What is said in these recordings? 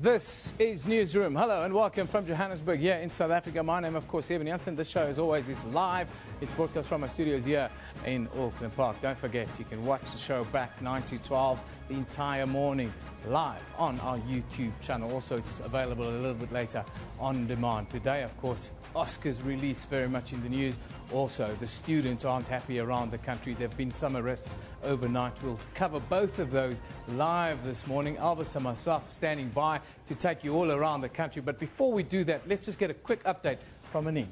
This is Newsroom. Hello and welcome from Johannesburg here in South Africa. My name, of course, Reeva Steenkamp. This show, as always, is live. It's broadcast from our studios here in Auckland Park. Don't forget, you can watch the show back 9 to 12 the entire morning live on our YouTube channel. Also, it's available a little bit later on demand. Today, of course, Oscars release very much in the news. Also, the students aren't happy around the country. There have been some arrests overnight. We'll cover both of those live this morning. Elvis and myself standing by to take you all around the country. But before we do that, let's just get a quick update from Anine.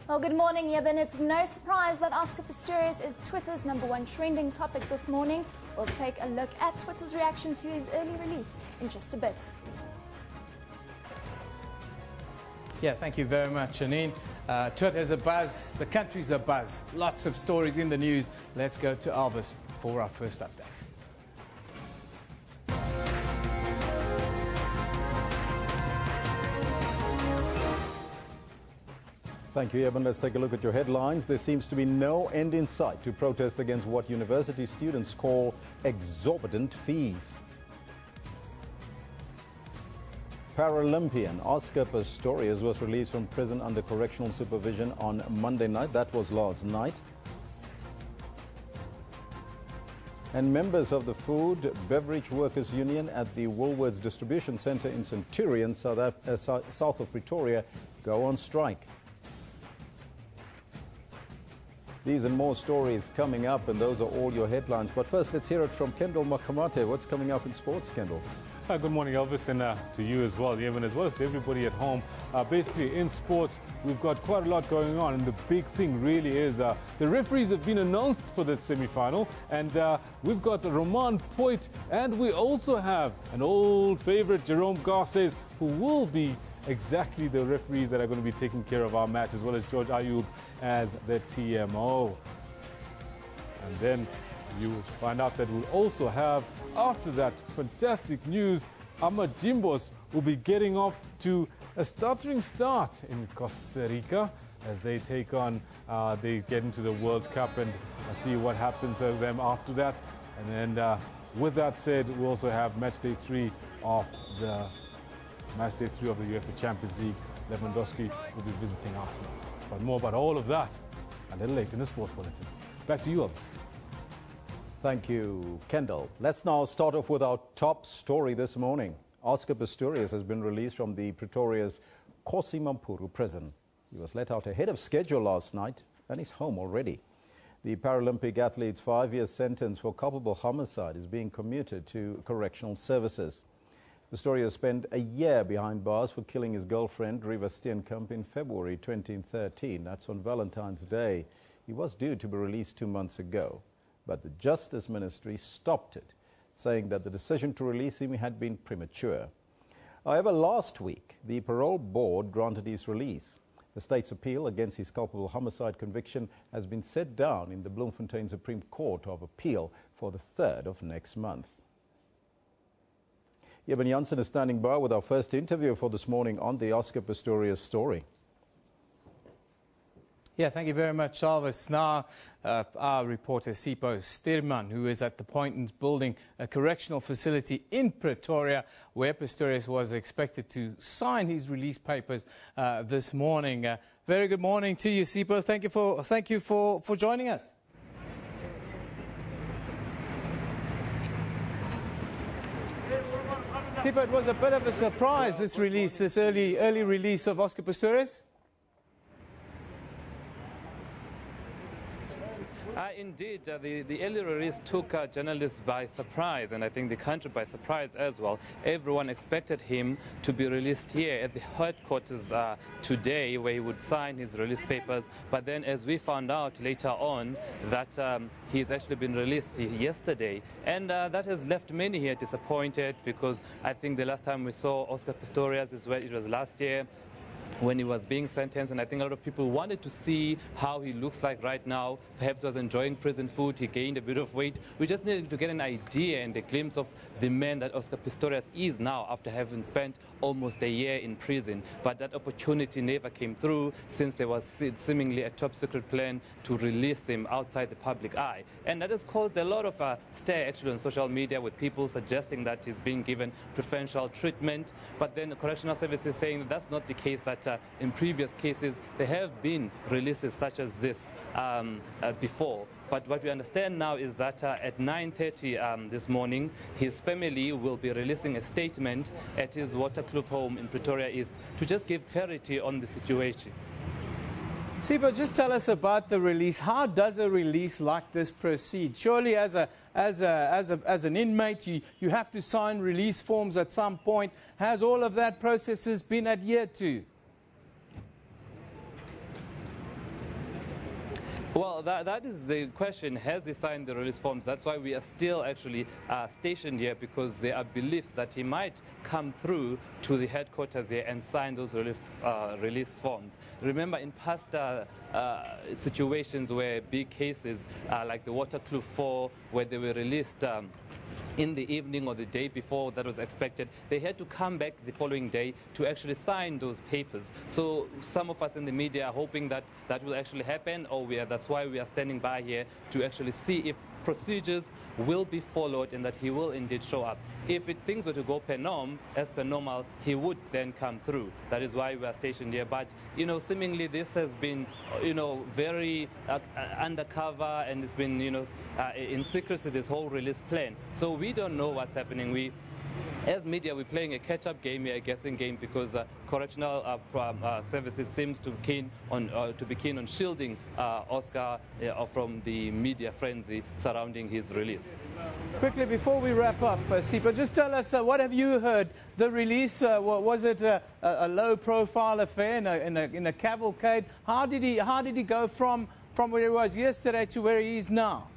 Well, good morning, Yeben. It's no surprise that Oscar Pistorius is Twitter's #1 trending topic this morning. We'll take a look at Twitter's reaction to his early release in just a bit. Yeah, thank you very much, Anine. Twitter's a buzz, the country's a buzz. Lots of stories in the news. Let's go to Elvis for our first update. Thank you, Evan. Let's take a look at your headlines. There seems to be no end in sight to protest against what university students call exorbitant fees. Paralympian Oscar Pistorius was released from prison under correctional supervision on Monday night. That was last night. And members of the Food Beverage Workers Union at the Woolworths Distribution Centre in Centurion, south of Pretoria, go on strike. These and more stories coming up, and those are all your headlines. But first, let's hear it from Kendall Makamate. What's coming up in sports, Kendall? Good morning, Elvis, and to you as well, Evan, as well as to everybody at home. Basically, in sports, we've got quite a lot going on, and the big thing really is the referees have been announced for the semi-final, and we've got Roman Poit, and we also have an old favorite, Jerome Garces, who will be exactly the referees that are going to be taking care of our match, as well as George Ayub as the TMO. And then you will find out that we'll also have, after that fantastic news, Ahmad Jimbos will be getting off to a stuttering start in Costa Rica as they take on, they get into the World Cup, and see what happens to them after that. And then with that said, we also have match day 3 of the UEFA Champions League. Lewandowski will be visiting Arsenal. But more about all of that a little later in the Sports Bulletin. Back to you, Elvis. Thank you, Kendall. Let's now start off with our top story this morning. Oscar Pistorius has been released from the Pretoria's Kosimampuru prison. He was let out ahead of schedule last night and is home already. The Paralympic athlete's 5-year sentence for culpable homicide is being commuted to correctional services. Pistorius spent a year behind bars for killing his girlfriend, Reeva Steenkamp, in February 2013. That's on Valentine's Day. He was due to be released 2 months ago, but the Justice Ministry stopped it, saying that the decision to release him had been premature. However, last week, the parole board granted his release. The state's appeal against his culpable homicide conviction has been set down in the Bloemfontein Supreme Court of Appeal for the 3rd of next month. Eben Jansen is standing by with our first interview for this morning on the Oscar Pistorius story. Yeah, thank you very much, Elvis. Now, our reporter, Sipho Stirman, who is at the Pointons building a correctional facility in Pretoria, where Pistorius was expected to sign his release papers this morning. Very good morning to you, Sipho. Thank you for joining us. Sipho, it was a bit of a surprise, this release, this early release of Oscar Pistorius. Indeed, the early release took journalists by surprise, and I think the country by surprise as well. Everyone expected him to be released here at the headquarters today, where he would sign his release papers. But then, as we found out later on, that he's actually been released yesterday, and that has left many here disappointed, because I think the last time we saw Oscar Pistorius is where it was last year, when he was being sentenced, and I think a lot of people wanted to see how he looks like right now. Perhaps he was enjoying prison food, he gained a bit of weight. We just needed to get an idea and a glimpse of the man that Oscar Pistorius is now after having spent almost a year in prison. But that opportunity never came through, since there was seemingly a top secret plan to release him outside the public eye. And that has caused a lot of stir actually on social media, with people suggesting that he's being given preferential treatment. But then the correctional service is saying that that's not the case, that in previous cases there have been releases such as this before. But what we understand now is that at 9:30 this morning, his family will be releasing a statement at his Waterkloof home in Pretoria East to just give clarity on the situation. Sipo, just tell us about the release. How does a release like this proceed? Surely as an inmate, you have to sign release forms at some point. Has all of that processes been adhered to? Well, that is the question. Has he signed the release forms? That's why we are still actually stationed here, because there are beliefs that he might come through to the headquarters here and sign those release forms. Remember, in past situations where big cases like the Waterkloof 4, where they were released in the evening or the day before that was expected, they had to come back the following day to actually sign those papers. So some of us in the media are hoping that that will actually happen, or that's why we are standing by here to actually see if procedures will be followed and that he will indeed show up. If things were to go as per normal, he would then come through. That is why we are stationed here. But, seemingly this has been, very undercover, and it's been, in secrecy, this whole release plan. So we don't know what's happening. As media, we're playing a catch-up game here, a guessing game, because correctional services seems to be keen on shielding Oscar from the media frenzy surrounding his release. Quickly, before we wrap up, Sipo, just tell us, what have you heard? The release, was it a low-profile affair in a cavalcade? How did he go from where he was yesterday to where he is now?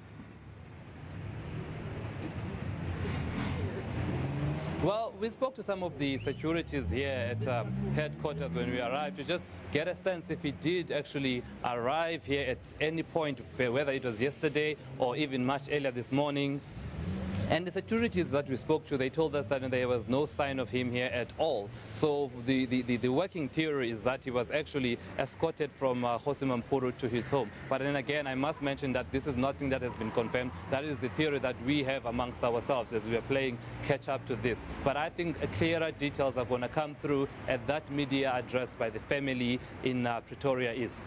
Well, we spoke to some of the securities here at headquarters when we arrived to just get a sense if he did actually arrive here at any point, whether it was yesterday or even much earlier this morning. And the securities that we spoke to, they told us that there was no sign of him here at all. So the working theory is that he was actually escorted from Kgosi to his home. But then again, I must mention that this is nothing that has been confirmed. That is the theory that we have amongst ourselves as we are playing catch up to this. But I think clearer details are going to come through at that media address by the family in Pretoria East.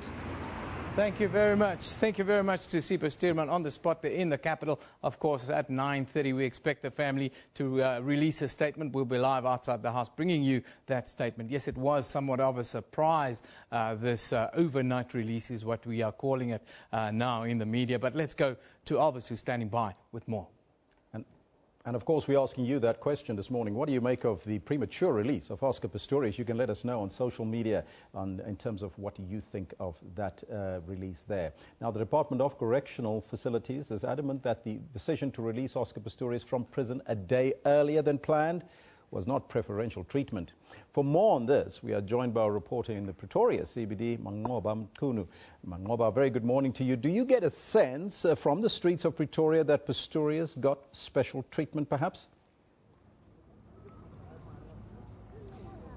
Thank you very much. Thank you very much to Sipo Steenkamp on the spot there in the capital. Of course, at 9:30, we expect the family to release a statement. We'll be live outside the house bringing you that statement. Yes, it was somewhat of a surprise. This overnight release is what we are calling it now in the media. But let's go to Elvis, who's standing by with more. And of course, we're asking you that question this morning. What do you make of the premature release of Oscar Pistorius? You can let us know on social media in terms of what you think of that release there. Now, the Department of Correctional Facilities is adamant that the decision to release Oscar Pistorius from prison a day earlier than planned was not preferential treatment. For more on this, we are joined by a reporter in the Pretoria CBD, Manqoba Mkhunu. Manqoba, very good morning to you. Do you get a sense from the streets of Pretoria that Pistorius got special treatment, perhaps?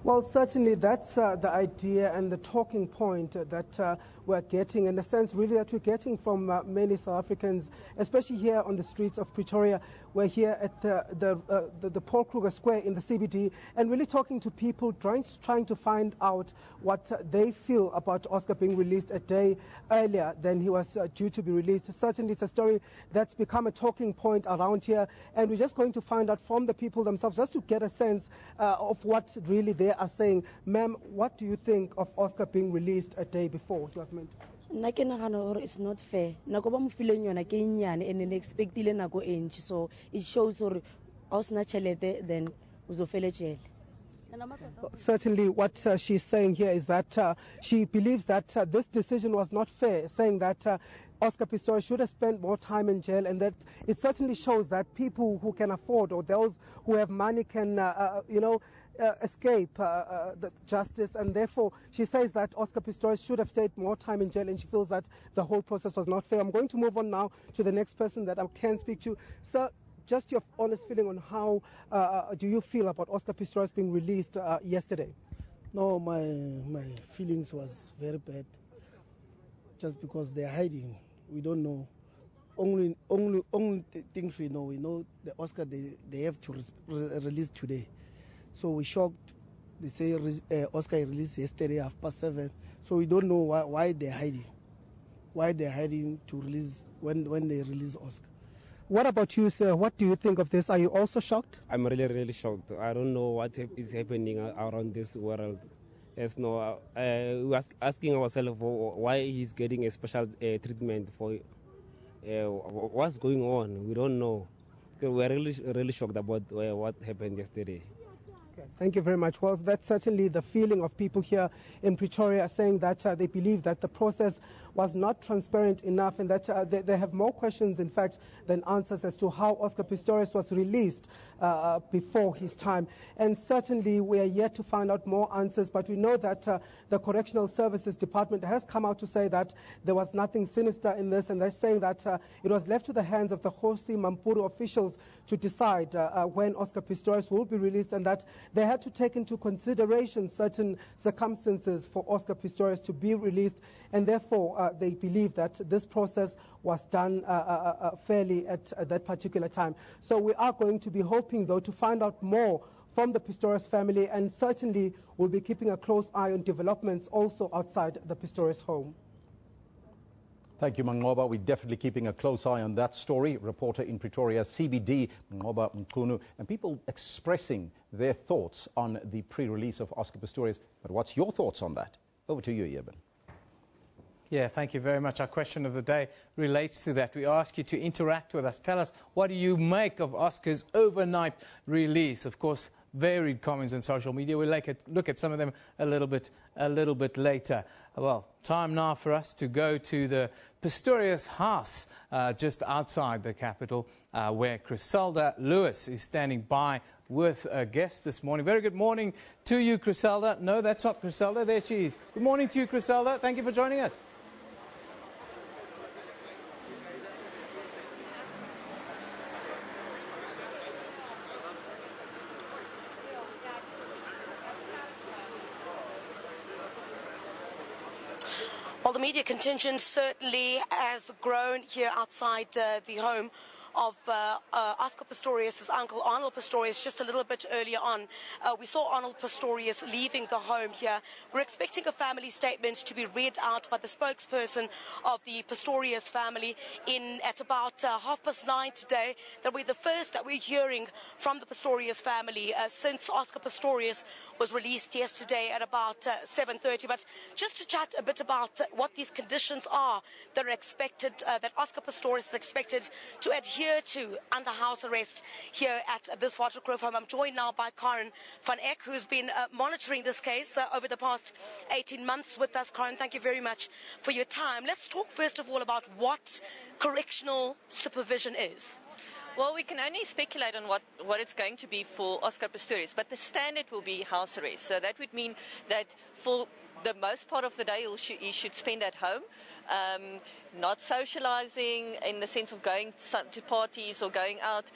Well, certainly that's the idea and the talking point that we're getting, in the sense really that we're getting from many South Africans, especially here on the streets of Pretoria. We're here at the Paul Kruger Square in the CBD, and really talking to people, trying to find out what they feel about Oscar being released a day earlier than he was due to be released. Certainly it's a story that's become a talking point around here, and we're just going to find out from the people themselves, just to get a sense of what really they are saying. Ma'am, what do you think of Oscar being released a day before he was meant? It's not fair. So it shows or then uzofele jail. Certainly what she's saying here is that she believes that this decision was not fair, saying that Oscar Pistorius should have spent more time in jail, and that it certainly shows that people who can afford, or those who have money, can, escape the justice. And therefore, she says that Oscar Pistorius should have stayed more time in jail, and she feels that the whole process was not fair. I'm going to move on now to the next person that I can speak to. Sir, just your honest feeling on how do you feel about Oscar Pistorius being released yesterday? No, my feelings was very bad. Just because they're hiding, we don't know. Only things we know the Oscar they have to release today. So we're shocked. They say Oscar released yesterday 7:30. So we don't know why they're hiding. Why they're hiding to release when they release Oscar. What about you, sir? What do you think of this? Are you also shocked? I'm really shocked. I don't know what is happening around this world. Yes, no, we're asking ourselves why he's getting a special treatment for what's going on. We don't know. We're really shocked about what happened yesterday. Okay. Thank you very much. Well, that's certainly the feeling of people here in Pretoria, saying that they believe that the process was not transparent enough, and that they have more questions, in fact, than answers as to how Oscar Pistorius was released before his time. And certainly we are yet to find out more answers, but we know that the Correctional Services Department has come out to say that there was nothing sinister in this, and they're saying that it was left to the hands of the Kgosi Mampuru officials to decide when Oscar Pistorius will be released, and that they had to take into consideration certain circumstances for Oscar Pistorius to be released, and therefore they believe that this process was done fairly at that particular time. So we are going to be hoping, though, to find out more from the Pistorius family, and certainly we'll be keeping a close eye on developments also outside the Pistorius home. Thank you, Mangoba. We're definitely keeping a close eye on that story. Reporter in Pretoria, CBD, Mangoba Mkunu, and people expressing their thoughts on the pre-release of Oscar Pistorius. But what's your thoughts on that? Over to you, Eben. Yeah, thank you very much. Our question of the day relates to that. We ask you to interact with us. Tell us, what do you make of Oscar's overnight release? Of course, varied comments on social media. We'll look at some of them a little bit later. Well, time now for us to go to the Pistorius house just outside the capital, where Criselda Lewis is standing by with a guest this morning. Very good morning to you, Criselda. No, that's not Criselda. There she is. Good morning to you, Criselda. Thank you for joining us. Well, the media contingent certainly has grown here outside the home of Oscar Pistorius' uncle, Arnold Pistorius, just a little bit earlier on. We saw Arnold Pistorius leaving the home here. We're expecting a family statement to be read out by the spokesperson of the Pistorius family at about 9:30 today. That'll be the first that we're hearing from the Pistorius family since Oscar Pistorius was released yesterday at about 7:30. But just to chat a bit about what these conditions are that are expected, that Oscar Pistorius is expected to adhere to under house arrest here at this Waterkloof home. I'm joined now by Karen van Eck, who's been monitoring this case over the past 18 months with us. Karen, thank you very much for your time. Let's talk first of all about what correctional supervision is. Well, we can only speculate on what it's going to be for Oscar Pistorius, but the standard will be house arrest. So that would mean that for the most part of the day he should spend at home, not socializing in the sense of going to parties or going out,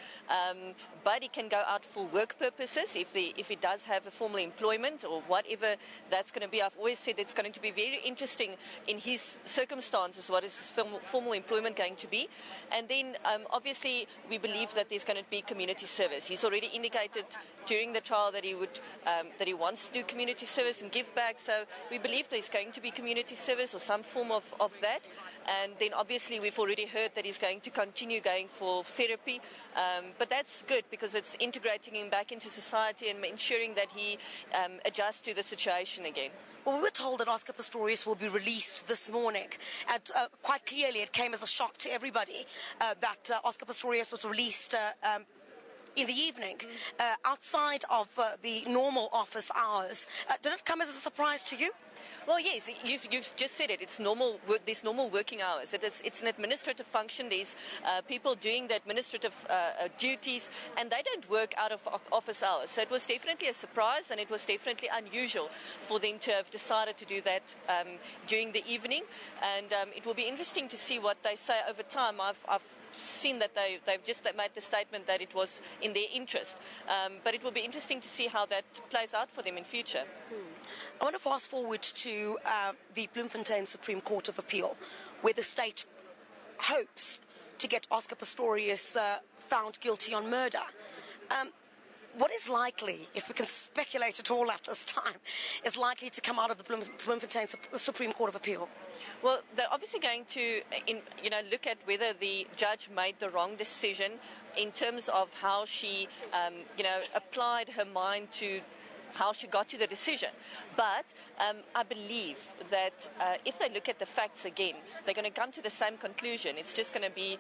but he can go out for work purposes if he does have a formal employment or whatever that's going to be. I've always said it's going to be very interesting in his circumstances what is his formal employment going to be. And then obviously we believe that there's going to be community service. He's already indicated during the trial that he wants to do community service and give back, so we believe there's going to be community service or some form of that. And then obviously we've already heard that he's going to continue going for therapy, but that's good because it's integrating him back into society and ensuring that he adjusts to the situation again. Well, we were told that Oscar Pistorius will be released this morning, and quite clearly it came as a shock to everybody that Oscar Pistorius was released in the evening, outside of the normal office hours. Did it come as a surprise to you? Well, yes, you've just said it. It's normal. There's normal working hours. It's an administrative function. There's people doing the administrative duties, and they don't work out of office hours. So it was definitely a surprise, and it was definitely unusual for them to have decided to do that during the evening. And it will be interesting to see what they say over time. I've seen that they've just made the statement that it was in their interest. But it will be interesting to see how that plays out for them in future. I want to fast forward to the Bloemfontein Supreme Court of Appeal, where the state hopes to get Oscar Pistorius found guilty on murder. What is likely, if we can speculate at all at this time, is likely to come out of the Bloemfontein Supreme Court of Appeal? Well, they're obviously going to, look at whether the judge made the wrong decision in terms of how she, applied her mind to how she got to the decision. But I believe that if they look at the facts again, they're going to come to the same conclusion. It's just going to be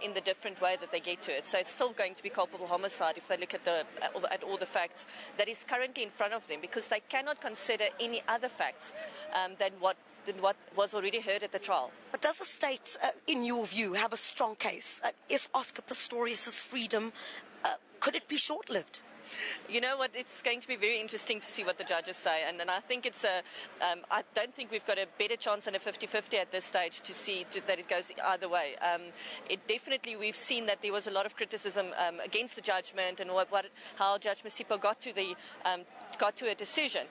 in the different way that they get to it. So it's still going to be culpable homicide if they look at all the facts that is currently in front of them, because they cannot consider any other facts than what was already heard at the trial. But does the state, in your view, have a strong case? Is Oscar Pistorius' freedom, could it be short-lived? You know what, it's going to be very interesting to see what the judges say, and I think it's I don't think we've got a better chance than a 50-50 at this stage to see that it goes either way. It definitely, we've seen that there was a lot of criticism against the judgment and how Judge Masipa got to a decision.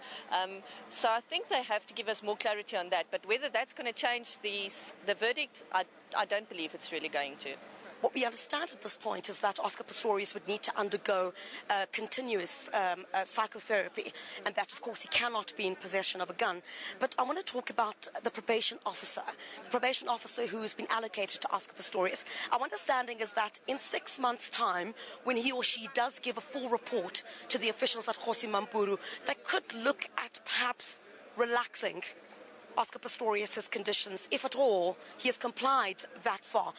So I think they have to give us more clarity on that, but whether that's going to change the verdict, I don't believe it's really going to. What we understand at this point is that Oscar Pistorius would need to undergo continuous psychotherapy, and that, of course, he cannot be in possession of a gun. But I want to talk about the probation officer who has been allocated to Oscar Pistorius. Our understanding is that in 6 months' time, when he or she does give a full report to the officials at Kgosi Mampuru, they could look at perhaps relaxing Oscar Pistorius' conditions, if at all he has complied that far.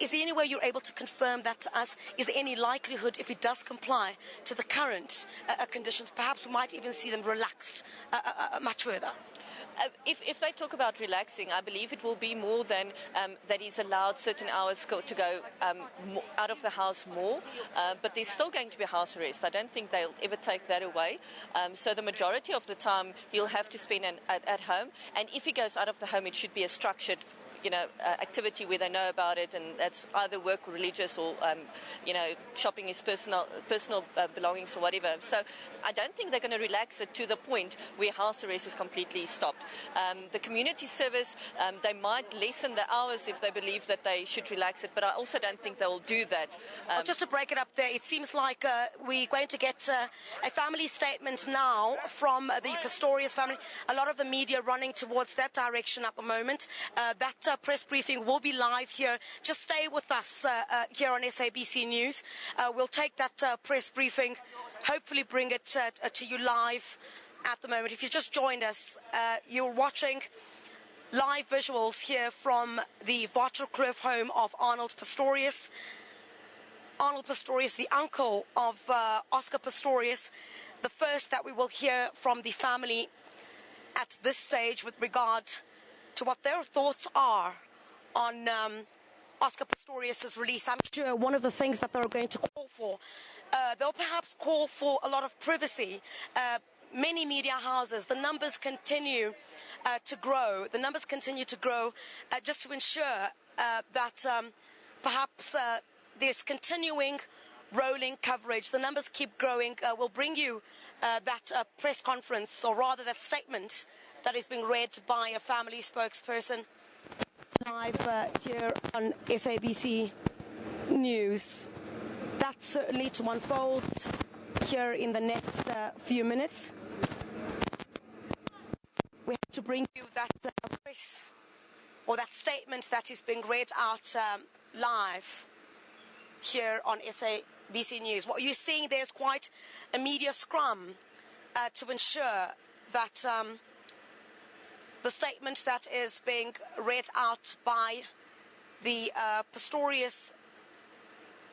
Is there any way you're able to confirm that to us? Is there any likelihood, if he does comply to the current conditions, perhaps we might even see them relaxed much further? If they talk about relaxing, I believe it will be more than that he's allowed certain hours to go out of the house more, but there's still going to be house arrest. I don't think they'll ever take that away. So the majority of the time he'll have to spend at home, and if he goes out of the home, it should be a structured activity where they know about it, and that's either work or religious or, shopping his personal belongings or whatever. So I don't think they're going to relax it to the point where house arrest is completely stopped. The community service, they might lessen the hours if they believe that they should relax it, but I also don't think they will do that. Just to break it up there, it seems like we're going to get a family statement now from the Pistorius family. A lot of the media running towards that direction at the moment. That press briefing will be live here. Just stay with us here on SABC News. We'll take that press briefing, hopefully bring it to you live at the moment. If you just joined us, you're watching live visuals here from the Waterkloof home of Arnold Pistorius. Arnold Pistorius, the uncle of Oscar Pistorius, the first that we will hear from the family at this stage with regard to what their thoughts are on Oscar Pistorius' release. I'm sure one of the things that they're going to call for, they'll perhaps call for a lot of privacy. Many media houses, the numbers continue to grow. The numbers continue to grow just to ensure that perhaps there's continuing rolling coverage. The numbers keep growing. We'll bring you that press conference, or rather that statement that is being read by a family spokesperson live here on SABC News. That's certainly to unfold here in the next few minutes. We have to bring you that press, or that statement that is being read out live here on SABC News. What you're seeing there is quite a media scrum to ensure that the statement that is being read out by the Pistorius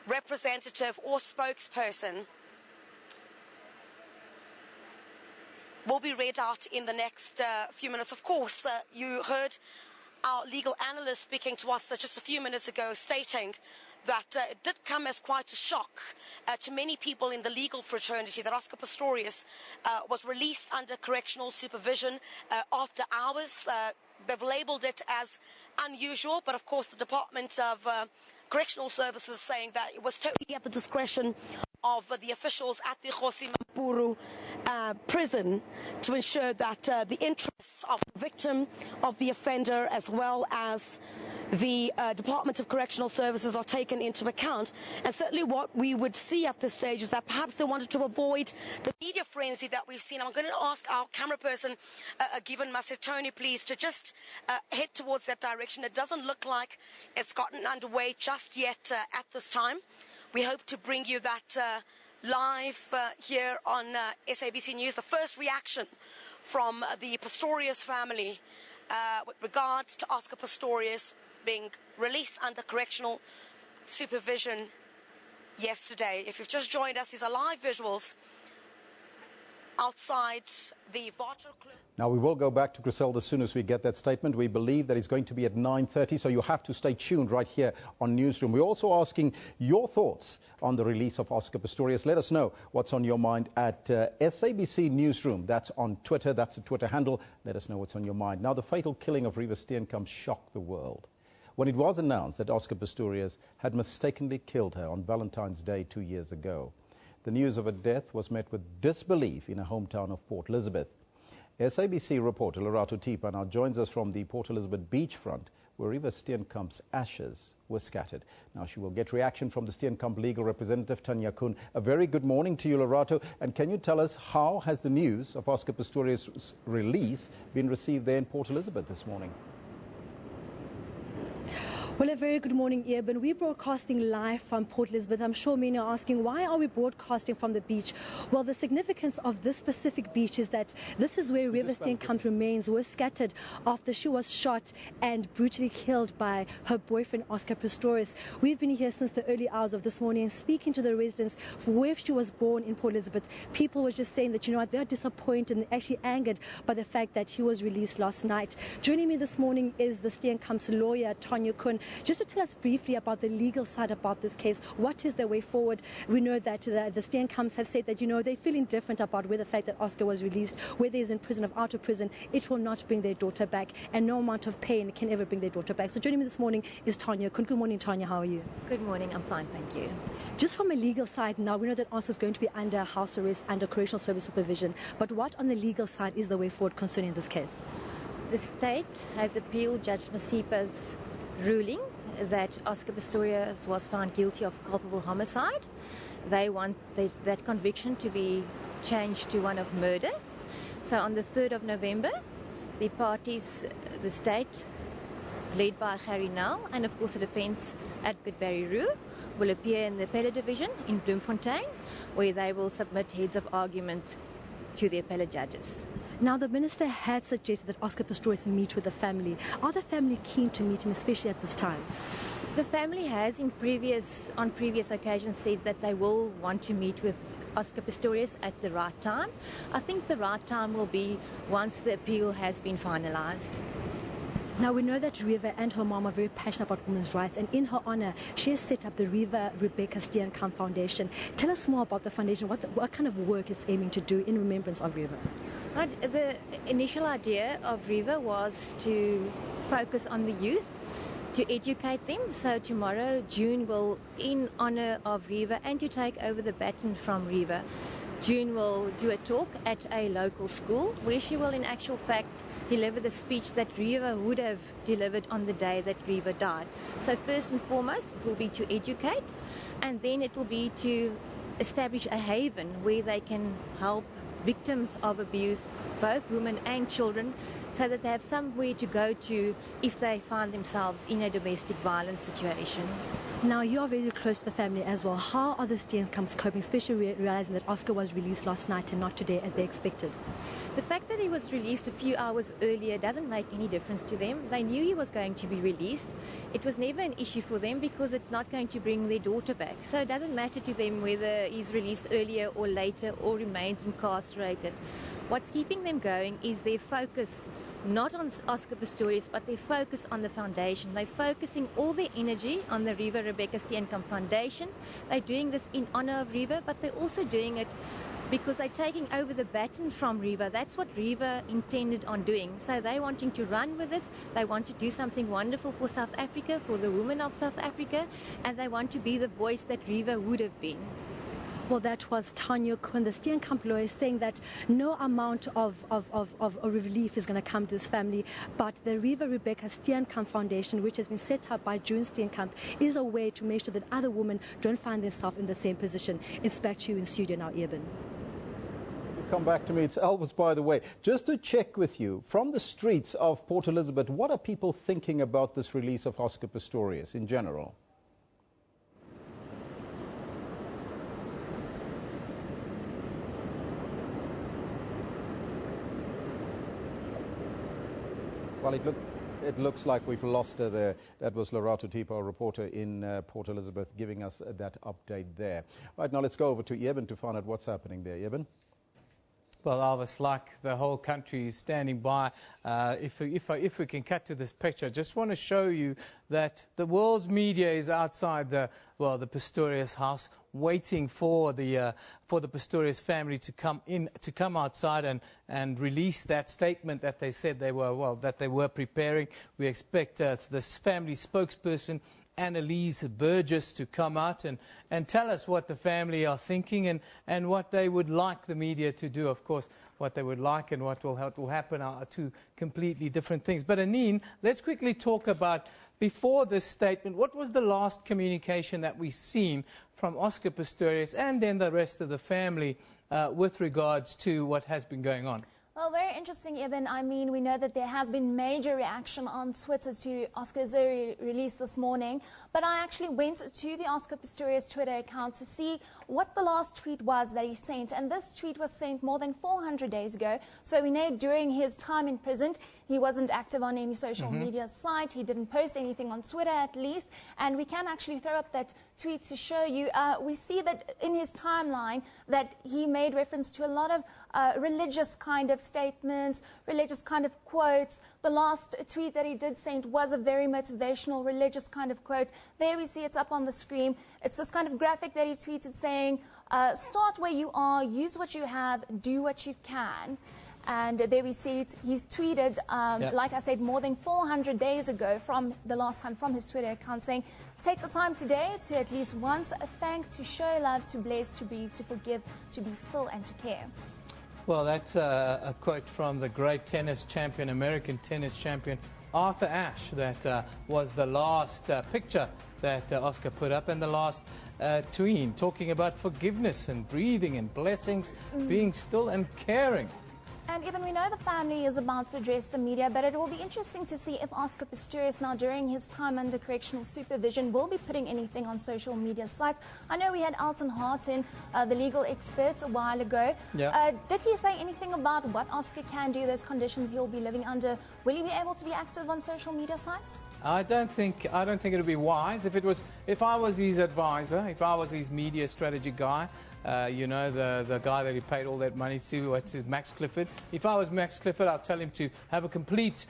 representative or spokesperson will be read out in the next few minutes. Of course, you heard our legal analyst speaking to us just a few minutes ago stating that it did come as quite a shock to many people in the legal fraternity that Oscar Pistorius was released under correctional supervision after hours. They've labelled it as unusual, but of course the Department of Correctional Services saying that it was totally at the discretion of the officials at the Kgosi Mampuru prison to ensure that the interests of the victim, of the offender, as well as the Department of Correctional Services are taken into account. And certainly what we would see at this stage is that perhaps they wanted to avoid the media frenzy that we've seen. I'm going to ask our camera person, Given Masetoni, please, to just head towards that direction. It doesn't look like it's gotten underway just yet at this time. We hope to bring you that live here on SABC News. The first reaction from the Pistorius family with regard to Oscar Pistorius being released under correctional supervision yesterday. If you've just joined us, these are live visuals outside the Vater Club. Now, we will go back to Griselda as soon as we get that statement. We believe that it's going to be at 9:30, so you have to stay tuned right here on Newsroom. We're also asking your thoughts on the release of Oscar Pistorius. Let us know what's on your mind at SABC Newsroom. That's on Twitter. That's the Twitter handle. Let us know what's on your mind. Now, the fatal killing of Reeva Steenkamp shocked the world when it was announced that Oscar Pistorius had mistakenly killed her on Valentine's Day 2 years ago. The news of her death was met with disbelief in her hometown of Port Elizabeth. SABC reporter Lerato Tipa now joins us from the Port Elizabeth beachfront, where Reeva Steenkamp's ashes were scattered. Now, she will get reaction from the Steenkamp legal representative, Tanya Kuhn. A very good morning to you, Lerato. And can you tell us how has the news of Oscar Pistorius' release been received there in Port Elizabeth this morning? Well, a very good morning, Eben. We're broadcasting live from Port Elizabeth. I'm sure many are asking, why are we broadcasting from the beach? Well, the significance of this specific beach is that this is where Reeva Steenkamp's remains were scattered after she was shot and brutally killed by her boyfriend, Oscar Pistorius. We've been here since the early hours of this morning speaking to the residents where she was born in Port Elizabeth. People were just saying that, you know what, they're disappointed and actually angered by the fact that he was released last night. Joining me this morning is the Steenkamp's lawyer, Tanya Kuhn. Just to tell us briefly about the legal side about this case, what is the way forward? We know that the Steenkamps have said that, you know, they feel indifferent about whether the fact that Oscar was released, whether he's in prison or out of prison, it will not bring their daughter back, and no amount of pain can ever bring their daughter back. So joining me this morning is Tanya. Good morning, Tanya. How are you? Good morning. I'm fine, thank you. Just from a legal side now, we know that Oscar is going to be under house arrest, under correctional service supervision. But what on the legal side is the way forward concerning this case? The state has appealed Judge Masipa's ruling that Oscar Pistorius was found guilty of culpable homicide. They want that conviction to be changed to one of murder. So on the 3rd of November, the parties, the state, led by Harry Nell, and of course the defence advocate Barry Roo, will appear in the appellate division in Bloemfontein, where they will submit heads of argument to the appellate judges. Now, the minister had suggested that Oscar Pistorius meet with the family. Are the family keen to meet him, especially at this time? The family has on previous occasions said that they will want to meet with Oscar Pistorius at the right time. I think the right time will be once the appeal has been finalised. Now, we know that Reeva and her mom are very passionate about women's rights, and in her honour, she has set up the Reeva Rebecca Steenkamp Foundation. Tell us more about the foundation, what kind of work it's aiming to do in remembrance of Reeva. Right. The initial idea of Reeva was to focus on the youth, to educate them. So tomorrow, June will, in honour of Reeva and to take over the baton from Reeva, June will do a talk at a local school where she will in actual fact deliver the speech that Reeva would have delivered on the day that Reeva died. So first and foremost, it will be to educate, and then it will be to establish a haven where they can help victims of abuse, both women and children, so that they have somewhere to go to if they find themselves in a domestic violence situation. Now, you are very close to the family as well. How are the Steenkamps coping, especially realizing that Oscar was released last night and not today as they expected? The fact that he was released a few hours earlier doesn't make any difference to them. They knew he was going to be released. It was never an issue for them because it's not going to bring their daughter back. So it doesn't matter to them whether he's released earlier or later or remains incarcerated. What's keeping them going is their focus not on Oscar Pistorius, but they focus on the foundation. They're focusing all their energy on the Reeva Rebecca Steenkamp Foundation. They're doing this in honor of Reeva, but they're also doing it because they're taking over the baton from Reeva. That's what Reeva intended on doing. So they're wanting to run with this. They want to do something wonderful for South Africa, for the women of South Africa, and they want to be the voice that Reeva would have been. Well, that was Tanya Kuhn, the Steenkamp lawyer, saying that no amount of relief is going to come to this family, but the Reeva Rebecca Steenkamp Foundation, which has been set up by June Steenkamp, is a way to make sure that other women don't find themselves in the same position. It's back to you in studio now, Eben. Come back to me. It's Elvis, by the way. Just to check with you, from the streets of Port Elizabeth, what are people thinking about this release of Oscar Pistorius in general? Well, it looks like we've lost her there. That was Lerato Tipo, a reporter in Port Elizabeth, giving us that update there. Right, now let's go over to Eben to find out what's happening there. Eben? Well, Elvis, like the whole country is standing by. If we can cut to this picture, I just want to show you that the world's media is outside the Pistorius house, waiting for the Pistorius family to come outside and release that statement that they said they were preparing. We expect this family spokesperson, Annalise Burgess, to come out and tell us what the family are thinking and what they would like the media to do. Of course, what they would like and what will happen are two completely different things. But Anine, let's quickly talk about, before this statement, what was the last communication that we've seen from Oscar Pistorius and then the rest of the family with regards to what has been going on? Well, very interesting, Eben. I mean, we know that there has been major reaction on Twitter to Oscar's release this morning, but I actually went to the Oscar Pistorius Twitter account to see what the last tweet was that he sent, and this tweet was sent more than 400 days ago. So we know during his time in prison, he wasn't active on any social media site. He didn't post anything on Twitter, at least, and we can actually throw up that tweet to show you. We see that in his timeline that he made reference to a lot of religious kind of statements, religious kind of quotes. The last tweet that he did send was a very motivational, religious kind of quote. There we see it's up on the screen. It's this kind of graphic that he tweeted saying, start where you are, use what you have, do what you can. And there we see it. He's tweeted, like I said, more than 400 days ago from the last time from his Twitter account, saying, take the time today to at least once thank, to show love, to bless, to breathe, to forgive, to be still and to care. Well, that's a quote from the great tennis champion, American tennis champion, Arthur Ashe. That was the last picture that Oscar put up, and the last tweet, talking about forgiveness and breathing and blessings, being still and caring. And even we know the family is about to address the media, but it will be interesting to see if Oscar Pistorius, now during his time under correctional supervision, will be putting anything on social media sites. I know we had Alton Harton, the legal expert, a while ago. Yeah. Did he say anything about what Oscar can do, those conditions he'll be living under? Will he be able to be active on social media sites? I don't think it would be wise. If I was his advisor, if I was his media strategy guy, you know, the guy that he paid all that money to, Max Clifford. If I was Max Clifford, I'd tell him to have a complete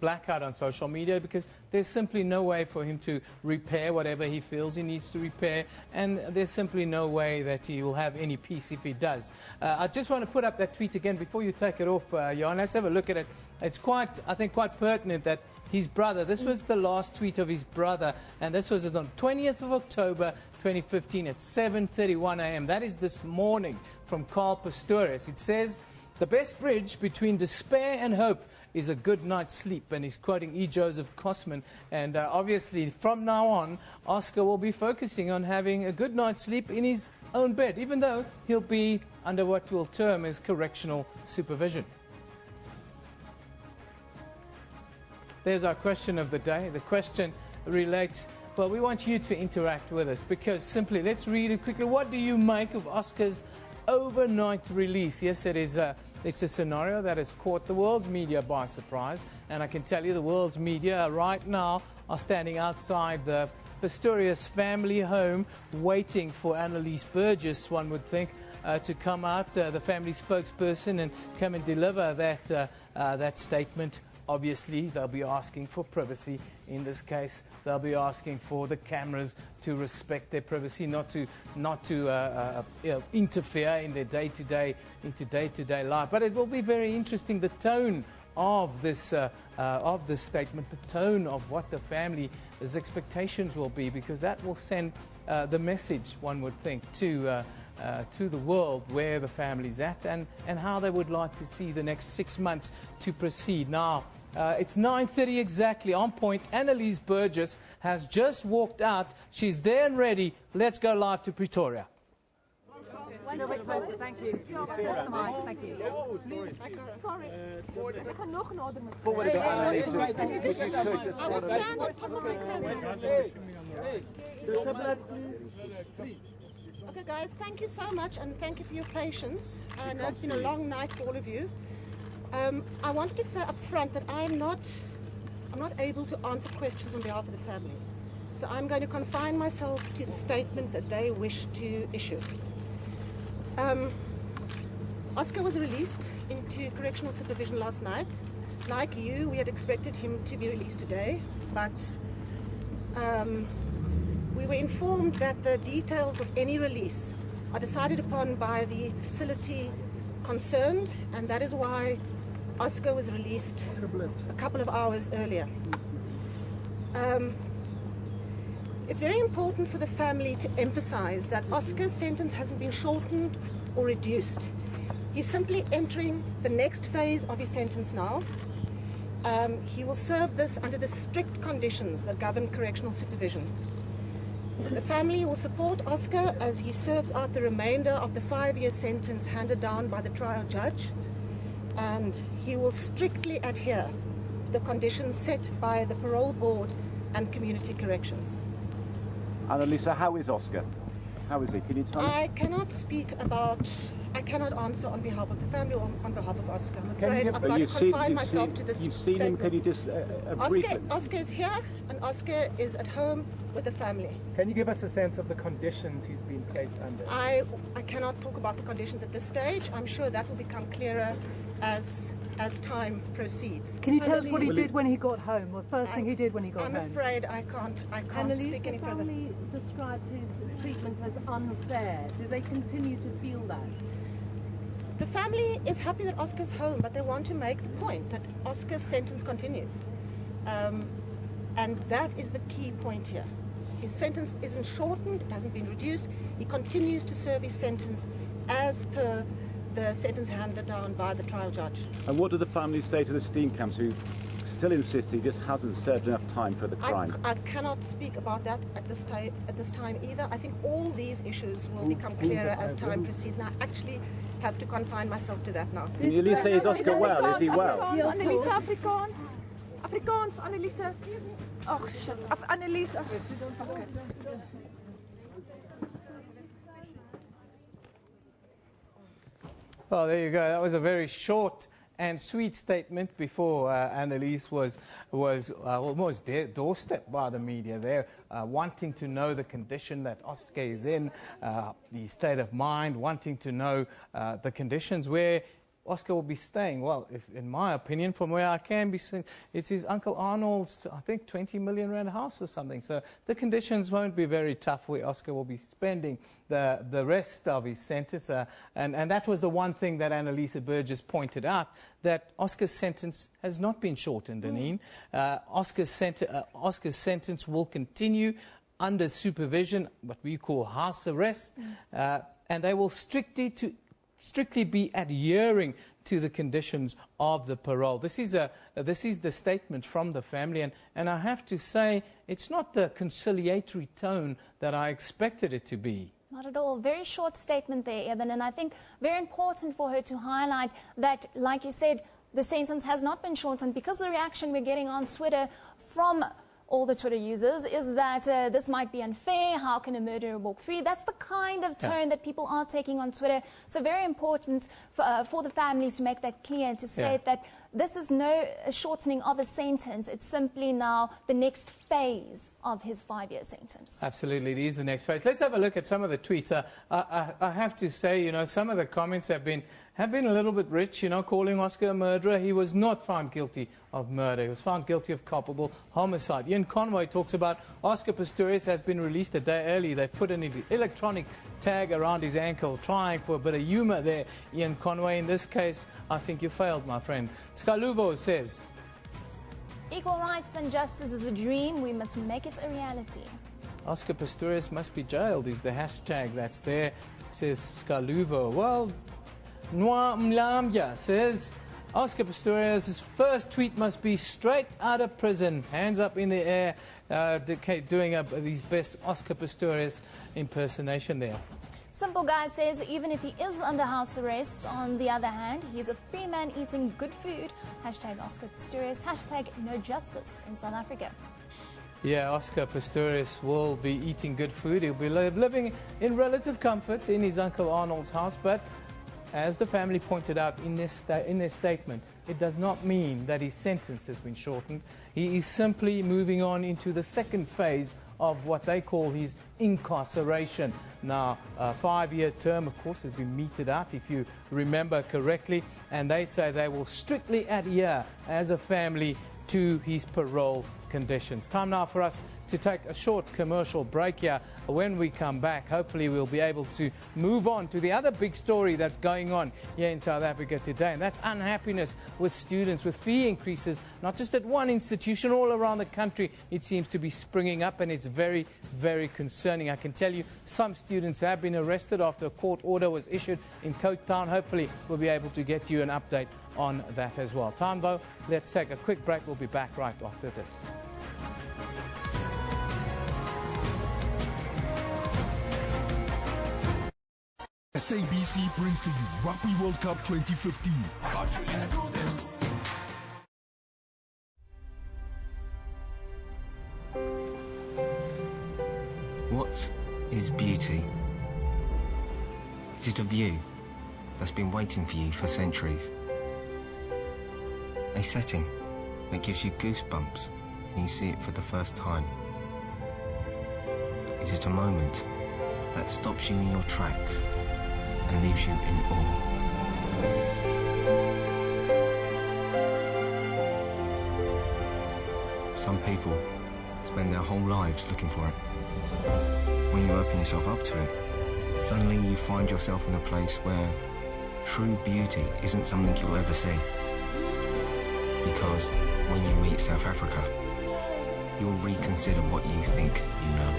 blackout on social media, because there's simply no way for him to repair whatever he feels he needs to repair, and there's simply no way that he will have any peace if he does. I just want to put up that tweet again before you take it off, Jan. Let's have a look at it. It's I think quite pertinent that his brother, this was the last tweet of his brother, and this was on 20th of October 2015 at 7:31 a.m. That is this morning, from Carl Pistorius. It says, the best bridge between despair and hope is a good night's sleep, and he's quoting E. Joseph Kosman. And obviously from now on, Oscar will be focusing on having a good night's sleep in his own bed, even though he'll be under what we'll term as correctional supervision. There's our question of the day. The question relates, Well, we want you to interact with us because simply, let's read it quickly. What do you make of Oscar's overnight release? Yes, it's a scenario that has caught the world's media by surprise. And I can tell you the world's media right now are standing outside the Pistorius family home waiting for Annalise Burgess, one would think, to come out, the family spokesperson, and come and deliver that statement. Obviously, they'll be asking for privacy. In this case, they'll be asking for the cameras to respect their privacy, not to interfere in their day-to-day life. But it will be very interesting, the tone of this statement, the tone of what the family's expectations will be, because that will send the message, one would think, to the world where the family's at and how they would like to see the next 6 months to proceed. Now, it's 9:30 exactly, on point. Annalise Burgess has just walked out. She's there and ready. Let's go live to Pretoria. Thank you. Thank you. Sorry. Ik ga nog een order met Okay, guys, thank you so much, and thank you for your patience. I know it's been a long night for all of you. I wanted to say up front that I'm not able to answer questions on behalf of the family. So I'm going to confine myself to the statement that they wish to issue. Oscar was released into correctional supervision last night. Like you, we had expected him to be released today, but we were informed that the details of any release are decided upon by the facility concerned, and that is why Oscar was released a couple of hours earlier. It's very important for the family to emphasize that Oscar's sentence hasn't been shortened or reduced. He's simply entering the next phase of his sentence now. He will serve this under the strict conditions that govern correctional supervision. The family will support Oscar as he serves out the remainder of the 5-year sentence handed down by the trial judge, and he will strictly adhere to the conditions set by the parole board and community corrections. Annalisa, how is Oscar? How is he? Can you tell me? I cannot answer on behalf of the family or on behalf of Oscar. I'm afraid I've got to confine myself to this You've seen him, can you just briefly? Oscar is here, and Oscar is at home with the family. Can you give us a sense of the conditions he's been placed under? I cannot talk about the conditions at this stage. I'm sure that will become clearer as time proceeds. Can you tell us what he did when he got home? The first thing he did when he got home? I'm afraid I can't speak any further. The family described his treatment as unfair. Do they continue to feel that? The family is happy that Oscar's home, but they want to make the point that Oscar's sentence continues. And that is the key point here. His sentence isn't shortened, it hasn't been reduced. He continues to serve his sentence as per the sentence handed down by the trial judge. And what do the families say to the Steenkamps, who still insist he just hasn't served enough time for the crime? I cannot speak about that at this time either. I think all these issues will become clearer as time proceeds. And I actually have to confine myself to that now. Can you at least say, is Oscar well? Is he well? Annalisa, Afrikaans. Afrikaans, Annalisa. Oh, shit. Annalisa. Well, there you go. That was a very short and sweet statement before Annalise was almost doorstepped by the media there, wanting to know the condition that Oscar is in, the state of mind, wanting to know the conditions where Oscar will be staying. Well, in my opinion, from where I can be seen, it's his Uncle Arnold's, I think, 20 million rand house or something. So the conditions won't be very tough where Oscar will be spending the rest of his sentence. And that was the one thing that Annalisa Burgess pointed out, that Oscar's sentence has not been shortened, Anine. Oscar's sentence will continue under supervision, what we call house arrest, and they will strictly be adhering to the conditions of the parole. This is the statement from the family, and I have to say it's not the conciliatory tone that I expected it to be. Not at all. Very short statement there, Eben, and I think very important for her to highlight that, like you said, the sentence has not been shortened, because the reaction we're getting on Twitter from all the Twitter users, is that this might be unfair. How can a murderer walk free? That's the kind of tone that people are taking on Twitter. So very important for the families to make that clear and to state that this is no shortening of a sentence. It's simply now the next phase of his 5-year sentence. Absolutely, it is the next phase. Let's have a look at some of the tweets. I have to say, you know, some of the comments have been a little bit rich, you know, calling Oscar a murderer. He was not found guilty of murder. He was found guilty of culpable homicide. Ian Conway talks about Oscar Pistorius has been released a day early. They've put an electronic tag around his ankle, trying for a bit of humour there. Ian Conway, in this case, I think you failed, my friend. Skaluvo says, equal rights and justice is a dream. We must make it a reality. Oscar Pistorius must be jailed is the hashtag that's there, says Skaluvo. Well, Nwa Mlambya says, Oscar Pistorius' first tweet must be straight out of prison. Hands up in the air, doing his best Oscar Pistorius impersonation there. Simple Guy says, even if he is under house arrest, on the other hand, he's a free man eating good food. Hashtag Oscar Pistorius. Hashtag no justice in South Africa. Yeah, Oscar Pistorius will be eating good food. He'll be living in relative comfort in his Uncle Arnold's house, but as the family pointed out in their statement, it does not mean that his sentence has been shortened. He is simply moving on into the second phase of what they call his incarceration. Now, a 5-year term, of course, has been meted out, if you remember correctly, and they say they will strictly adhere as a family to his parole conditions. Time now for us to take a short commercial break here. When we come back, hopefully we'll be able to move on to the other big story that's going on here in South Africa today, and that's unhappiness with students, with fee increases, not just at one institution, all around the country. It seems to be springing up, and it's very, very concerning. I can tell you some students have been arrested after a court order was issued in Cape Town. Hopefully we'll be able to get you an update on that as well. Time though, let's take a quick break. We'll be back right after this. SABC brings to you Rugby World Cup 2015. What is beauty? Is it a view that's been waiting for you for centuries? A setting that gives you goosebumps when you see it for the first time? Is it a moment that stops you in your tracks and leaves you in awe? Some people spend their whole lives looking for it. When you open yourself up to it, suddenly you find yourself in a place where true beauty isn't something you'll ever see. Because when you meet South Africa, you'll reconsider what you think you know.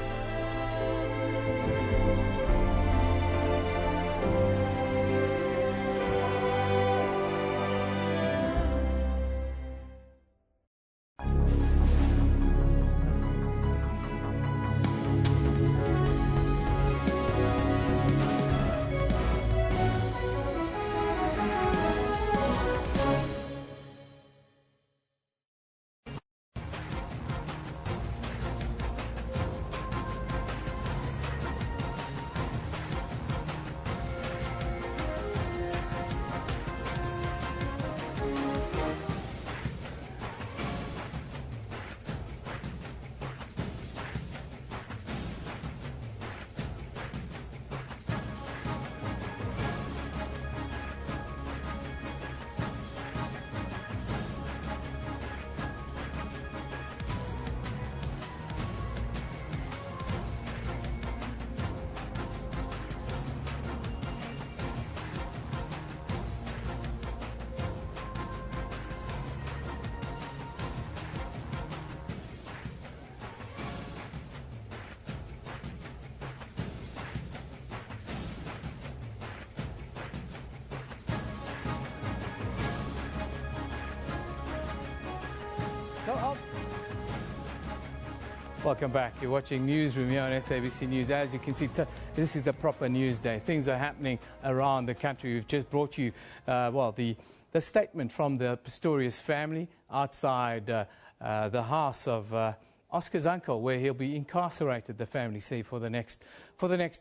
Welcome back. You're watching Newsroom here on SABC News. As you can see, this is a proper news day. Things are happening around the country. We've just brought you, the statement from the Pistorius family outside the house of Oscar's uncle, where he'll be incarcerated, the family say, for the next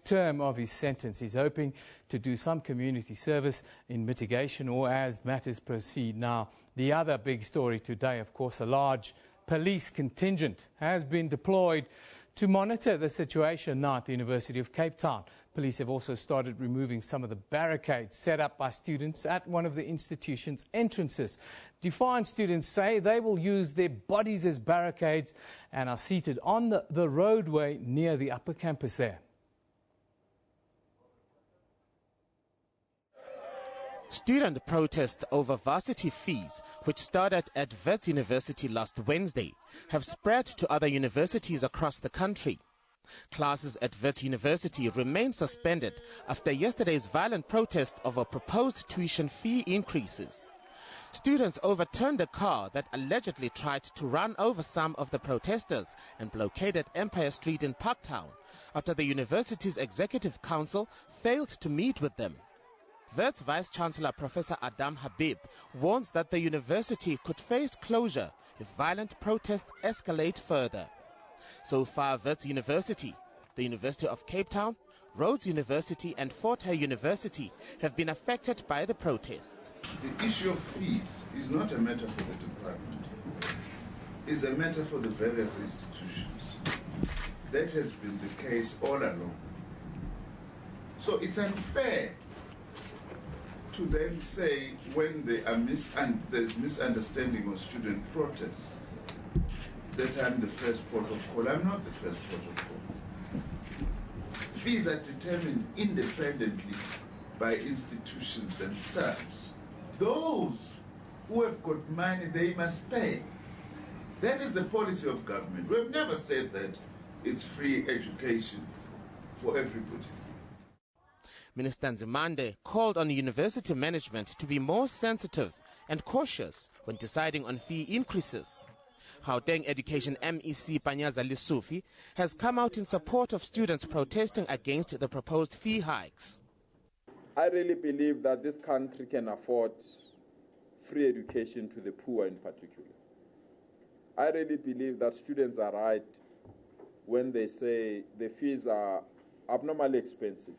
term of his sentence. He's hoping to do some community service in mitigation or as matters proceed. Now, the other big story today, of course, a large police contingent has been deployed to monitor the situation now at the University of Cape Town. Police have also started removing some of the barricades set up by students at one of the institution's entrances. Defiant students say they will use their bodies as barricades and are seated on the roadway near the upper campus there. Student protests over varsity fees, which started at Wits University last Wednesday, have spread to other universities across the country. Classes at Wits University remain suspended after yesterday's violent protest over proposed tuition fee increases. Students overturned a car that allegedly tried to run over some of the protesters and blockaded Empire Street in Parktown after the university's executive council failed to meet with them. Wits Vice-Chancellor Professor Adam Habib warns that the university could face closure if violent protests escalate further. So far, Wits University, the University of Cape Town, Rhodes University and Fort Hare University have been affected by the protests. The issue of fees is not a matter for the department. It's a matter for the various institutions. That has been the case all along. So it's unfair to then say when there's misunderstanding or student protests that I'm the first port of call. I'm not the first port of call. Fees are determined independently by institutions themselves. Those who have got money, they must pay. That is the policy of government. We have never said that it's free education for everybody. Minister Nzimande called on university management to be more sensitive and cautious when deciding on fee increases. Gauteng Education MEC Panyaza Lisufi has come out in support of students protesting against the proposed fee hikes. I really believe that this country can afford free education to the poor in particular. I really believe that students are right when they say the fees are abnormally expensive.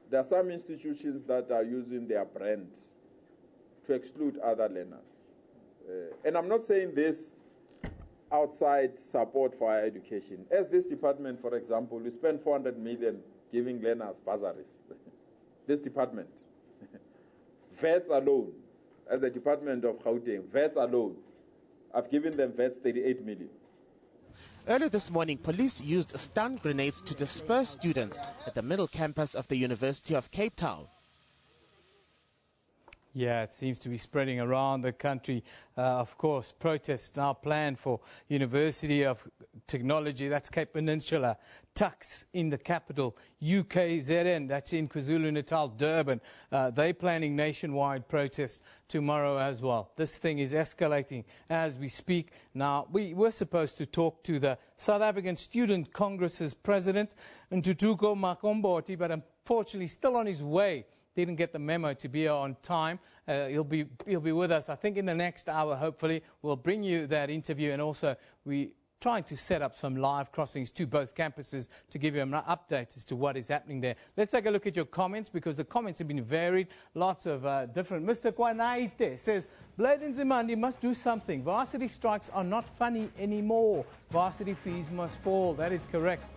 There are some institutions that are using their brand to exclude other learners. And I'm not saying this outside support for higher education. As this department, for example, we spend 400 million giving learners bursaries. This department. VETs alone, as the Department of Gauteng, VETs alone, I've given them VETs 38 million. Earlier this morning, police used stun grenades to disperse students at the middle campus of the University of Cape Town. Yeah, it seems to be spreading around the country. Of course, protests now planned for University of Technology, that's Cape Peninsula, Tuks in the capital, UKZN, that's in KwaZulu-Natal, Durban. They're planning nationwide protests tomorrow as well. This thing is escalating as we speak. Now, we were supposed to talk to the South African Student Congress's president, Ntutuko Makomboti, but unfortunately still on his way. Didn't get the memo to be here on time. He'll be with us, I think, in the next hour, hopefully. We'll bring you that interview, and also we trying to set up some live crossings to both campuses to give you an update as to what is happening there. Let's take a look at your comments, because the comments have been varied. Lots of different. Mr. Kwanaite says, Blade and Zimandi must do something. Varsity strikes are not funny anymore. Varsity fees must fall. That is correct.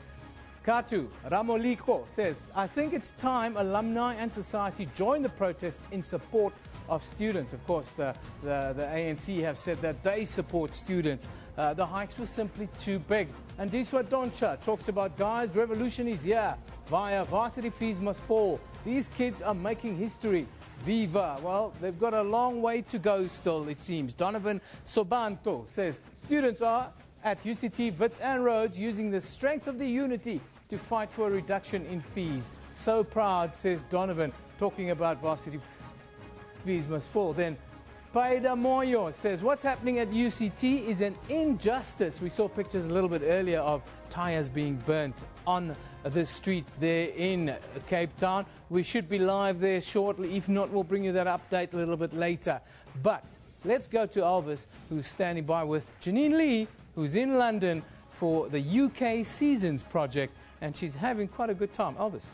Katu Ramoliko says, I think it's time alumni and society join the protest in support of students. Of course, the ANC have said that they support students. The hikes were simply too big. And Diswa Doncha talks about, guys, revolution is here. Via varsity fees must fall. These kids are making history. Viva. Well, they've got a long way to go still, it seems. Donovan Sobanto says, students are at UCT, Wits and Rhodes using the strength of the unity to fight for a reduction in fees. So proud, says Donovan, talking about varsity fees must fall. Then Paida Moyo says, what's happening at UCT is an injustice. We saw pictures a little bit earlier of tires being burnt on the streets there in Cape Town. We should be live there shortly. If not, we'll bring you that update a little bit later. But let's go to Elvis, who's standing by with Janine Lee who's in London for the UK Seasons project, and she's having quite a good time. Elvis.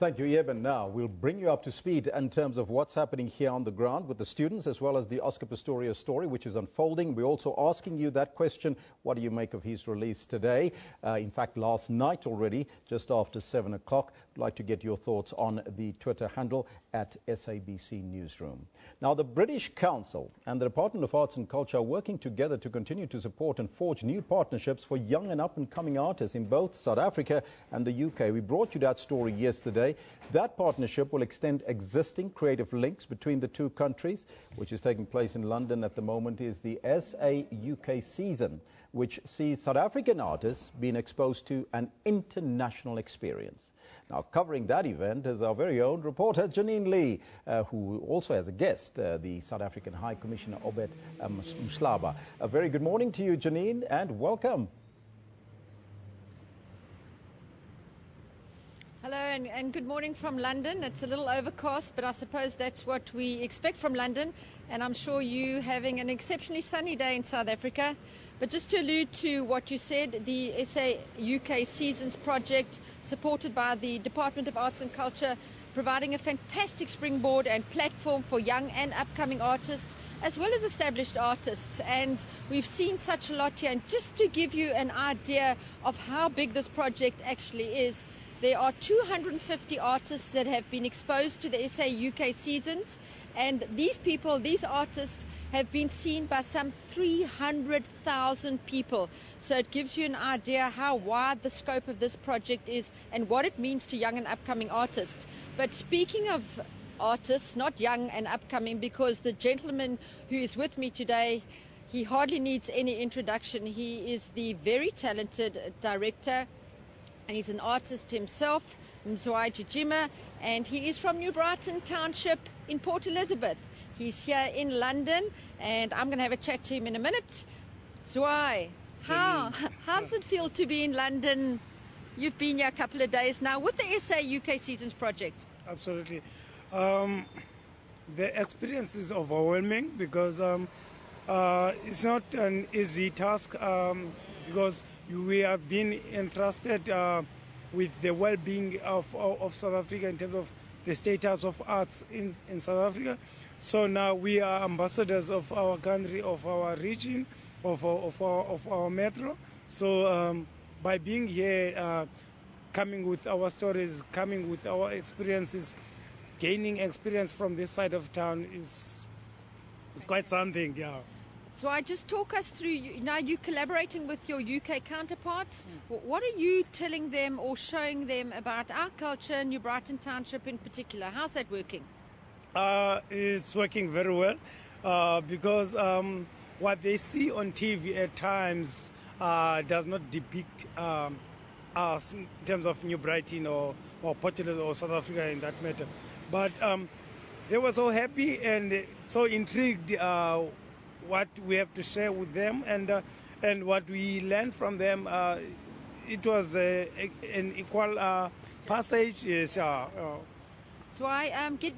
Thank you, Eben. Now, we'll bring you up to speed in terms of what's happening here on the ground with the students, as well as the Oscar Pistorius story, which is unfolding. We're also asking you that question, what do you make of his release today? In fact, last night already, just after 7 o'clock. I'd like to get your thoughts on the Twitter handle at SABC Newsroom. Now, the British Council and the Department of Arts and Culture are working together to continue to support and forge new partnerships for young and up-and-coming artists in both South Africa and the UK. We brought you that story yesterday. That partnership will extend existing creative links between the two countries, which is taking place in London at the moment, is the SA UK season, which sees South African artists being exposed to an international experience. Now, covering that event is our very own reporter, Janine Lee, who also has a guest, the South African High Commissioner, Obed Mhlaba. A very good morning to you, Janine, and welcome. Hello and good morning from London. It's a little overcast, but I suppose that's what we expect from London. And I'm sure you having an exceptionally sunny day in South Africa. But just to allude to what you said, the SA UK Seasons project, supported by the Department of Arts and Culture, providing a fantastic springboard and platform for young and upcoming artists, as well as established artists. And we've seen such a lot here. And just to give you an idea of how big this project actually is, there are 250 artists that have been exposed to the SA UK Seasons, and these people, these artists, have been seen by some 300,000 people. So it gives you an idea how wide the scope of this project is and what it means to young and upcoming artists. But speaking of artists, not young and upcoming, because the gentleman who is with me today, he hardly needs any introduction. He is the very talented director, and he's an artist himself, Mzwai Jijima, and he is from New Brighton Township in Port Elizabeth. He's here in London, and I'm going to have a chat to him in a minute. Zwai, how does it feel to be in London? You've been here a couple of days now with the SA UK Seasons project. Absolutely. The experience is overwhelming because it's not an easy task because we have been entrusted with the well-being of South Africa in terms of the status of arts in South Africa. So now we are ambassadors of our country, of our region, of our metro. So by being here, coming with our stories, coming with our experiences, gaining experience from this side of town is quite something, yeah. So I just talk us through, now you're collaborating with your UK counterparts. What are you telling them or showing them about our culture, New Brighton Township in particular? How's that working? It's working very well because what they see on TV at times does not depict us in terms of New Brighton or Portugal or South Africa in that matter. But they were so happy and so intrigued what we have to share with them and what we learned from them. It was an equal passage. Yes, So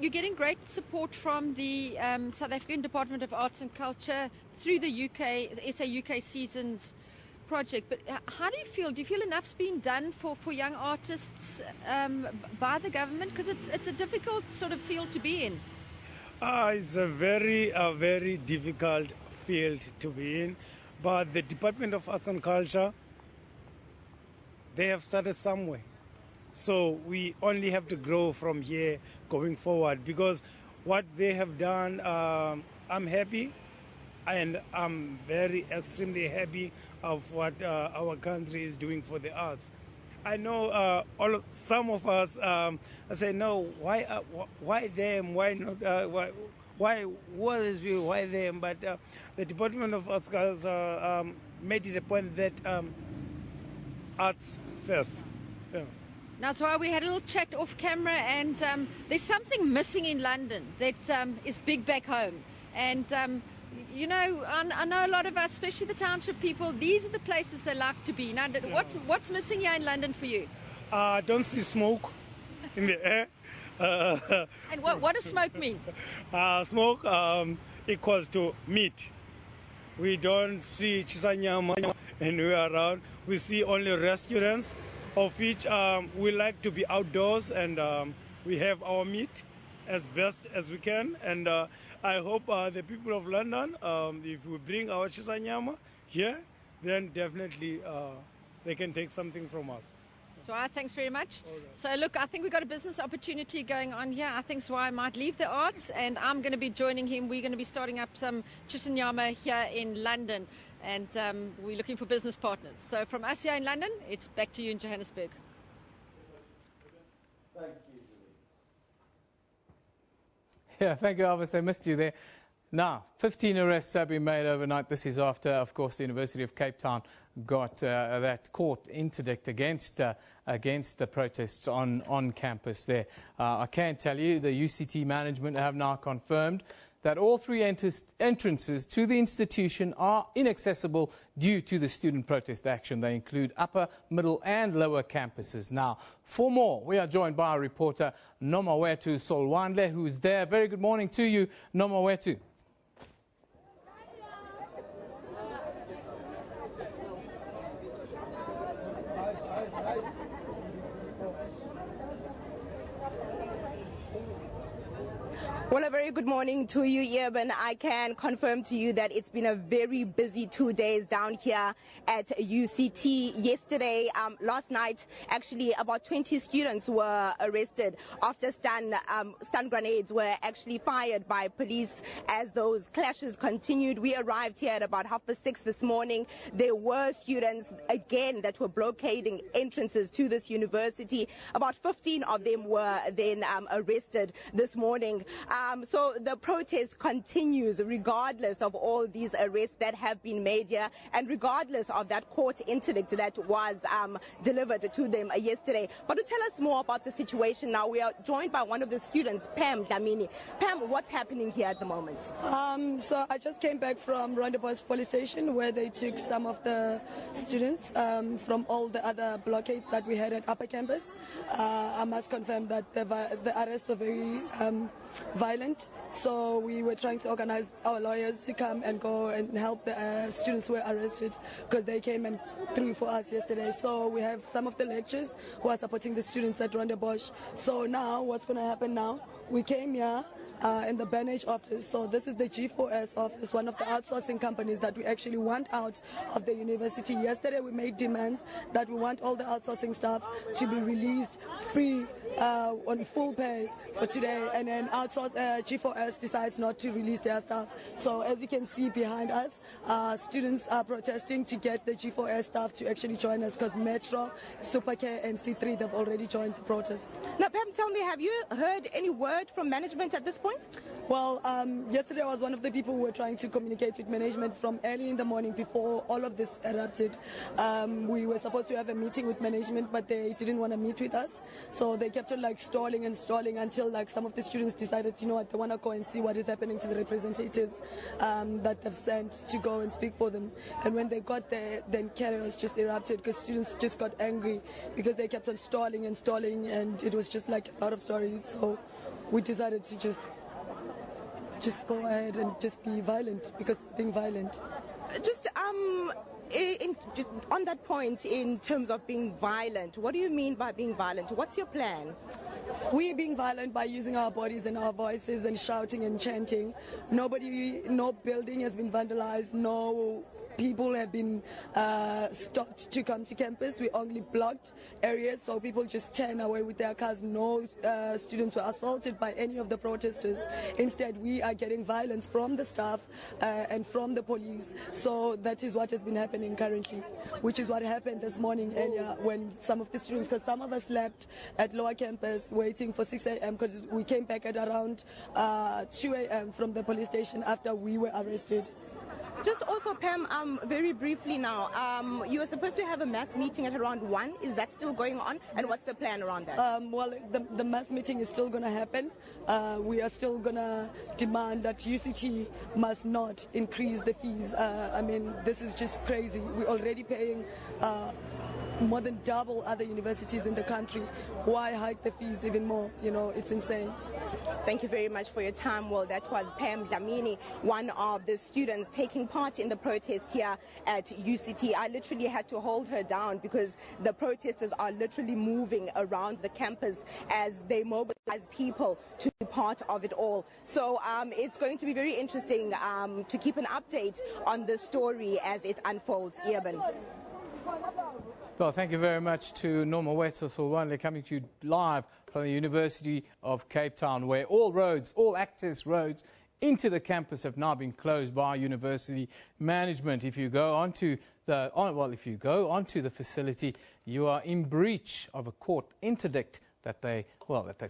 you're getting great support from the South African Department of Arts and Culture through the SA UK Seasons project. But how do you feel? Do you feel enough's been done for young artists by the government? Because it's a difficult sort of field to be in. It's a very difficult field to be in, but the Department of Arts and Culture, they have started somewhere. So we only have to grow from here going forward, because what they have done, I'm happy, and I'm extremely happy of what our country is doing for the arts. I know some of us say, no, why them? Why not? Why them? But the Department of Arts made it a point that arts first. Yeah. That's why we had a little chat off camera, and there's something missing in London that is big back home. And you know, I know a lot of us, especially the township people, these are the places they like to be. Now, what's missing here in London for you? Don't see smoke in the air. And what does smoke mean? Smoke equals to meat. We don't see Chisanyama anywhere around. We see only restaurants, of which we like to be outdoors, and we have our meat as best as we can. And I hope the people of London, if we bring our Chisanyama here, then definitely they can take something from us. So thanks very much. So look, I think we've got a business opportunity going on here. I think Swai might leave the arts, and I'm going to be joining him. We're going to be starting up some Chisanyama here in London, and we're looking for business partners. So from us here in London, it's back to you in Johannesburg. Thank you. Yeah, thank you, Elvis. I missed you there. Now, 15 arrests have been made overnight. This is after, of course, the University of Cape Town got that court interdict against the protests on campus there. I can tell you the UCT management have now confirmed that all three entrances to the institution are inaccessible due to the student protest action. They include upper, middle and lower campuses. Now, for more, we are joined by our reporter Nomawetu Solwandle, who is there. Very good morning to you, Nomawetu. Well, a very good morning to you, Eben. I can confirm to you that it's been a very busy 2 days down here at UCT. Yesterday, last night, actually about 20 students were arrested after stun grenades were actually fired by police as those clashes continued. We arrived here at about 6:30 this morning. There were students, again, that were blockading entrances to this university. About 15 of them were then arrested this morning. So the protest continues regardless of all these arrests that have been made here and regardless of that court interdict that was delivered to them yesterday. But to tell us more about the situation now, we are joined by one of the students, Pam Dlamini. Pam, what's happening here at the moment? So I just came back from Rondebosch police station where they took some of the students from all the other blockades that we had at upper campus. I must confirm that the arrests were very violent, so we were trying to organize our lawyers to come and go and help the students who were arrested because they came and threw for us yesterday. So we have some of the lecturers who are supporting the students at Rondebosch. So now what's going to happen now, we came here in the Banyana office. So this is the G4S office, one of the outsourcing companies that we actually want out of the university. Yesterday we made demands that we want all the outsourcing staff to be released free on full pay for today, and then G4S decides not to release their staff. So as you can see behind us, students are protesting to get the G4S staff to actually join us because Metro, Supercare and C3, they've already joined the protests. Now Pam, tell me, have you heard any word from management at this point? Well, yesterday I was one of the people who were trying to communicate with management from early in the morning before all of this erupted. We were supposed to have a meeting with management, but they didn't want to meet with us. So they kept on stalling until some of the students decided, you know what, they want to go and see what is happening to the representatives that they've sent to go and speak for them. And when they got there, then chaos just erupted because students just got angry because they kept on stalling, and it was just a lot of stories. So we decided to just go ahead and just be violent because they're being violent. Just on that point, in terms of being violent, what do you mean by being violent? What's your plan? We're being violent by using our bodies and our voices and shouting and chanting. No building has been vandalized, no people have been stopped to come to campus. We only blocked areas so people just turn away with their cars. No students were assaulted by any of the protesters. Instead, we are getting violence from the staff and from the police. So that is what has been happening currently, which is what happened this morning earlier when some of the students, because some of us slept at lower campus waiting for 6 a.m. because we came back at around 2 a.m. from the police station after we were arrested. Just also, Pam, very briefly now, you were supposed to have a mass meeting at around 1. Is that still going on? And what's the plan around that? Well, the mass meeting is still going to happen. We are still going to demand that UCT must not increase the fees. I mean, this is just crazy. We're already paying more than double other universities in the country. Why hike the fees even more? You know, it's insane. Thank you very much for your time. Well, that was Pam Dlamini, one of the students taking part in the protest here at UCT. I literally had to hold her down because the protesters are literally moving around the campus as they mobilize people to be part of it all. So it's going to be very interesting to keep an update on the story as it unfolds. Eben. Well, thank you very much to Norma Wetzel-Solwandle, coming to you live from the University of Cape Town, where all roads, all access roads into the campus have now been closed by university management. If you go onto the facility, you are in breach of a court interdict that they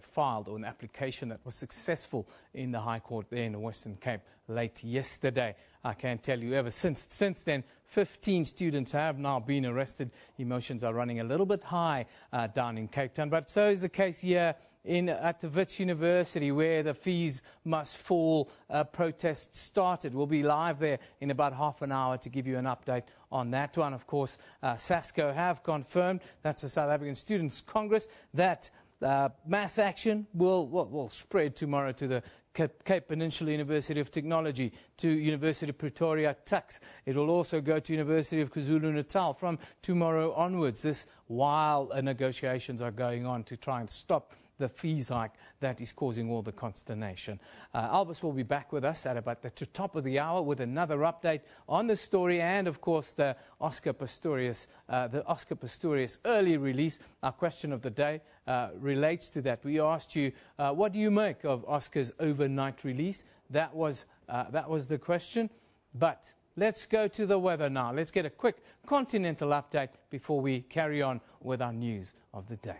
filed, or an application that was successful in the High Court there in the Western Cape late yesterday. I can tell you, ever since then, 15 students have now been arrested. Emotions are running a little bit high down in Cape Town, but so is the case here at the Wits University, where the fees must fall protest started. We'll be live there in about half an hour to give you an update on that one. Of course, SASCO have confirmed, that's the South African Students' Congress, that mass action will spread tomorrow to the Cape Peninsula University of Technology, to University of Pretoria, Tuks. It will also go to University of KwaZulu-Natal from tomorrow onwards. This while negotiations are going on to try and stop the fees hike that is causing all the consternation. Albus will be back with us at about the top of the hour with another update on the story, and of course the Oscar Pistorius early release. Our question of the day relates to that. We asked you, what do you make of Oscar's overnight release? That was the question. But let's go to the weather now. Let's get a quick continental update before we carry on with our news of the day.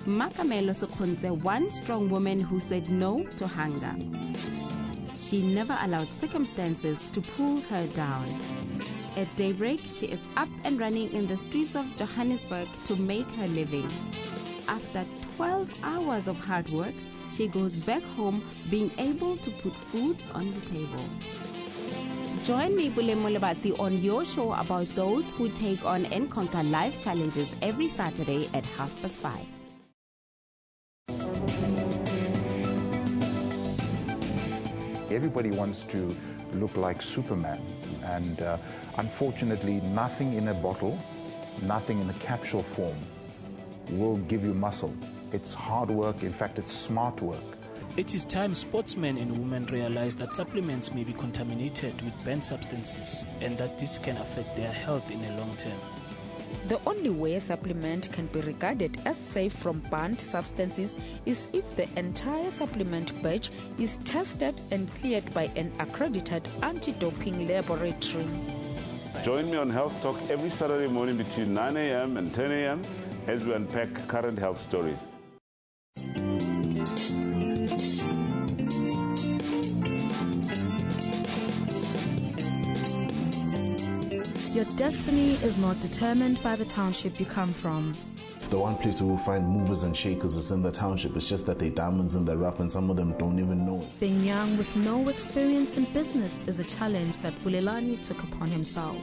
Makamelo Sekhuntse, one strong woman who said no to hunger. She never allowed circumstances to pull her down. At daybreak, she is up and running in the streets of Johannesburg to make her living. After 12 hours of hard work, she goes back home being able to put food on the table. Join me, Bulemo Lebatsi, on your show about those who take on and conquer life challenges every Saturday at 5:30. Everybody wants to look like Superman, and unfortunately nothing in a bottle, nothing in a capsule form will give you muscle. It's hard work, in fact it's smart work. It is time sportsmen and women realize that supplements may be contaminated with banned substances and that this can affect their health in the long term. The only way a supplement can be regarded as safe from banned substances is if the entire supplement batch is tested and cleared by an accredited anti-doping laboratory. Join me on Health Talk every Saturday morning between 9 a.m. and 10 a.m. as we unpack current health stories. Destiny is not determined by the township you come from. The one place we will find movers and shakers is in the township. It's just that they're diamonds in the rough and some of them don't even know it. Being young with no experience in business is a challenge that Bulelani took upon himself.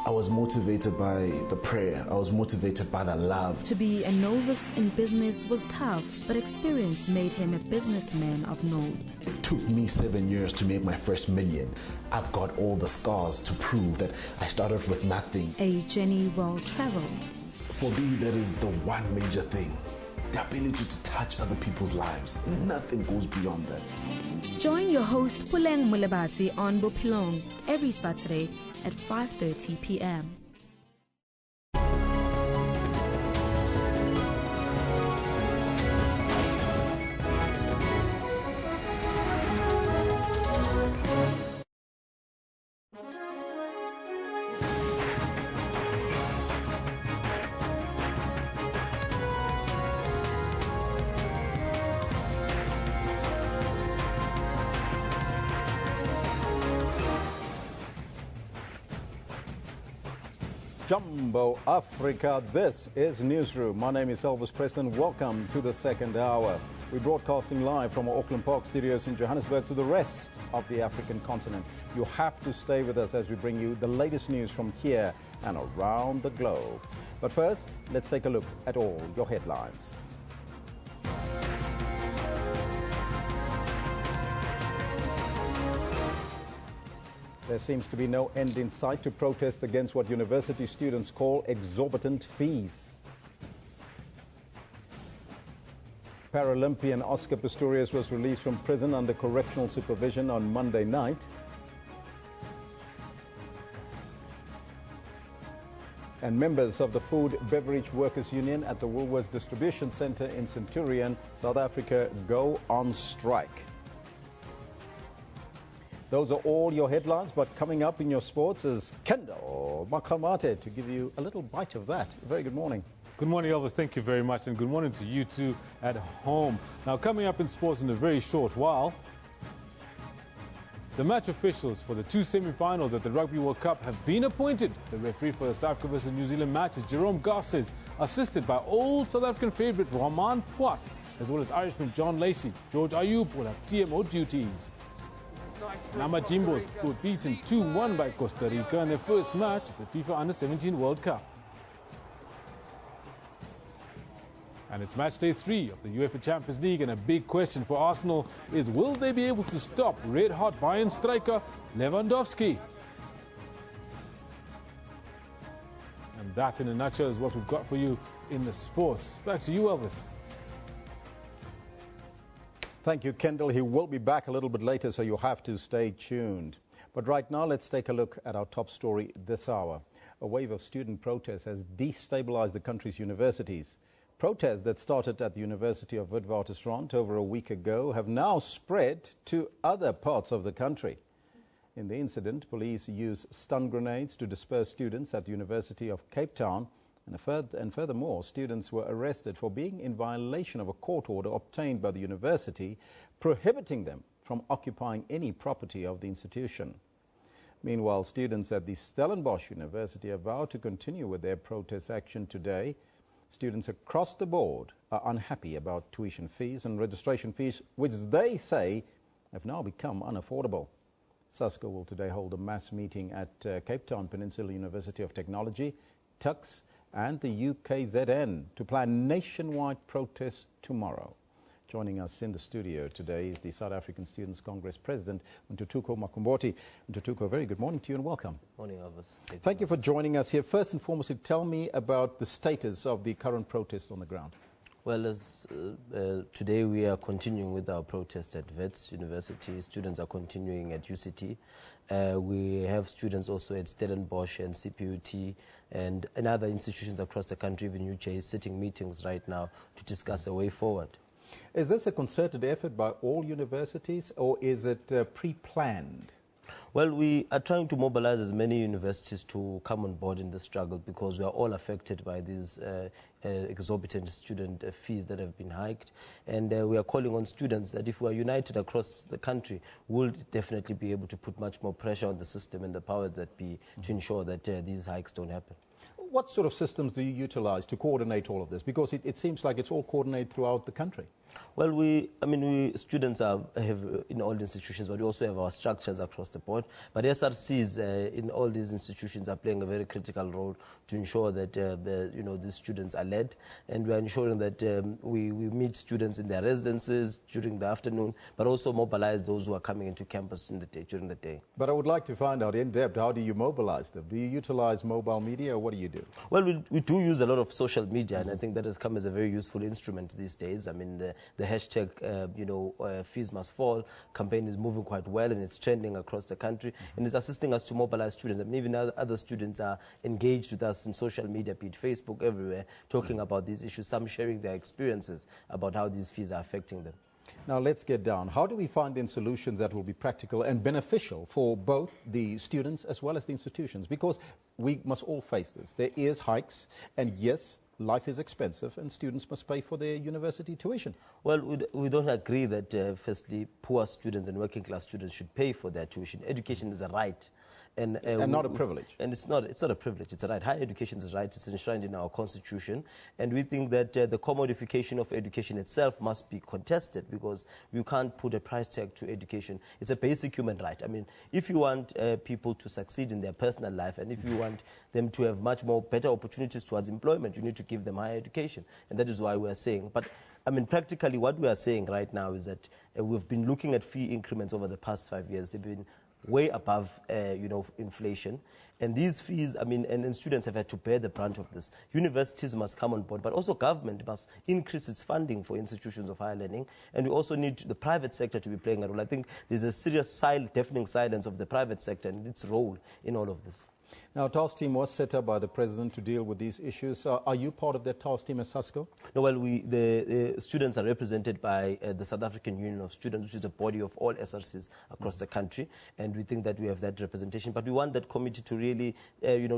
I was motivated by the prayer. I was motivated by the love. To be a novice in business was tough, but experience made him a businessman of note. It took me 7 years to make my first million. I've got all the scars to prove that I started with nothing. A journey well traveled. For me, that is the one major thing. The ability to touch other people's lives. Nothing goes beyond that. Join your host Puleng Mulebati on Bopilong every Saturday at 5:30 p.m. Jumbo Africa, this is Newsroom. My name is Elvis Preston. Welcome to the second hour. We're broadcasting live from our Auckland Park studios in Johannesburg to the rest of the African continent. You have to stay with us as we bring you the latest news from here and around the globe. But first, let's take a look at all your headlines. There seems to be no end in sight to protest against what university students call exorbitant fees. Paralympian Oscar Pistorius was released from prison under correctional supervision on Monday night. And members of the Food Beverage Workers Union at the Woolworths Distribution Centre in Centurion, South Africa, go on strike. Those are all your headlines, but coming up in your sports is Kendall Makamate to give you a little bite of that. Very good morning. Good morning, Elvis. Thank you very much, and good morning to you too at home. Now, coming up in sports in a very short while, the match officials for the two semi-finals at the Rugby World Cup have been appointed. The referee for the South Africa versus New Zealand match is Jerome Garces, assisted by old South African favourite Roman Poat, as well as Irishman John Lacey. George Ayub will have TMO duties. Namajimbos were beaten 2-1 by Costa Rica in their first match at the FIFA Under-17 World Cup. And it's match day 3 of the UEFA Champions League, and a big question for Arsenal is, will they be able to stop red-hot Bayern striker Lewandowski? And that in a nutshell is what we've got for you in the sports. Back to you, Elvis. Thank you, Kendall. He will be back a little bit later, so you'll have to stay tuned. But right now, let's take a look at our top story this hour. A wave of student protests has destabilized the country's universities. Protests that started at the University of Witwatersrand over a week ago have now spread to other parts of the country. In the incident, police used stun grenades to disperse students at the University of Cape Town. And furthermore, students were arrested for being in violation of a court order obtained by the university prohibiting them from occupying any property of the institution. Meanwhile, students at the Stellenbosch University have vowed to continue with their protest action today. Students across the board are unhappy about tuition fees and registration fees, which they say have now become unaffordable. SASCO will today hold a mass meeting at Cape Town Peninsula University of Technology, TUCS, and the UKZN to plan nationwide protests tomorrow. Joining us in the studio today is the South African Students' Congress President, Ntutuko Makumboti. Ntutuko, very good morning to you and welcome. Morning, Elvis. Thank you for joining us here. First and foremost, tell me about the status of the current protest on the ground. Well, today we are continuing with our protest at Wits University. Students are continuing at UCT. We have students also at Stellenbosch and CPUT and other institutions across the country. Even UJ is sitting meetings right now to discuss a way forward. Is this a concerted effort by all universities, or is it pre-planned? Well, we are trying to mobilize as many universities to come on board in the struggle because we are all affected by these exorbitant student fees that have been hiked. And we are calling on students that if we are united across the country, we'll definitely be able to put much more pressure on the system and the powers that be to ensure that these hikes don't happen. What sort of systems do you utilize to coordinate all of this? Because it seems like it's all coordinated throughout the country. Well, students have in all the institutions, but we also have our structures across the board. But SRCs in all these institutions are playing a very critical role to ensure that these students are led, and we are ensuring that we meet students in their residences during the afternoon, but also mobilize those who are coming into campus during the day. But I would like to find out in depth, how do you mobilize them? Do you utilize mobile media, or what do you do? Well, we do use a lot of social media, and I think that has come as a very useful instrument these days. I mean, the hashtag, fees must fall campaign is moving quite well, and it's trending across the country, and it's assisting us to mobilize students. I mean, even other students are engaged with us in social media, be it Facebook, everywhere, talking about these issues, some sharing their experiences about how these fees are affecting them. Now let's get down. How do we find then solutions that will be practical and beneficial for both the students as well as the institutions? Because we must all face this. There is hikes, and yes, life is expensive, and students must pay for their university tuition. Well, we don't agree that, firstly, poor students and working class students should pay for their tuition. Education is a right. And not a privilege. And it's not a privilege, it's a right. Higher education is a right, it's enshrined in our constitution. And we think that the commodification of education itself must be contested, because you can't put a price tag to education. It's a basic human right. I mean, if you want people to succeed in their personal life, and if you want them to have much more better opportunities towards employment, you need to give them higher education. And that is why we are saying, but I mean, practically what we are saying right now is that we've been looking at fee increments over the past 5 years. They've been way above, inflation. And these fees, and students have had to bear the brunt of this. Universities must come on board, but also government must increase its funding for institutions of higher learning. And we also need the private sector to be playing a role. I think there's a serious deafening silence of the private sector and its role in all of this. Now, a task team was set up by the President to deal with these issues. Are you part of that task team as SASCO? No, well, the students are represented by the South African Union of Students, which is a body of all SRCs across the country, and we think that we have that representation. But we want that committee to really,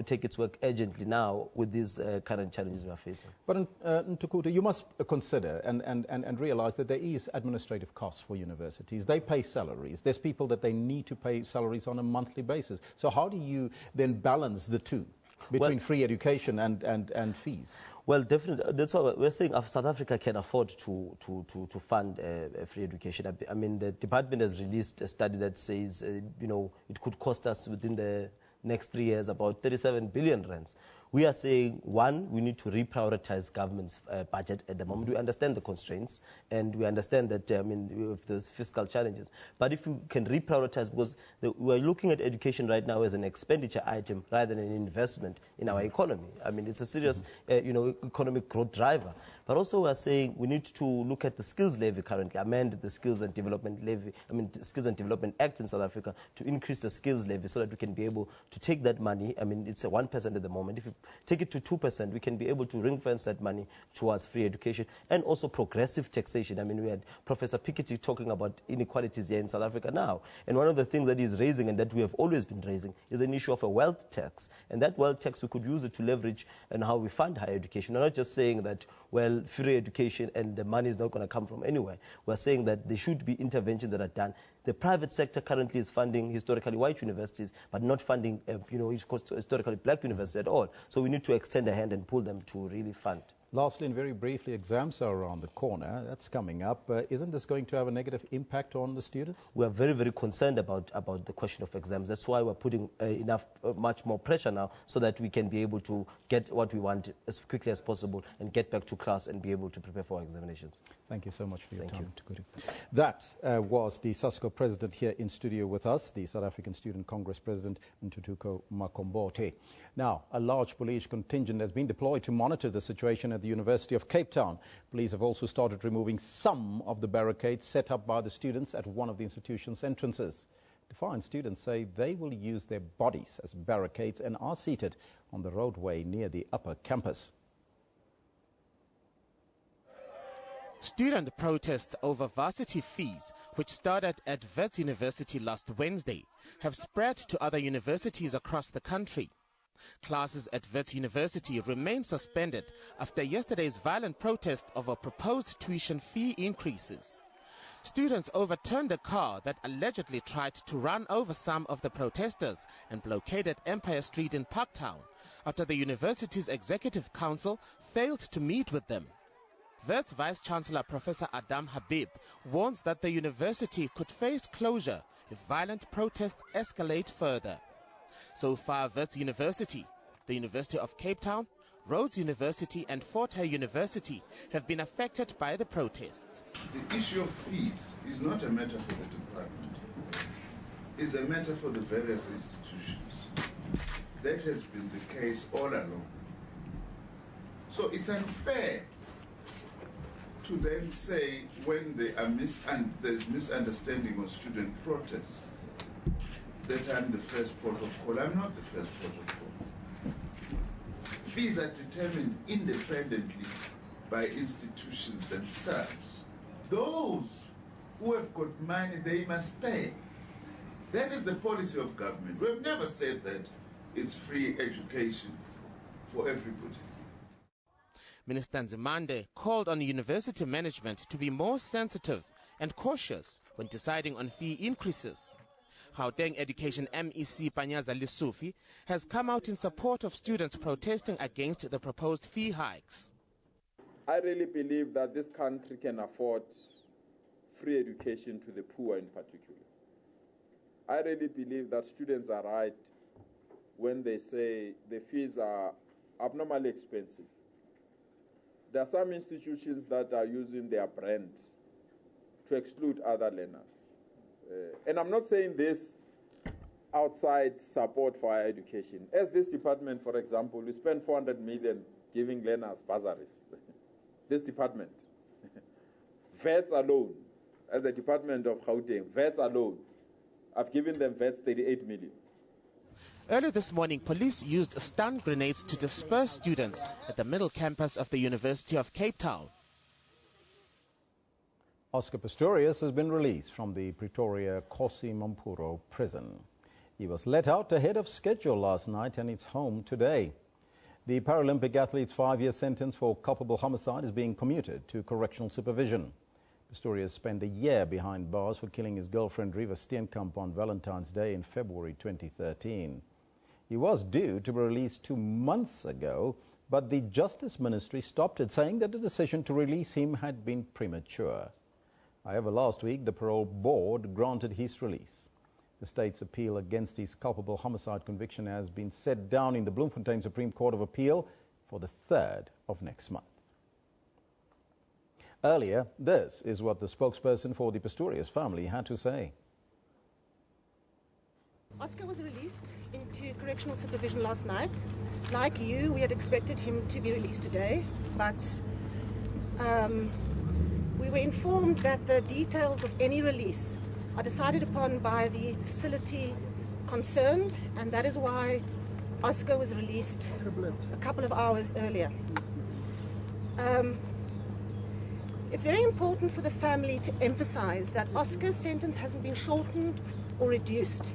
take its work urgently now with these current challenges we are facing. But, Ntukuta, you must consider and realize that there is administrative costs for universities. They pay salaries. There's people that they need to pay salaries on a monthly basis. So how do you then balance the two between free education and fees? Well, definitely. That's why we're saying South Africa can afford to fund free education. I mean, the department has released a study that says, it could cost us within the next 3 years about 37 billion rands. We are saying, one, we need to reprioritize government's budget at the moment. We understand the constraints, and we understand that, we have those fiscal challenges. But if we can reprioritize, because we're looking at education right now as an expenditure item rather than an investment in our economy. I mean, it's a serious, economic growth driver. But also we are saying we need to look at the skills levy currently, amend the Skills and Development Levy, Skills and Development Act in South Africa to increase the skills levy so that we can be able to take that money. I mean, it's a 1% at the moment. If we take it to 2%, we can be able to ring-fence that money towards free education and also progressive taxation. I mean, we had Professor Piketty talking about inequalities here in South Africa now. And one of the things that he's raising and that we have always been raising is an issue of a wealth tax. And that wealth tax, we could use it to leverage and how we fund higher education. We're not just saying that, well, free education and the money is not going to come from anywhere. We're saying that there should be interventions that are done. The private sector currently is funding historically white universities, but not funding, historically black universities at all. So we need to extend a hand and pull them to really fund. Lastly, and very briefly, exams are around the corner. That's coming up. Isn't this going to have a negative impact on the students? We are very, very concerned about the question of exams. That's why we're putting much more pressure now so that we can be able to get what we want as quickly as possible and get back to class and be able to prepare for our examinations. Thank you so much for your time. That was the SASCO president here in studio with us, the South African Student Congress President, Ntutuko Makombote. Now, a large police contingent has been deployed to monitor the situation at the University of Cape Town. Police have also started removing some of the barricades set up by the students at one of the institution's entrances. Defiant students say they will use their bodies as barricades and are seated on the roadway near the upper campus. Student protests over varsity fees, which started at Wits University last Wednesday, have spread to other universities across the country. Classes at Wits University remain suspended after yesterday's violent protest over proposed tuition fee increases. Students overturned a car that allegedly tried to run over some of the protesters and blockaded Empire Street in Parktown after the university's executive council failed to meet with them. Wits Vice-Chancellor Professor Adam Habib warns that the university could face closure if violent protests escalate further. So far, Wits University, the University of Cape Town, Rhodes University and Fort Hare University have been affected by the protests. The issue of fees is not a matter for the department. It's a matter for the various institutions. That has been the case all along. So it's unfair to then say when there's misunderstanding on student protests that I'm the first port of call. I'm not the first port of call. Fees are determined independently by institutions themselves. Those who have got money, they must pay. That is the policy of government. We've never said that it's free education for everybody. Minister Nzimande called on university management to be more sensitive and cautious when deciding on fee increases. Gauteng Education MEC Panyaza Lisufi has come out in support of students protesting against the proposed fee hikes. I really believe that this country can afford free education to the poor in particular. I really believe that students are right when they say the fees are abnormally expensive. There are some institutions that are using their brand to exclude other learners. And I'm not saying this outside support for higher education. As this department, for example, we spend 400 million giving learners bursaries. This department. VETs alone, as the Department of Gauteng, VETs alone, I've given them VETs 38 million. Early this morning, police used stun grenades to disperse students at the middle campus of the University of Cape Town. Oscar Pistorius has been released from the Pretoria Kosi Mampuro prison. He was let out ahead of schedule last night and is home today. The Paralympic athlete's 5-year sentence for culpable homicide is being commuted to correctional supervision. Pistorius spent a year behind bars for killing his girlfriend Reeva Steenkamp on Valentine's Day in February 2013. He was due to be released 2 months ago, but the Justice Ministry stopped it, saying that the decision to release him had been premature. However, last week, the parole board granted his release. The state's appeal against his culpable homicide conviction has been set down in the Bloemfontein Supreme Court of Appeal for the 3rd of next month. Earlier, this is what the spokesperson for the Pistorius family had to say. Oscar was released into correctional supervision last night. Like you, we had expected him to be released today, but we were informed that the details of any release are decided upon by the facility concerned, and that is why Oscar was released a couple of hours earlier. It's very important for the family to emphasize that Oscar's sentence hasn't been shortened or reduced.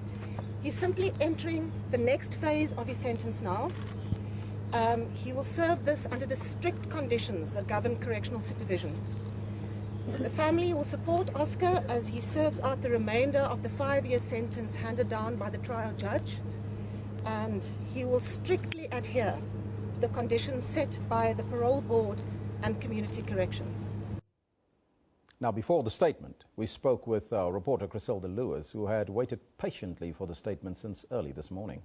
He's simply entering the next phase of his sentence now. He will serve this under the strict conditions that govern correctional supervision. The family will support Oscar as he serves out the remainder of the 5-year sentence handed down by the trial judge, and he will strictly adhere to the conditions set by the parole board and community corrections. Now, before the statement, we spoke with our reporter Griselda Lewis, who had waited patiently for the statement since early this morning.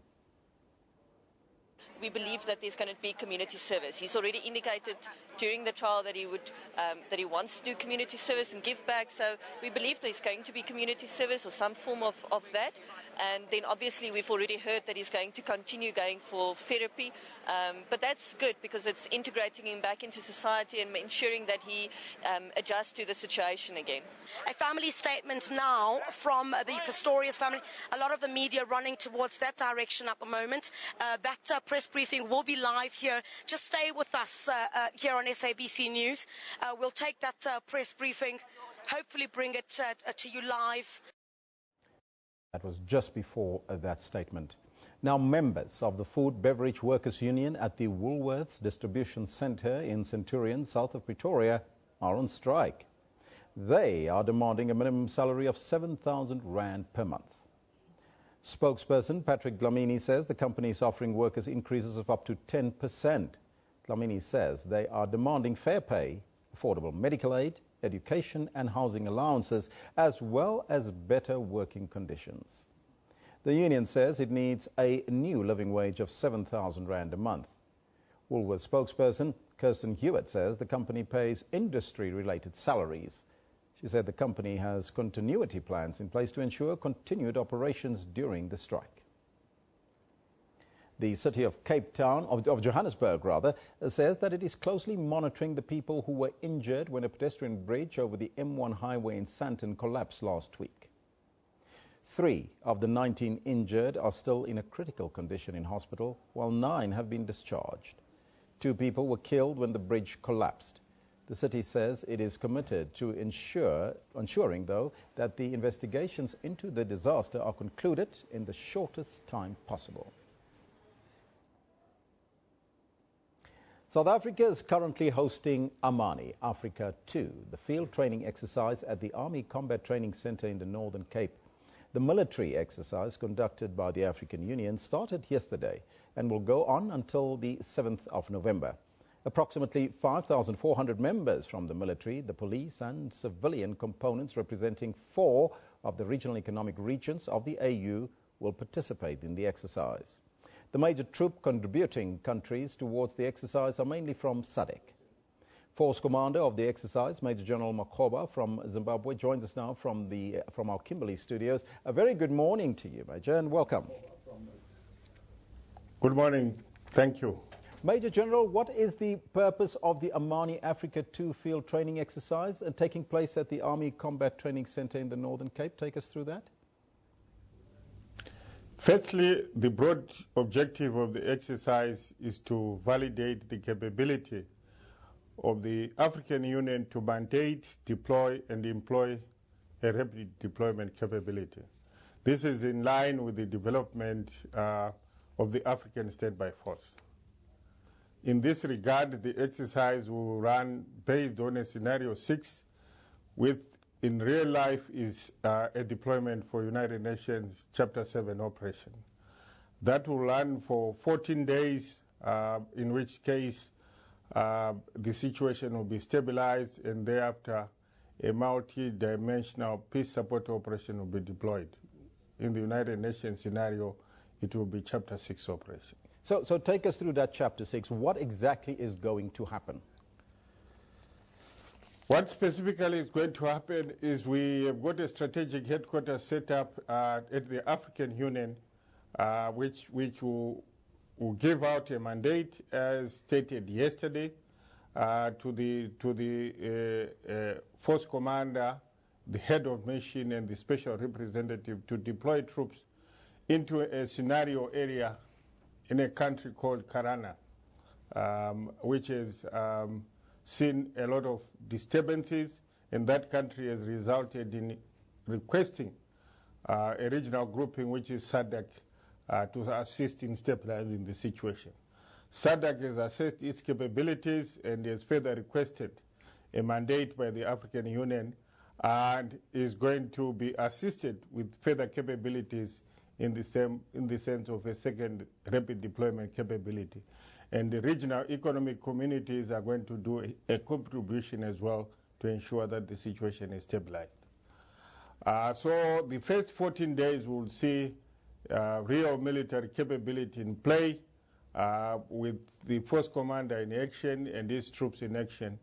We believe that there's going to be community service. He's already indicated during the trial that he would, that he wants to do community service and give back. So we believe there's going to be community service or some form of that. And then obviously we've already heard that he's going to continue going for therapy. But that's good because it's integrating him back into society and ensuring that he adjusts to the situation again. A family statement now from the Pistorius family. A lot of the media running towards that direction at the moment. That press briefing will be live here. Just stay with us here on SABC News. We'll take that press briefing, hopefully bring it to you live. That was just before that statement. Now, members of the Food Beverage Workers Union at the Woolworths Distribution Centre in Centurion, south of Pretoria, are on strike. They are demanding a minimum salary of 7,000 rand per month. Spokesperson Patrick Dlamini says the company is offering workers increases of up to 10%. Dlamini says they are demanding fair pay, affordable medical aid, education and housing allowances, as well as better working conditions. The union says it needs a new living wage of 7,000 rand a month. Woolworths spokesperson Kirsten Hewitt says the company pays industry-related salaries. She said the company has continuity plans in place to ensure continued operations during the strike. The city of Cape Town, of Johannesburg rather, says that it is closely monitoring the people who were injured when a pedestrian bridge over the M1 highway in Sandton collapsed last week. 3 of the 19 injured are still in a critical condition in hospital, while 9 have been discharged. 2 people were killed when the bridge collapsed. The city says it is committed to ensuring, though, that the investigations into the disaster are concluded in the shortest time possible. South Africa is currently hosting Amani Africa 2, the field training exercise at the Army Combat Training Centre in the Northern Cape. The military exercise conducted by the African Union started yesterday and will go on until the 7th of November. Approximately 5,400 members from the military, the police and civilian components representing 4 of the regional economic regions of the AU will participate in the exercise. The major troop contributing countries towards the exercise are mainly from SADC. Force Commander of the exercise, Major General Makgoba from Zimbabwe, joins us now from our Kimberley studios. A very good morning to you, Major, and welcome. Good morning. Thank you. Major General, what is the purpose of the Amani Africa 2 field training exercise taking place at the Army Combat Training Centre in the Northern Cape? Take us through that. Firstly, the broad objective of the exercise is to validate the capability of the African Union to mandate, deploy and employ a rapid deployment capability. This is in line with the development of the African Standby Force. In this regard, the exercise will run based on a scenario 6, with in real life is a deployment for United Nations Chapter 7 operation. That will run for 14 days, in which case the situation will be stabilized, and thereafter a multi-dimensional peace support operation will be deployed. In the United Nations scenario, it will be Chapter 6 operation. So take us through that Chapter 6. What exactly is going to happen? What specifically is going to happen is we have got a strategic headquarters set up at the African Union, which will give out a mandate, as stated yesterday, to the force commander, the head of mission, and the special representative to deploy troops into a scenario area in a country called Karana, which has seen a lot of disturbances, and that country has resulted in requesting a regional grouping, which is SADC, to assist in stabilizing the situation. SADC has assessed its capabilities and has further requested a mandate by the African Union and is going to be assisted with further capabilities in the sense of a second rapid deployment capability. And the regional economic communities are going to do a contribution as well to ensure that the situation is stabilized. So the first 14 days will see real military capability in play, with the force commander in action and his troops in action,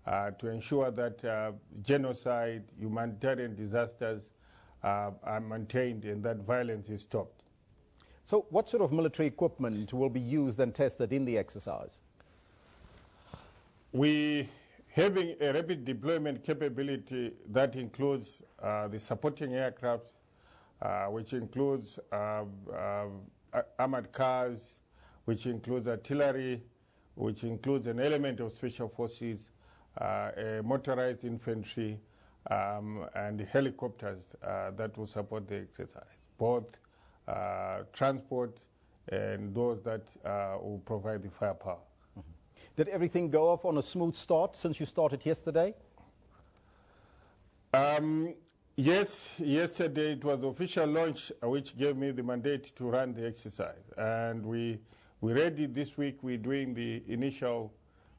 to ensure that genocide, humanitarian disasters are maintained and that violence is stopped. So what sort of military equipment will be used and tested in the exercise? We having a rapid deployment capability that includes the supporting aircraft, which includes armored cars, which includes artillery, which includes an element of special forces, motorized infantry, and helicopters that will support the exercise, both transport and those that will provide the firepower. Did everything go off on a smooth start since you started yesterday? Yes, yesterday it was the official launch which gave me the mandate to run the exercise. And we're ready this week. We're doing the initial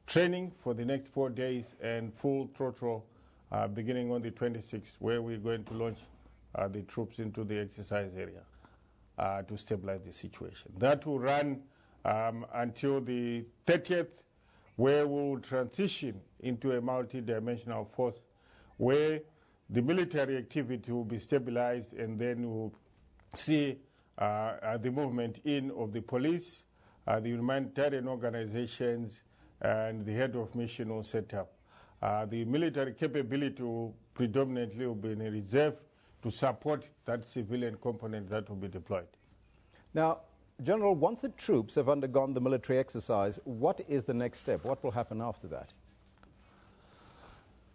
training for the next 4 days and full throttle beginning on the 26th, where we're going to launch the troops into the exercise area to stabilize the situation. That will run until the 30th, where we'll transition into a multi-dimensional force, where the military activity will be stabilized, and then we'll see the movement in of the police, the humanitarian organizations, and the head of mission will set up. The military capability will predominantly be in a reserve to support that civilian component that will be deployed. Now, General, once the troops have undergone the military exercise, what is the next step? What will happen after that?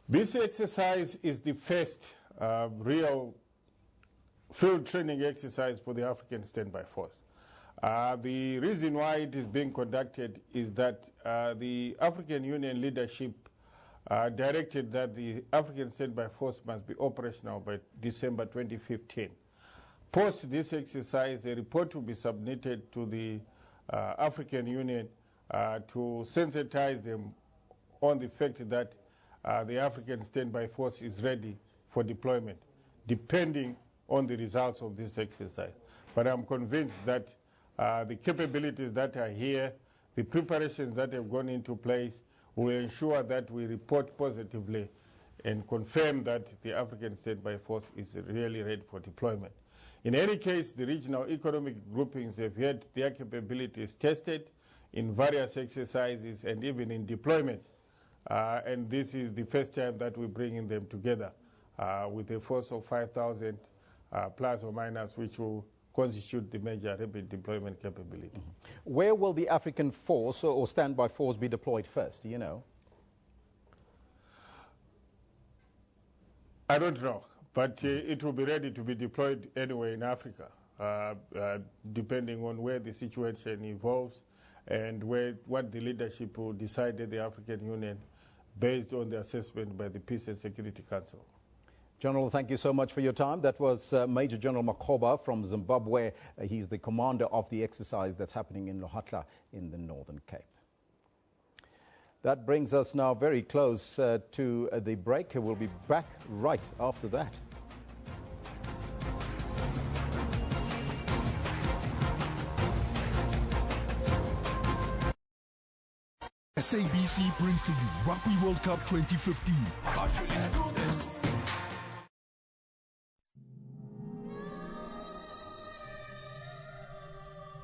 This exercise is the first real field training exercise for the African Standby Force. The reason why it is being conducted is that the African Union leadership directed that the African Standby Force must be operational by December 2015. Post this exercise, a report will be submitted to the African Union to sensitize them on the fact that the African Standby Force is ready for deployment, depending on the results of this exercise. But I'm convinced that the capabilities that are here, the preparations that have gone into place, will ensure that we report positively and confirm that the African Standby Force is really ready for deployment. In any case, the regional economic groupings have had their capabilities tested in various exercises and even in deployments. And this is the first time that we're bringing them together with a force of 5,000 plus or minus, which will constitute the major rapid deployment capability. Where will the African force or standby force be deployed first? Do you know? I don't know, but it will be ready to be deployed anywhere in Africa, depending on where the situation evolves and what the leadership will decide at the African Union based on the assessment by the Peace and Security Council. General, thank you so much for your time. That was Major General Makhoba from Zimbabwe. He's the commander of the exercise that's happening in Lohatla in the Northern Cape. That brings us now very close to the break. We'll be back right after that. SABC brings to you Rugby World Cup 2015.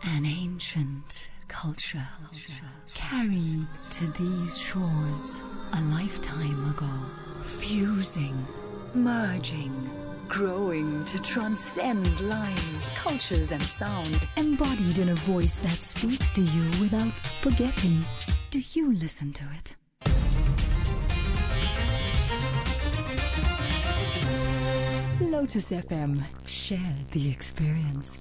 An ancient culture carried to these shores a lifetime ago, fusing, merging, growing to transcend lines, cultures and sound, embodied in a voice that speaks to you without forgetting. Do you listen to it? Lotus FM shared the experience.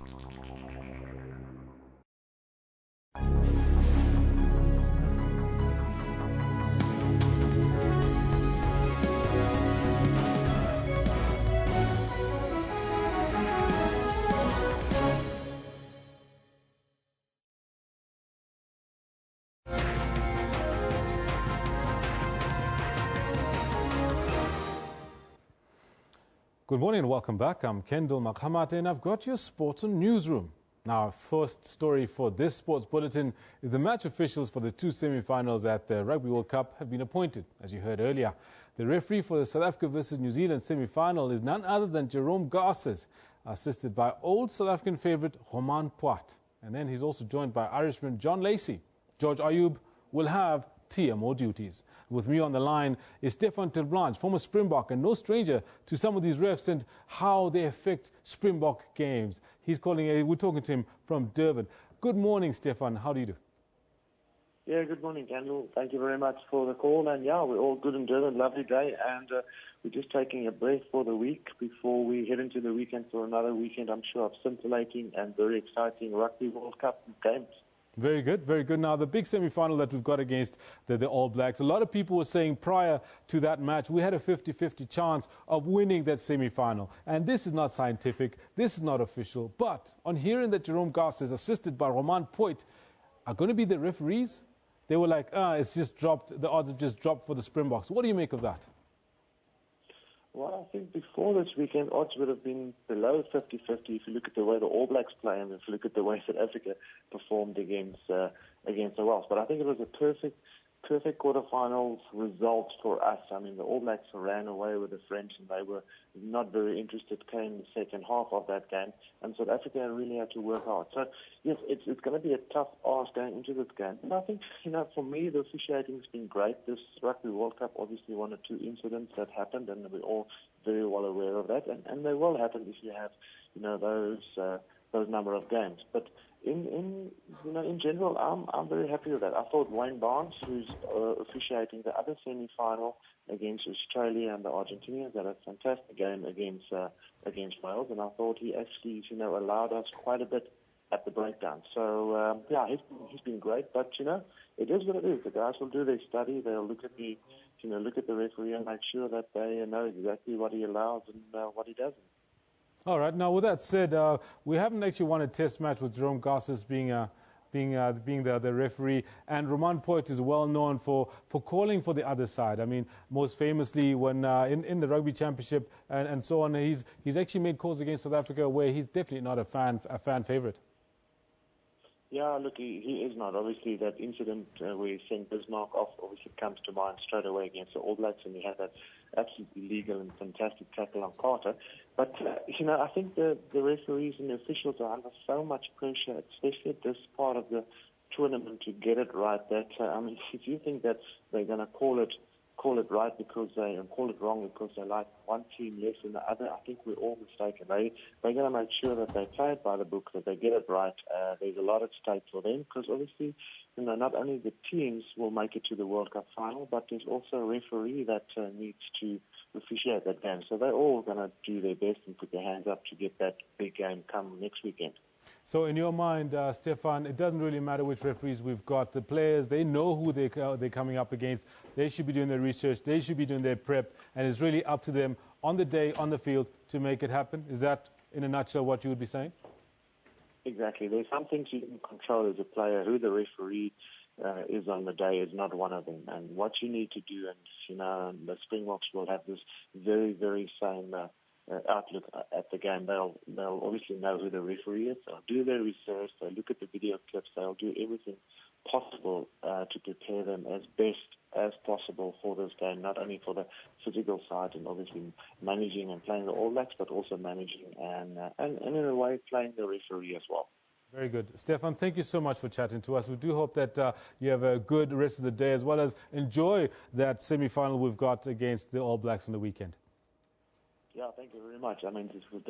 Good morning and welcome back. I'm Kendall Makhamate and I've got your sports on Newsroom. Now, our first story for this sports bulletin is the match officials for the two semi-finals at the Rugby World Cup have been appointed, as you heard earlier. The referee for the South Africa versus New Zealand semi-final is none other than Jerome Garces, assisted by old South African favourite Roman Poit. And then he's also joined by Irishman John Lacey. George Ayub will have TMO duties. With me on the line is Stefan Terblanche, former Springbok and no stranger to some of these refs and how they affect Springbok games. We're talking to him from Durban. Good morning, Stefan. How do you do? Yeah, good morning, Daniel. Thank you very much for the call. And yeah, we're all good in Durban. Lovely day. And we're just taking a breath for the week before we head into the weekend for another weekend, I'm sure, of scintillating and very exciting Rugby World Cup games. Very good, very good. Now, the big semi-final that we've got against the All Blacks, a lot of people were saying prior to that match, we had a 50-50 chance of winning that semi-final. And this is not scientific, this is not official. But on hearing that Jerome Garces, assisted by Roman Poit, are going to be the referees, they were like, it's just dropped, the odds have just dropped for the Springboks. What do you make of that? Well, I think before this weekend, odds would have been below 50-50 if you look at the way the All Blacks play and if you look at the way South Africa performed against the Welsh. But I think it was a perfect quarterfinals result for us. I mean, the All Blacks ran away with the French and they were not very interested, came in the second half of that game, and South Africa really had to work hard. So, yes, it's going to be a tough ask going into this game. And I think, for me, the officiating has been great. This Rugby World Cup, obviously one or two incidents that happened, and we're all very well aware of that, and they will happen if you have, those number of games. But in general, I'm very happy with that. I thought Wayne Barnes, who's officiating the other semi-final against Australia and the Argentinians, had a fantastic game against Wales, and I thought he actually, allowed us quite a bit at the breakdown. So he's been great. But it is what it is. The guys will do their study. They'll look at the referee and make sure that they know exactly what he allows and what he doesn't. All right. Now, with that said, we haven't actually won a test match with Jerome Garces being the referee, and Roman Poit is well known for calling for the other side. I mean, most famously when in the Rugby Championship and so on, he's actually made calls against South Africa where he's definitely not a fan favorite. Yeah, look, he is not. Obviously, that incident where he sent Bismarck off obviously comes to mind straight away against the All Blacks, and he had that absolutely legal and fantastic tackle on Carter. But, I think the referees and the officials are under so much pressure, especially at this part of the tournament, to get it right that, if you think that they're going to call it right because call it wrong because they like one team less than the other, I think we're all mistaken. They're going to make sure that they play it by the book, that they get it right. There's a lot at stake for them because obviously, not only the teams will make it to the World Cup final, but there's also a referee that needs to officiate that game. So they're all going to do their best and put their hands up to get that big game come next weekend. So in your mind, Stefan, it doesn't really matter which referees we've got. The players, they know who they're coming up against. They should be doing their research. They should be doing their prep. And it's really up to them on the day, on the field, to make it happen. Is that, in a nutshell, what you would be saying? Exactly. There's some things you can control as a player. Who the referee is on the day is not one of them. And what you need to do, and the Springboks will have this very, very same outlook at the game. They'll obviously know who the referee is. They'll do their research. They'll look at the video clips. They'll do everything possible to prepare them as best as possible for this game, not only for the physical side and obviously managing and playing the All Blacks, but also managing and in a way playing the referee as well. Very good. Stefan, thank you so much for chatting to us. We do hope that you have a good rest of the day as well as enjoy that semi-final we've got against the All Blacks on the weekend. Yeah, thank you very much. I mean, this was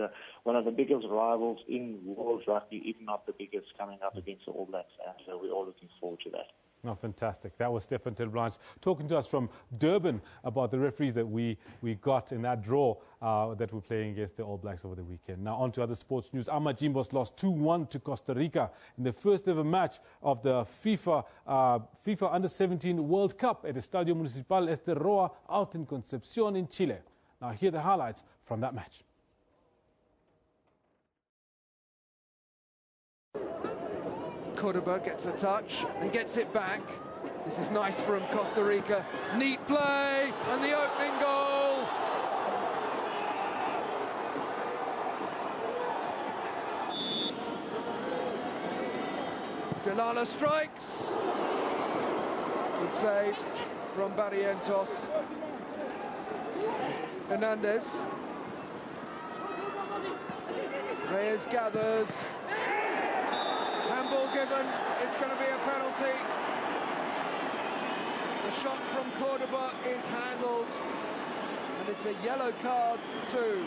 one of the biggest rivals in world rugby, if not the biggest, coming up against the All Blacks, and we're all looking forward to that. Oh, fantastic. That was Stefan Tilbranche talking to us from Durban about the referees that we got in that draw that we're playing against the All Blacks over the weekend. Now, on to other sports news. Amajimbos lost 2-1 to Costa Rica in the first ever match of the FIFA Under-17 World Cup at the Estadio Municipal Este Roa out in Concepcion in Chile. Now, here are the highlights from that match. Cordoba gets a touch and gets it back. This is nice from Costa Rica. Neat play and the opening goal. Delala strikes. Good save from Barrientos. Hernandez. Reyes gathers. Handball given. It's going to be a penalty. The shot from Cordoba is handled. And it's a yellow card too.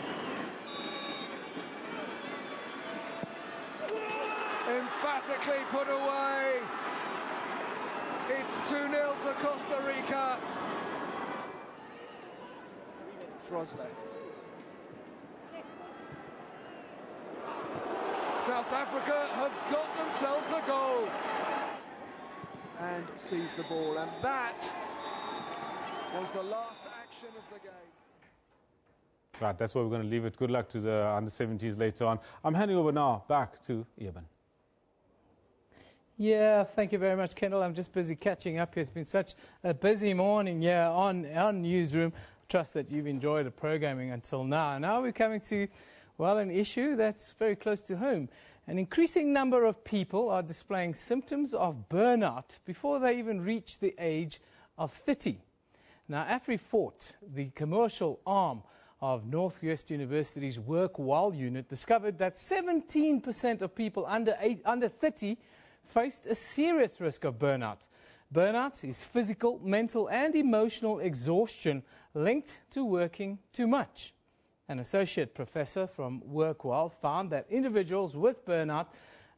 In emphatically put away. It's 2-0 for Costa Rica. Frosley. South Africa have got themselves a goal and seized the ball, and that was the last action of the game. Right, that's where we're going to leave it. Good luck to the under-17s later on. I'm handing over now back to Eben. Yeah, thank you very much, Kendall. I'm just busy catching up here. It's been such a busy morning, on Newsroom. Trust that you've enjoyed the programming until now. Now we're coming to, well, an issue that's very close to home. An increasing number of people are displaying symptoms of burnout before they even reach the age of 30. Now, AfriFort, the commercial arm of Northwest University's Work While unit, discovered that 17% of people under 30 faced a serious risk of burnout. Burnout is physical, mental and emotional exhaustion linked to working too much. An associate professor from Work While found that individuals with burnout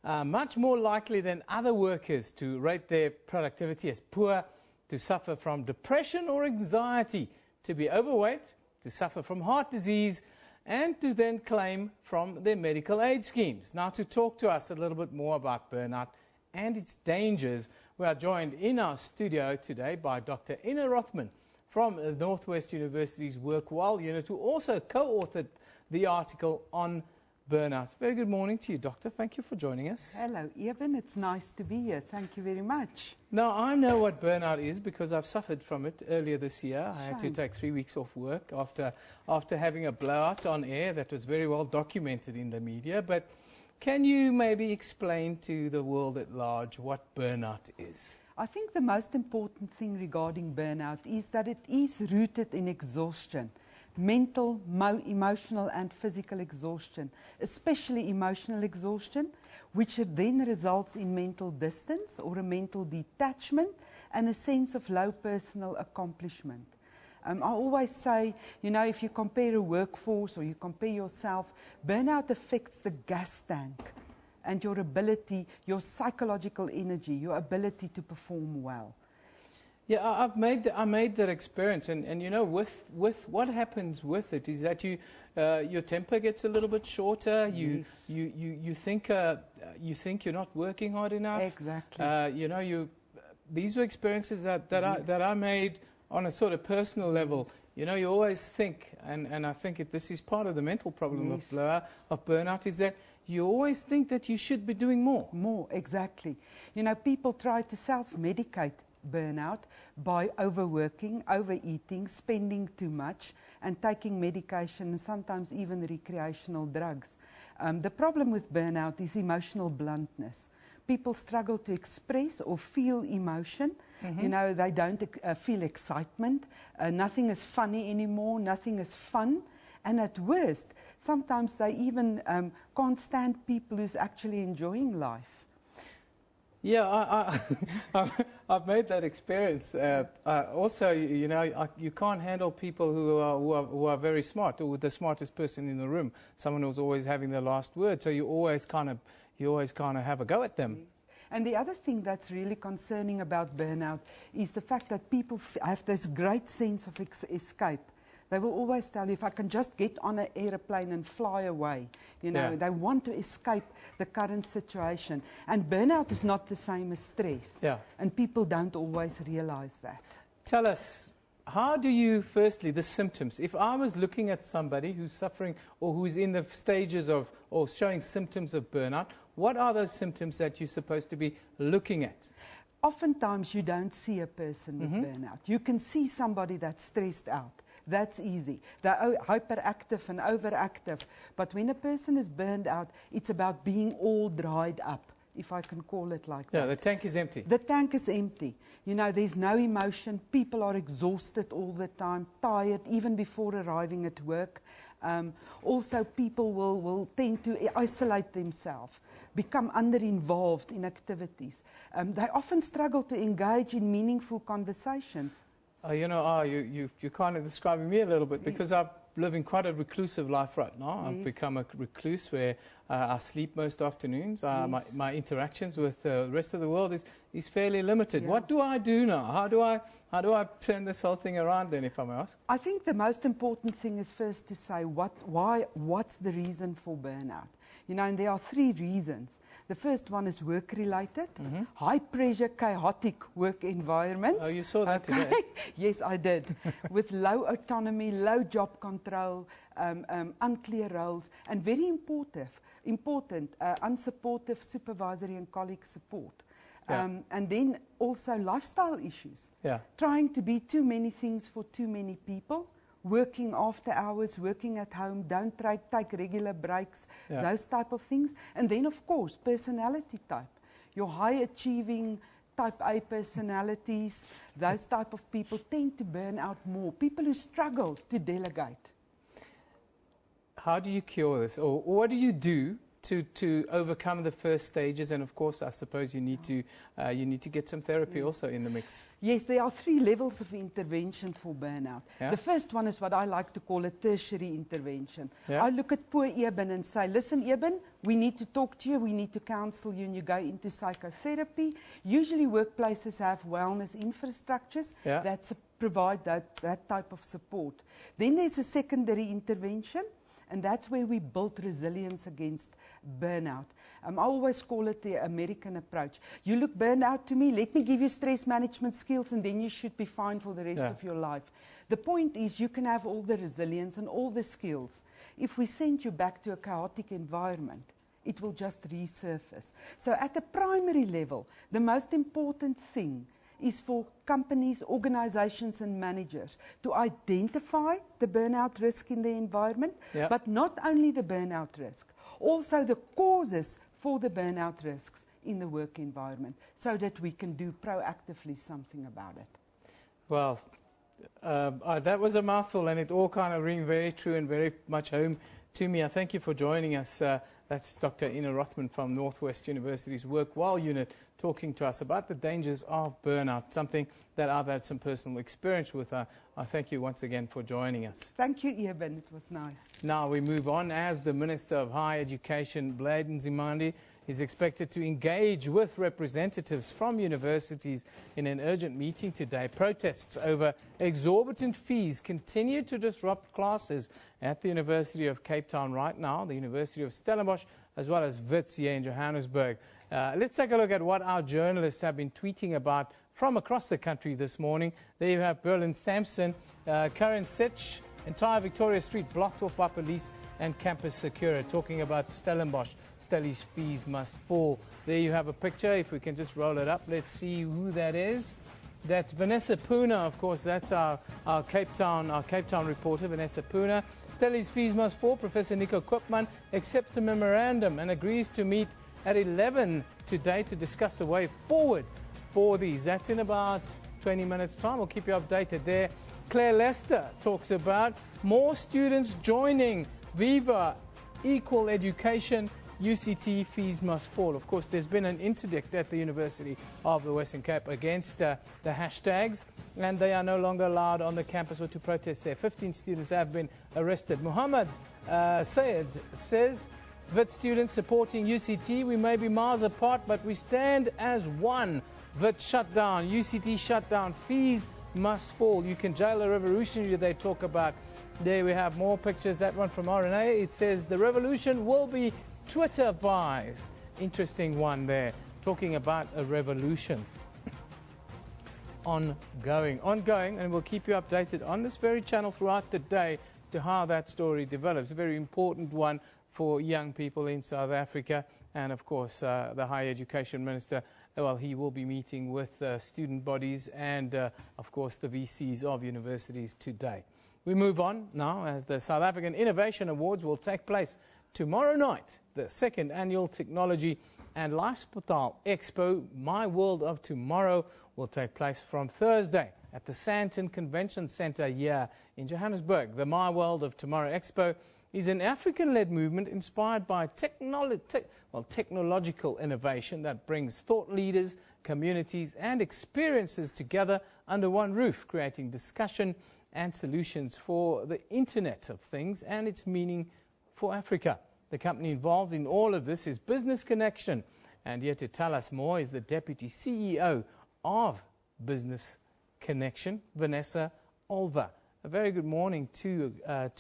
are much more likely than other workers to rate their productivity as poor, to suffer from depression or anxiety, to be overweight, to suffer from heart disease, and to then claim from their medical aid schemes. Now, to talk to us a little bit more about burnout and its dangers, we are joined in our studio today by Dr. Ina Rothman from Northwest University's Work While unit, who also co-authored the article on burnout. Very good morning to you, Doctor. Thank you for joining us. Hello, Eben. It's nice to be here. Thank you very much. Now, I know what burnout is because I've suffered from it earlier this year. I had to take 3 weeks off work after having a blowout on air that was very well documented in the media. But can you maybe explain to the world at large what burnout is? I think the most important thing regarding burnout is that it is rooted in exhaustion. Mental, emotional and physical exhaustion, especially emotional exhaustion, which then results in mental distance or a mental detachment and a sense of low personal accomplishment. I always say, if you compare a workforce or you compare yourself, burnout affects the gas tank and your ability, your psychological energy, your ability to perform well. Yeah, I made that experience, and with what happens with it is that your temper gets a little bit shorter. You think you're not working hard enough. Exactly. These were experiences that I made on a sort of personal level. You always think, and I think this is part of the mental problem of burnout, is that you always think that you should be doing more. More, exactly. People try to self-medicate burnout by overworking, overeating, spending too much, and taking medication, and sometimes even recreational drugs. The problem with burnout is emotional bluntness. People struggle to express or feel emotion. They don't feel excitement. Nothing is funny anymore. Nothing is fun. And at worst, sometimes they even can't stand people who's actually enjoying life. Yeah, I've made that experience. Also, you can't handle people who are very smart, or the smartest person in the room, someone who's always having the last word. So you always kind of have a go at them. And the other thing that's really concerning about burnout is the fact that people have this great sense of escape. They will always tell you, if I can just get on an aeroplane and fly away, they want to escape the current situation. And burnout is not the same as stress. Yeah. And people don't always realize that. Tell us, how do you, firstly, the symptoms? If I was looking at somebody who's suffering or who's in the stages of or showing symptoms of burnout, what are those symptoms that you're supposed to be looking at? Oftentimes you don't see a person with burnout. You can see somebody that's stressed out. That's easy. They're hyperactive and overactive. But when a person is burned out, it's about being all dried up, if I can call it like that. Yeah, the tank is empty. The tank is empty. There's no emotion. People are exhausted all the time, tired, even before arriving at work. Also, people will tend to isolate themselves, become under-involved in activities. They often struggle to engage in meaningful conversations. You're kind of describing me a little bit because I'm living quite a reclusive life right now. I've become a recluse where I sleep most afternoons. My interactions with the rest of the world is fairly limited. What do I do now? How do I turn this whole thing around then, if I may ask? I think the most important thing is first to say what's the reason for burnout. And there are 3 reasons. The first one is work-related, high-pressure, chaotic work environments. Oh, you saw that today? Yes, I did. With low autonomy, low job control, unclear roles, and very important, unsupportive supervisory and colleague support. And then also lifestyle issues. Trying to be too many things for too many people. Working after hours, working at home, don't take regular breaks, those type of things. And then, of course, personality type. Your high-achieving type A personalities, those type of people tend to burn out more. People who struggle to delegate. How do you cure this? Or what do you do to overcome the first stages? And of course, I suppose you need to get some therapy also in the mix. Yes, there are 3 levels of intervention for burnout. The first one is what I like to call a tertiary intervention. I look at poor Eben and say, listen, Eben, we need to talk to you, we need to counsel you, and you go into psychotherapy. Usually workplaces have wellness infrastructures that provide that type of support. Then there's a secondary intervention, and that's where we build resilience against burnout. I always call it the American approach. You look burned out to me, let me give you stress management skills, and then you should be fine for the rest of your life. The point is you can have all the resilience and all the skills. If we send you back to a chaotic environment, it will just resurface. So at the primary level, the most important thing is for companies, organizations and managers to identify the burnout risk in the environment, but not only the burnout risk, also the causes for the burnout risks in the work environment, so that we can do proactively something about it. Well, that was a mouthful, and it all kind of rang very true and very much home to me. I thank you for joining us. That's Dr. Ina Rothman from Northwest University's Work Well Unit, talking to us about the dangers of burnout, something that I've had some personal experience with. I thank you once again for joining us. Thank you, Eben. It was nice. Now we move on. As the Minister of Higher Education, Blade Nzimande, is expected to engage with representatives from universities in an urgent meeting today. Protests over exorbitant fees continue to disrupt classes at the University of Cape Town right now, the University of Stellenbosch, as well as Wits here in Johannesburg. Let's take a look at what our journalists have been tweeting about from across the country this morning. There you have Berlin Sampson, Karen Sitch, entire Victoria Street blocked off by police and campus security, talking about Stellenbosch. Stelli's fees must fall. There you have a picture. If we can just roll it up, let's see who that is. That's Vanessa Puna, of course. That's our Cape Town reporter, Vanessa Puna. Stelli's fees must fall. Professor Nico Koopman accepts a memorandum and agrees to meet at 11 today to discuss the way forward for these. That's in about 20 minutes' time. We'll keep you updated there. Claire Lester talks about more students joining Viva Equal Education. UCT fees must fall. Of course, there's been an interdict at the University of the Western Cape against the hashtags, and they are no longer allowed on the campus or to protest there. 15 students have been arrested. Muhammad Sayed says, Wits students supporting UCT, we may be miles apart, but we stand as one. Wits shut down, UCT shut down, fees must fall. You can jail a revolutionary, they talk about. There we have more pictures, that one from RNA. It says the revolution will be Twitter-vised. Interesting one there, talking about a revolution. Ongoing, and we'll keep you updated on this very channel throughout the day as to how that story develops. A very important one for young people in South Africa. And of course, the Higher Education Minister, well, he will be meeting with student bodies and, of course, the VCs of universities today. We move on now as the South African Innovation Awards will take place tomorrow night. The second annual Technology and Lifestyle Expo, My World of Tomorrow, will take place from Thursday at the Sandton Convention Centre here in Johannesburg. The My World of Tomorrow Expo is an African-led movement inspired by technological innovation that brings thought leaders, communities and experiences together under one roof, creating discussion and solutions for the Internet of Things and its meaning for Africa. The company involved in all of this is Business Connection, and here to tell us more is the Deputy CEO of Business Connection, Vanessa Olver. A very good morning to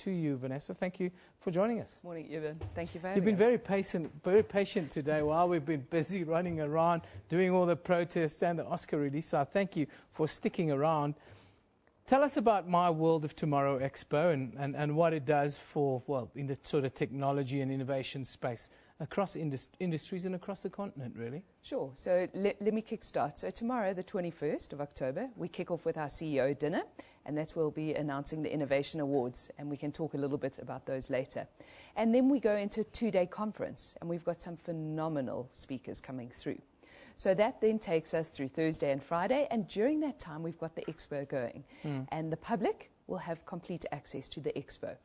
you, Vanessa. Thank you for joining us. Morning, Evan. Thank you for having us. You've been very patient today while we've been busy running around, doing all the protests and the Oscar release. So I thank you for sticking around. Tell us about My World of Tomorrow Expo and what it does for, well, in the sort of technology and innovation space across industries and across the continent, really. Sure. So let me kickstart. So tomorrow, the 21st of October, we kick off with our CEO dinner, and that's where we'll be announcing the Innovation Awards, and we can talk a little bit about those later. And then we go into a two-day conference, and we've got some phenomenal speakers coming through. So that then takes us through Thursday and Friday, and during that time, we've got the expo going. And the public will have complete access to the expo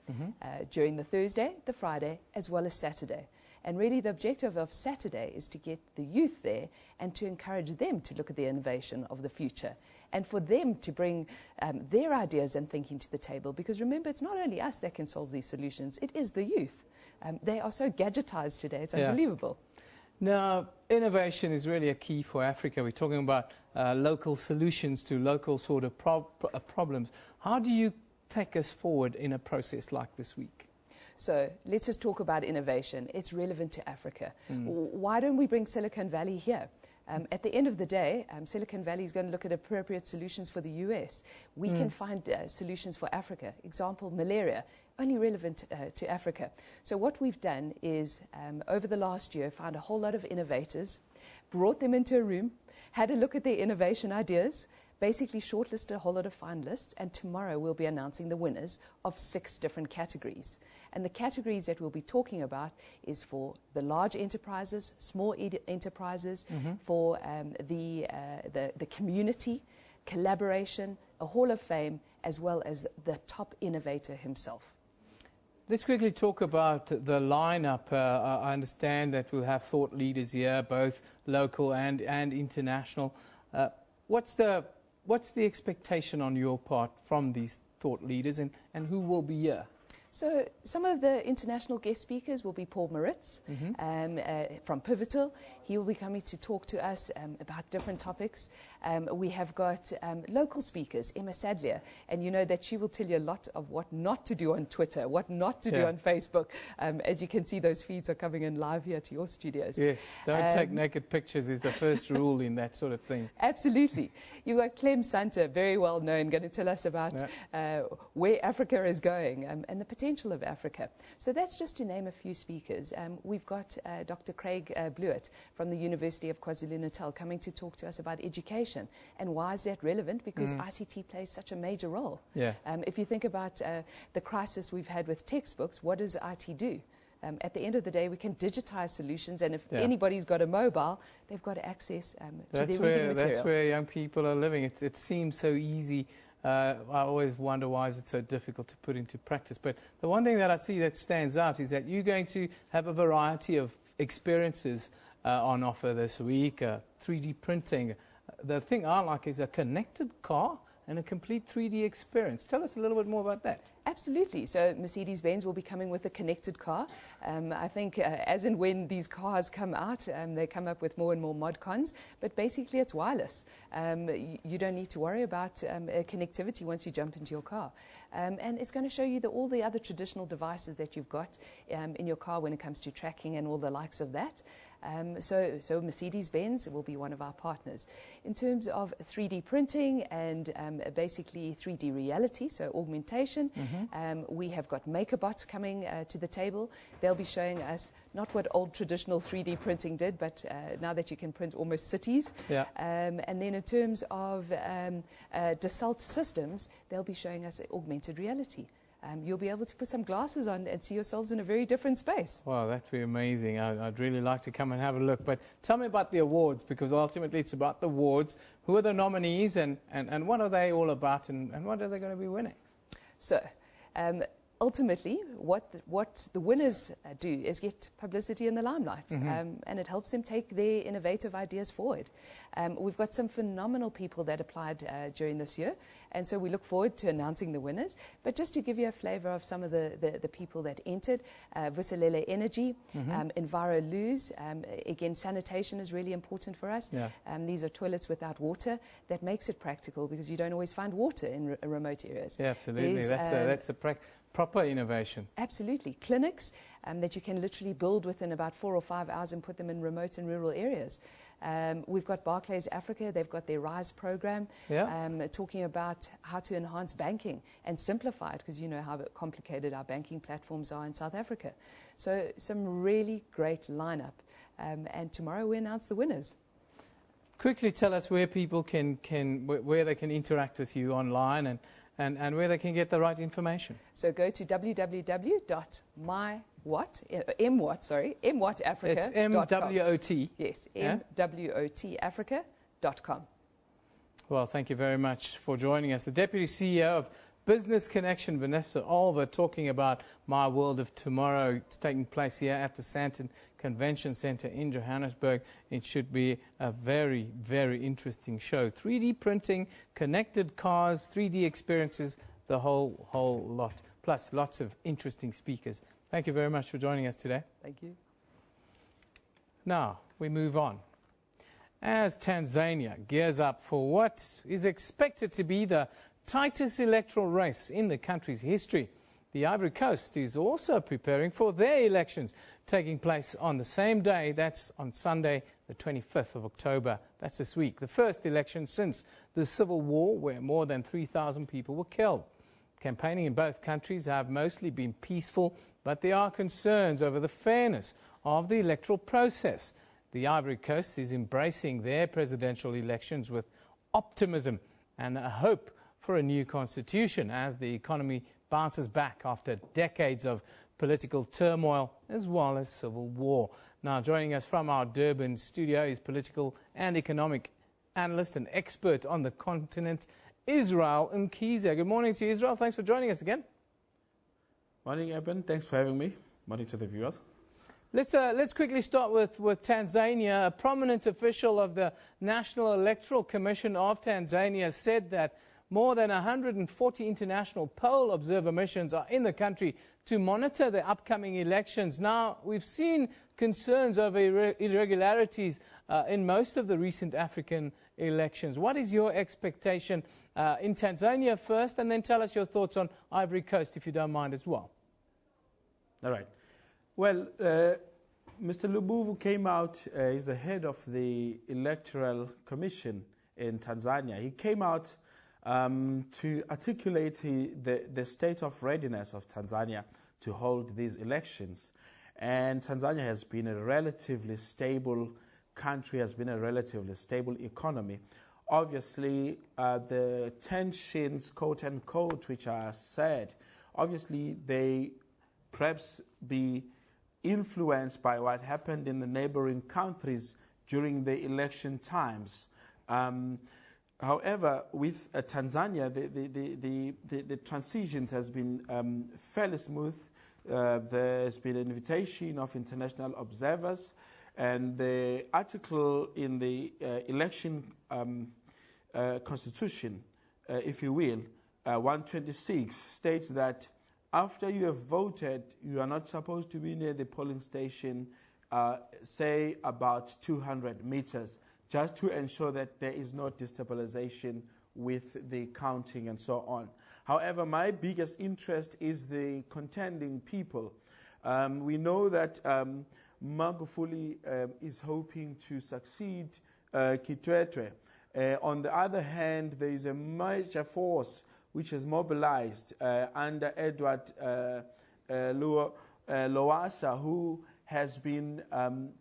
during the Thursday, the Friday, as well as Saturday. And really the objective of Saturday is to get the youth there and to encourage them to look at the innovation of the future and for them to bring their ideas and thinking to the table. Because remember, it's not only us that can solve these solutions, it is the youth. They are so gadgetized today, it's unbelievable. Now, innovation is really a key for Africa. We're talking about local solutions to local sort of problems. How do you take us forward in a process like this week? So let's just talk about innovation. It's relevant to Africa. Why don't we bring Silicon Valley here? At the end of the day, Silicon Valley is going to look at appropriate solutions for the US. We can find solutions for Africa. Example, malaria, only relevant to Africa. So what we've done is, over the last year, found a whole lot of innovators, brought them into a room, had a look at their innovation ideas, basically shortlisted a whole lot of finalists, and tomorrow we'll be announcing the winners of 6 different categories. And the categories that we'll be talking about is for the large enterprises, small enterprises, for the community, collaboration, a hall of fame, as well as the top innovator himself. Let's quickly talk about the lineup. I understand that we'll have thought leaders here, both local and international. What's the expectation on your part from these thought leaders, and who will be here? So some of the international guest speakers will be Paul Maritz from Pivotal. He will be coming to talk to us about different topics. We have got local speakers, Emma Sadlier, and you know that she will tell you a lot of what not to do on Twitter, what not to do on Facebook. As you can see, those feeds are coming in live here to your studios. Yes, don't take naked pictures is the first rule in that sort of thing. Absolutely. You've got Clem Santa, very well known, going to tell us about where Africa is going and the potential of Africa. So that's just to name a few speakers. We've got Dr. Craig Blewett from the University of KwaZulu-Natal coming to talk to us about education. And why is that relevant? Because ICT plays such a major role. If you think about the crisis we've had with textbooks, what does IT do? At the end of the day, we can digitize solutions, and if anybody's got a mobile, they've got access to their reading material. That's where young people are living. It seems so easy. I always wonder why is it so difficult to put into practice. But the one thing that I see that stands out is that you're going to have a variety of experiences on offer this week, 3D printing. The thing I like is a connected car and a complete 3D experience. Tell us a little bit more about that. Absolutely. So Mercedes-Benz will be coming with a connected car. I think as and when these cars come out, they come up with more and more mod cons, but basically it's wireless. You don't need to worry about connectivity once you jump into your car. And it's going to show you all the other traditional devices that you've got in your car when it comes to tracking and all the likes of that. So Mercedes-Benz will be one of our partners. In terms of 3D printing and basically 3D reality, so augmentation, we have got MakerBots coming to the table. They'll be showing us not what old traditional 3D printing did, but now that you can print almost cities. And then in terms of Dassault systems, they'll be showing us augmented reality. You'll be able to put some glasses on and see yourselves in a very different space. Wow, that'd be amazing. I'd really like to come and have a look. But tell me about the awards, because ultimately it's about the awards. Who are the nominees and what are they all about, and what are they going to be winning? So, ultimately, what the winners do is get publicity in the limelight, and it helps them take their innovative ideas forward. We've got some phenomenal people that applied during this year, and so we look forward to announcing the winners. But just to give you a flavour of some of the people that entered, Vuselele Energy, Enviro Luz, again, sanitation is really important for us. Yeah. These are toilets without water. That makes it practical because you don't always find water in remote areas. Yeah, absolutely. That's a proper innovation. Absolutely. Clinics that you can literally build within about 4 or 5 hours and put them in remote and rural areas. We've got Barclays Africa. They've got their RISE program, talking about how to enhance banking and simplify it, because you know how complicated our banking platforms are in South Africa. So some really great lineup. And tomorrow we announce the winners. Quickly tell us where people where they can interact with you online and where they can get the right information. So go to mwat.africa.com. It's MWOT. Yes, MWOTafrica.com. Well, thank you very much for joining us. The Deputy CEO of Business Connection, Vanessa Olver, talking about My World of Tomorrow. It's taking place here at the Sandton Convention Centre in Johannesburg. It should be a very, very interesting show. 3D printing, connected cars, 3D experiences, the whole lot. Plus lots of interesting speakers. Thank you very much for joining us today. Thank you. Now, we move on. As Tanzania gears up for what is expected to be the tightest electoral race in the country's history, the Ivory Coast is also preparing for their elections, taking place on the same day. That's on Sunday, the 25th of October. That's this week. The first election since the Civil War, where more than 3,000 people were killed. Campaigning in both countries have mostly been peaceful, but there are concerns over the fairness of the electoral process. The Ivory Coast is embracing their presidential elections with optimism and a hope for a new constitution as the economy bounces back after decades of political turmoil as well as civil war. Now, joining us from our Durban studio is political and economic analyst and expert on the continent, Israel Mkhize. Good morning to you, Israel. Thanks for joining us again. Morning, Eben. Thanks for having me. Morning to the viewers. Let's quickly start with Tanzania. A prominent official of the National Electoral Commission of Tanzania said that more than 140 international poll observer missions are in the country to monitor the upcoming elections. Now, we've seen concerns over irregularities in most of the recent African elections. What is your expectation in Tanzania first, and then tell us your thoughts on Ivory Coast, if you don't mind, as well? All right. Well, Mr. Lubuvu came out, he's the head of the Electoral Commission in Tanzania. He came out to articulate the state of readiness of Tanzania to hold these elections. And Tanzania has been a relatively stable country, has been a relatively stable economy. Obviously, the tensions, quote unquote, which are said, obviously they perhaps be influenced by what happened in the neighboring countries during the election times. However, with Tanzania, the transitions has been fairly smooth. There's been an invitation of international observers, and the article in the election constitution, if you will, 126, states that after you have voted, you are not supposed to be near the polling station, say about 200 meters, just to ensure that there is no destabilization with the counting and so on. However, my biggest interest is the contending people. We know that Magufuli is hoping to succeed Kitwetwe. On the other hand, there is a major force which is mobilized under Edward Lowassa, who has been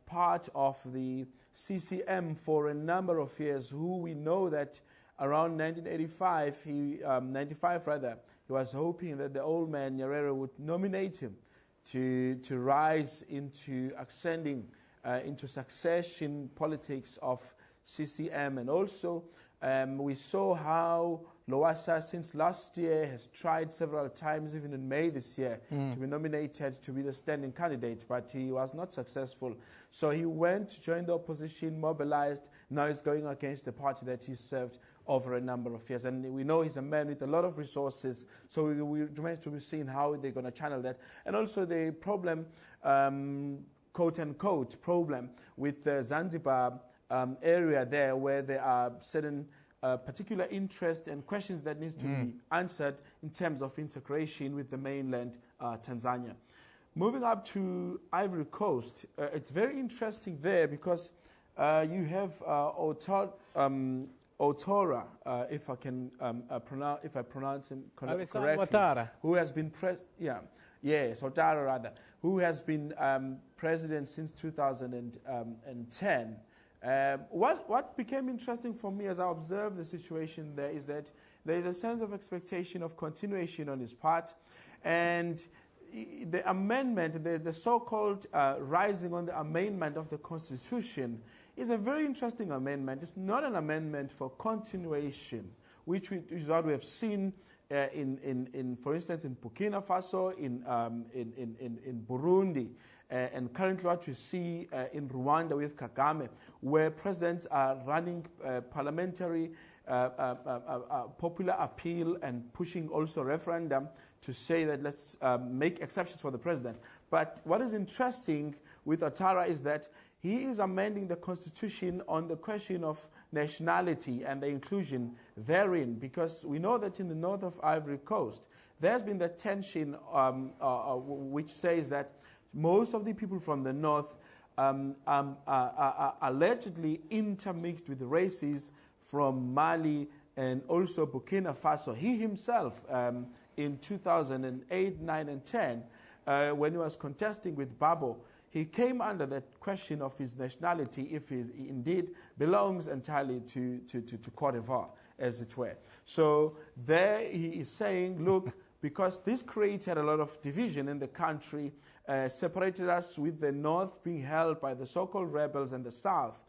part of the CCM for a number of years, who we know that around 1985, he was hoping that the old man Nyerere would nominate him to rise into ascending into succession politics of CCM. And also we saw how Lowassa, since last year, has tried several times, even in May this year, to be nominated to be the standing candidate, but he was not successful. So he went to join the opposition, mobilized. Now he's going against the party that he served over a number of years. And we know he's a man with a lot of resources, so we remain to be seen how they're going to channel that. And also the problem, quote-unquote, problem with the Zanzibar area there, where there are certain particular interest and questions that needs to be answered in terms of integration with the mainland Tanzania. Moving up to Ivory Coast, it's very interesting there because you have Otora, if I pronounce him correctly, who has been Otara rather, who has been president since 2010. What became interesting for me as I observed the situation there is that there is a sense of expectation of continuation on his part, and the amendment, the so-called rising on the amendment of the Constitution is a very interesting amendment. It's not an amendment for continuation, which is what we have seen for instance, in Burkina Faso, in Burundi, and currently what we see in Rwanda with Kagame, where presidents are running parliamentary popular appeal and pushing also referendum to say that let's make exceptions for the president. But what is interesting with Ouattara is that he is amending the constitution on the question of nationality and the inclusion therein, because we know that in the north of Ivory Coast, there's been the tension which says that most of the people from the north are allegedly intermixed with the races from Mali and also Burkina Faso. He himself, in 2008, 9, and 10, when he was contesting with Babo, he came under the question of his nationality, if he indeed belongs entirely to Cote d'Ivoire, as it were. So there he is saying, look, because this created a lot of division in the country, separated us with the north being held by the so-called rebels and the south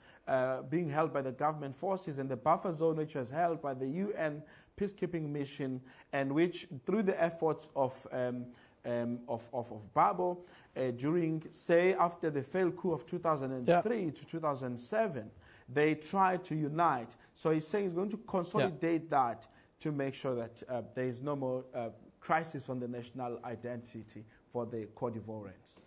being held by the government forces, and the buffer zone which was held by the UN peacekeeping mission, and which through the efforts of Babo during, say, after the failed coup of 2003 to 2007, they tried to unite. So he's saying he's going to consolidate that to make sure that there is no more crisis on the national identity for the Cote d'Ivoirians.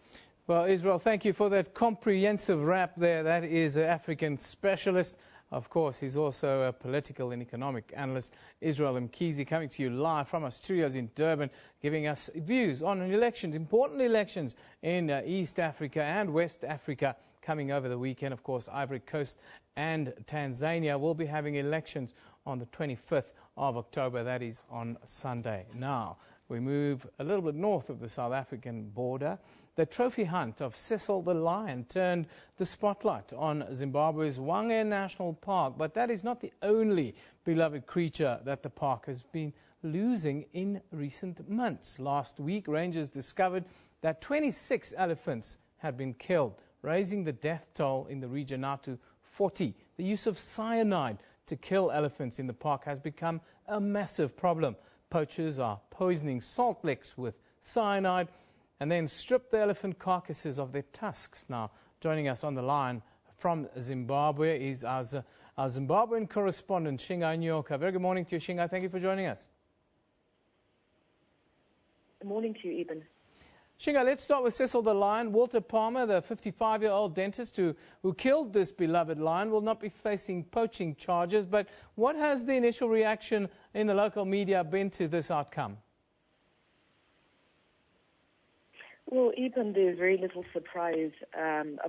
Well, Israel, thank you for that comprehensive wrap there. That is an African specialist. Of course, he's also a political and economic analyst. Israel Mkhize coming to you live from our studios in Durban, giving us views on elections, important elections in East Africa and West Africa coming over the weekend. Of course, Ivory Coast and Tanzania will be having elections on the 25th of October. That is on Sunday. Now, we move a little bit north of the South African border. The trophy hunt of Cecil the Lion turned the spotlight on Zimbabwe's Kruger National Park. But that is not the only beloved creature that the park has been losing in recent months. Last week, rangers discovered that 26 elephants had been killed, raising the death toll in the region now to 40. The use of cyanide to kill elephants in the park has become a massive problem. Poachers are poisoning salt licks with cyanide and then strip the elephant carcasses of their tusks. Now, joining us on the line from Zimbabwe is our Zimbabwean correspondent, Shinga Nyoka. Very good morning to you, Shinga. Thank you for joining us. Good morning to you, Eben. Shinga, let's start with Cecil the Lion. Walter Palmer, the 55-year-old dentist who killed this beloved lion, will not be facing poaching charges. But what has the initial reaction in the local media been to this outcome? Well, even there's very little surprise in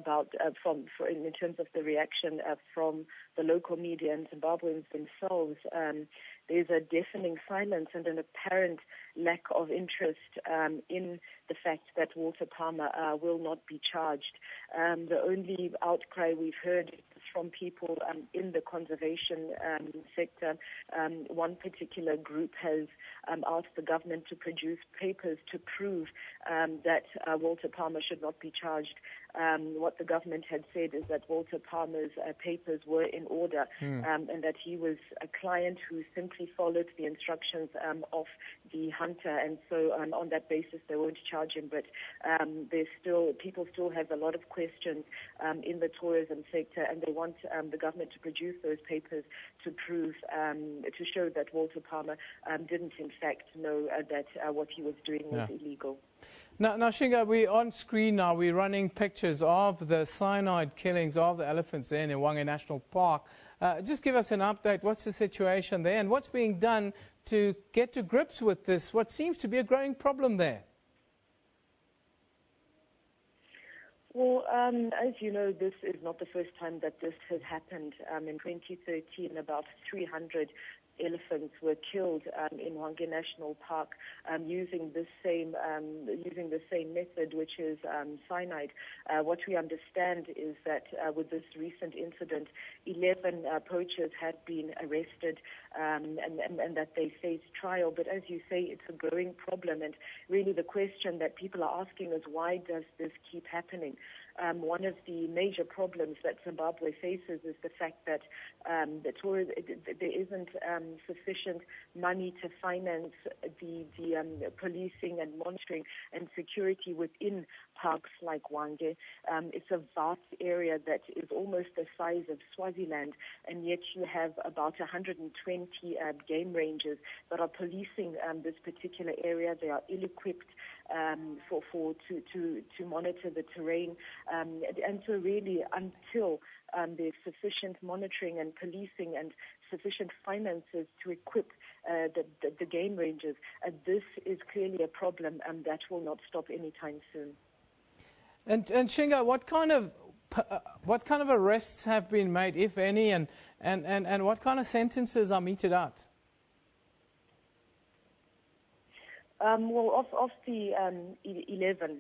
terms of the reaction from the local media and Zimbabweans themselves. There's a deafening silence and an apparent lack of interest in the fact that Walter Palmer will not be charged. The only outcry we've heard is the from people in the conservation sector. One particular group has asked the government to produce papers to prove that Walter Palmer should not be charged. What the government had said is that Walter Palmer's papers were in order and that he was a client who simply followed the instructions of the hunter, and so on that basis they won't charge him. But people still have a lot of questions in the tourism sector, and they want the government to produce those papers to prove, to show that Walter Palmer didn't in fact know that what he was doing was illegal. Now, Shinga, we're on screen now. We're running pictures of the cyanide killings of the elephants there in Banyana National Park. Just give us an update. What's the situation there, and what's being done to get to grips with this, what seems to be a growing problem there? Well, as you know, this is not the first time that this has happened. In 2013, about 300 elephants were killed in Banyana National Park using the same method, which is cyanide. What we understand is that with this recent incident, 11 poachers had been arrested and that they face trial. But as you say, it's a growing problem, and really the question that people are asking is, why does this keep happening? One of the major problems that Zimbabwe faces is the fact that there isn't sufficient money to finance the policing and monitoring and security within parks like Hwange. It's a vast area that is almost the size of Swaziland, and yet you have about 120 game rangers that are policing this particular area. They are ill-equipped to monitor the terrain, and so really until there's sufficient monitoring and policing and sufficient finances to equip the game rangers, this is clearly a problem that will not stop anytime soon. And Shinga, what kind of arrests have been made, if any, and what kind of sentences are meted out? Well, of the 11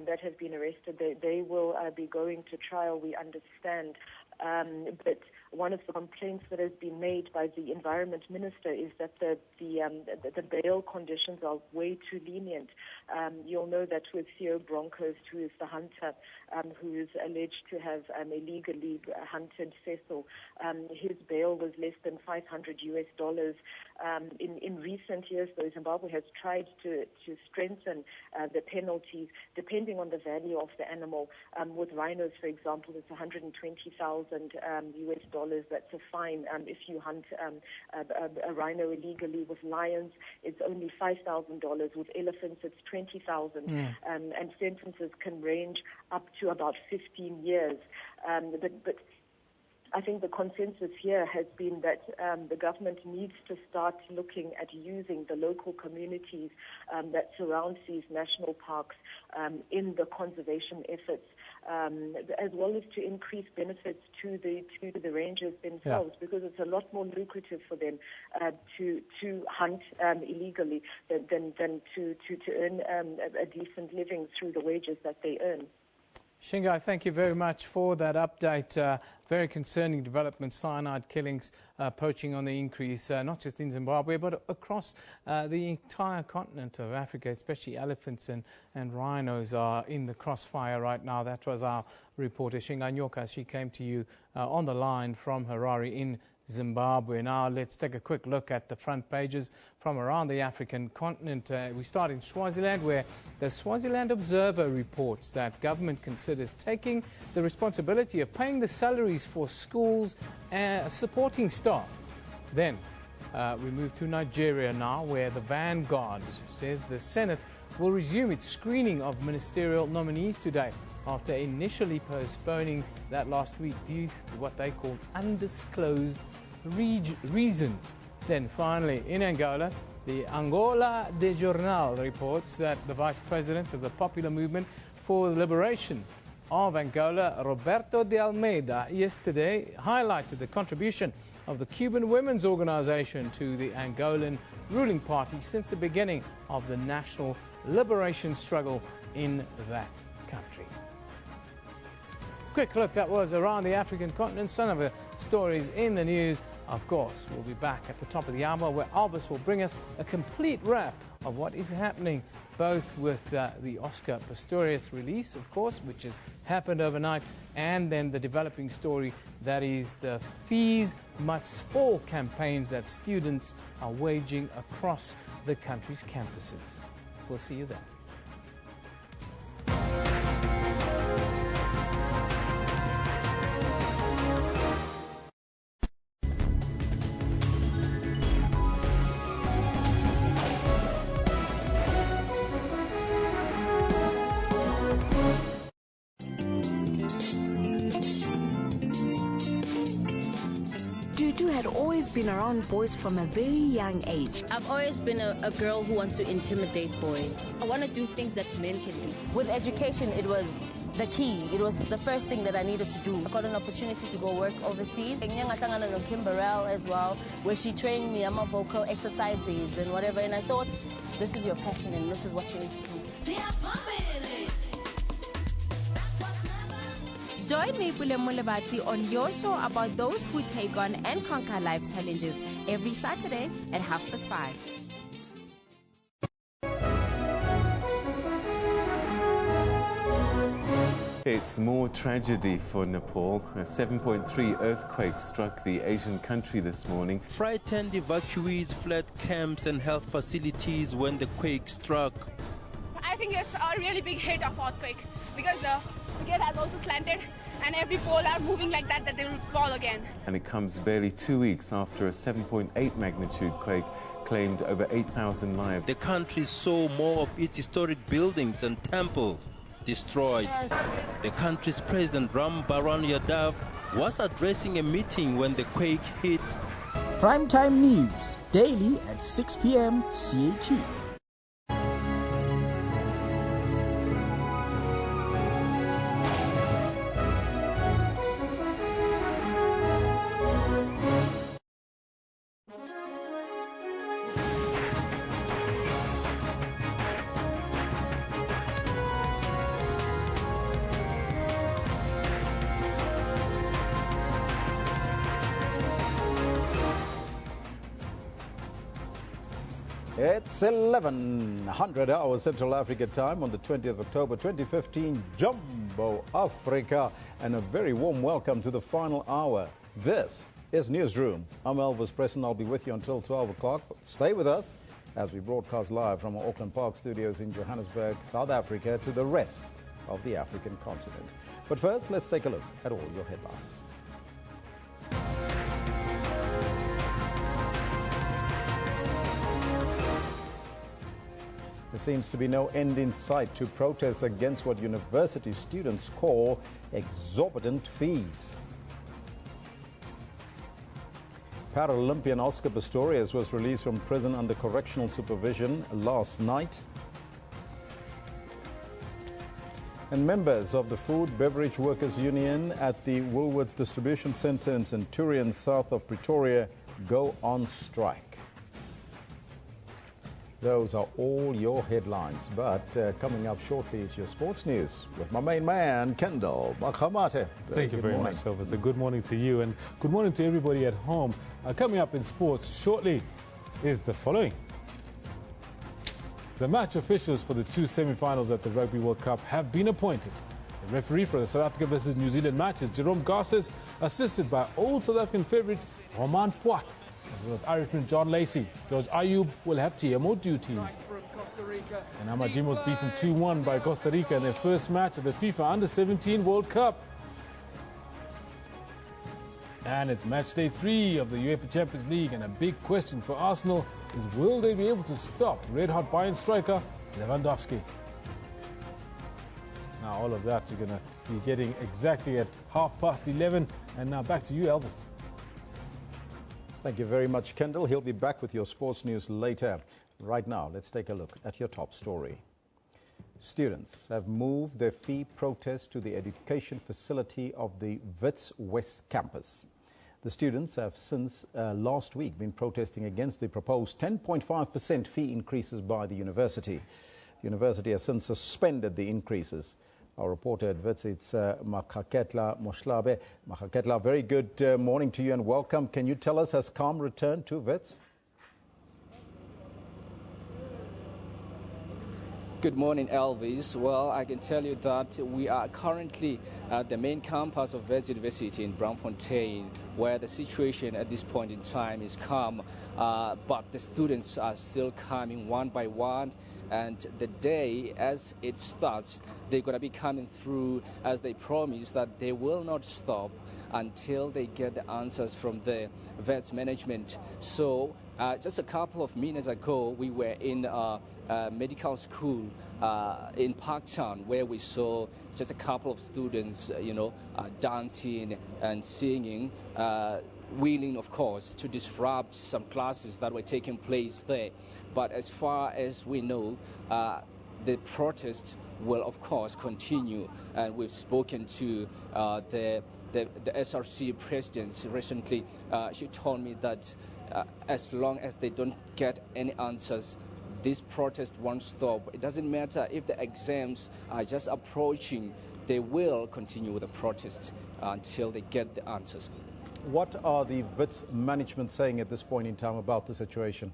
that have been arrested, they will be going to trial, we understand. But one of the complaints that has been made by the Environment Minister is that the bail conditions are way too lenient. You'll know that with Theo Bronkhorst, who is the hunter, who is alleged to have illegally hunted Cecil, his bail was less than $500. In recent years, though, Zimbabwe has tried to strengthen the penalties depending on the value of the animal. With rhinos, for example, it's $120,000 That's a fine if you hunt a rhino illegally. With lions, it's only $5,000. With elephants, it's $20,000. And sentences can range up to about 15 years. But I think the consensus here has been that the government needs to start looking at using the local communities that surround these national parks in the conservation efforts, as well as to increase benefits to the rangers themselves, because it's a lot more lucrative for them to hunt illegally than to earn a decent living through the wages that they earn. Shinga, thank you very much for that update. Very concerning development, cyanide killings, poaching on the increase, not just in Zimbabwe, but across the entire continent of Africa, especially elephants and rhinos are in the crossfire right now. That was our reporter, Shinga Nyoka. She came to you on the line from Harare in Zimbabwe. Now let's take a quick look at the front pages from around the African continent. We start in Swaziland, where the Swaziland Observer reports that government considers taking the responsibility of paying the salaries for schools and supporting staff. Then we move to Nigeria now, where the Vanguard says the Senate will resume its screening of ministerial nominees today, after initially postponing that last week due to what they called undisclosed reasons. Then finally, in Angola, the Angola de Jornal reports that the Vice President of the Popular Movement for the Liberation of Angola, Roberto de Almeida, yesterday highlighted the contribution of the Cuban Women's Organization to the Angolan ruling party since the beginning of the national liberation struggle in that country. quick look that was around the African continent. Some of the stories in the news. Of course, we'll be back at the top of the hour where Elvis will bring us a complete wrap of what is happening, both with the Oscar Pistorius release, of course, which has happened overnight, and then the developing story that is the Fees Must Fall campaigns that students are waging across the country's campuses. We'll see you there. Been around boys from a very young age. I've always been a girl who wants to intimidate boys. I want to do things that men can do. With education, it was the key. It was the first thing that I needed to do. I got an opportunity to go work overseas. And Kimberell as well, where she trained me on my vocal exercises and whatever. And I thought, this is your passion and this is what you need to do. Join me, Pule Mulebatsi, on your show about those who take on and conquer life's challenges every Saturday at 5:30. It's more tragedy for Nepal. A 7.3 earthquake struck the Asian country this morning. Frightened evacuees fled camps and health facilities when the quake struck. I think it's a really big hit of earthquake because the gate has also slanted and every pole are moving like that they will fall again. And it comes barely 2 weeks after a 7.8 magnitude quake claimed over 8,000 lives. The country saw more of its historic buildings and temples destroyed. The country's president Ram Baran Yadav was addressing a meeting when the quake hit. Primetime News, daily at 6 p.m. CAT. It's 1100 hours Central Africa time on the 20th of October 2015, Jumbo Africa, and a very warm welcome to the final hour. This is Newsroom. I'm Elvis Preston. I'll be with you until 12 o'clock. Stay with us as we broadcast live from our Auckland Park studios in Johannesburg, South Africa, to the rest of the African continent. But first, let's take a look at all your headlines. There seems to be no end in sight to protests against what university students call exorbitant fees. Paralympian Oscar Pistorius was released from prison under correctional supervision last night. And members of the Food Beverage Workers Union at the Woolworths Distribution Centre in Centurion, south of Pretoria, go on strike. Those are all your headlines, but coming up shortly is your sports news with my main man, Kendall Makhamate. Thank you very much, Elvis. A good morning to you and good morning to everybody at home. Coming up in sports shortly is the following. The match officials for the two semi-finals at the Rugby World Cup have been appointed. The referee for the South Africa versus New Zealand match is Jerome Garces, assisted by old South African favourite Roman Poit, as well as Irishman John Lacey. George Ayub will have TMO duties. And Amajim was beaten 2-1 by Costa Rica in their first match at the FIFA Under-17 World Cup. And it's match day 3 of the UEFA Champions League, and a big question for Arsenal is, will they be able to stop red-hot Bayern striker Lewandowski? Now all of that you're going to be getting exactly at 11:30. And now back to you, Elvis. Thank you very much, Kendall. He'll be back with your sports news later. Right now, let's take a look at your top story. Students have moved their fee protest to the education facility of the Wits West campus. The students have since last week been protesting against the proposed 10.5% fee increases by the university. The university has since suspended the increases. Our reporter at Wits, it's Makaketla Moshlabe. Makaketla, very good morning to you and welcome. Can you tell us, has calm returned to Wits? Good morning, Elvis. Well, I can tell you that we are currently at the main campus of Wits University in Braamfontein, where the situation at this point in time is calm, but the students are still coming one by one. And the day as it starts, they're going to be coming through as they promise that they will not stop until they get the answers from the Wits management. So just a couple of minutes ago, we were in medical school in Parktown, where we saw just a couple of students, dancing and singing, willing, of course, to disrupt some classes that were taking place there. But as far as we know, the protest will, of course, continue. And we've spoken to the SRC president recently. She told me that as long as they don't get any answers, this protest won't stop. It doesn't matter if the exams are just approaching, they will continue with the protests until they get the answers. What are the Wits management saying at this point in time about the situation?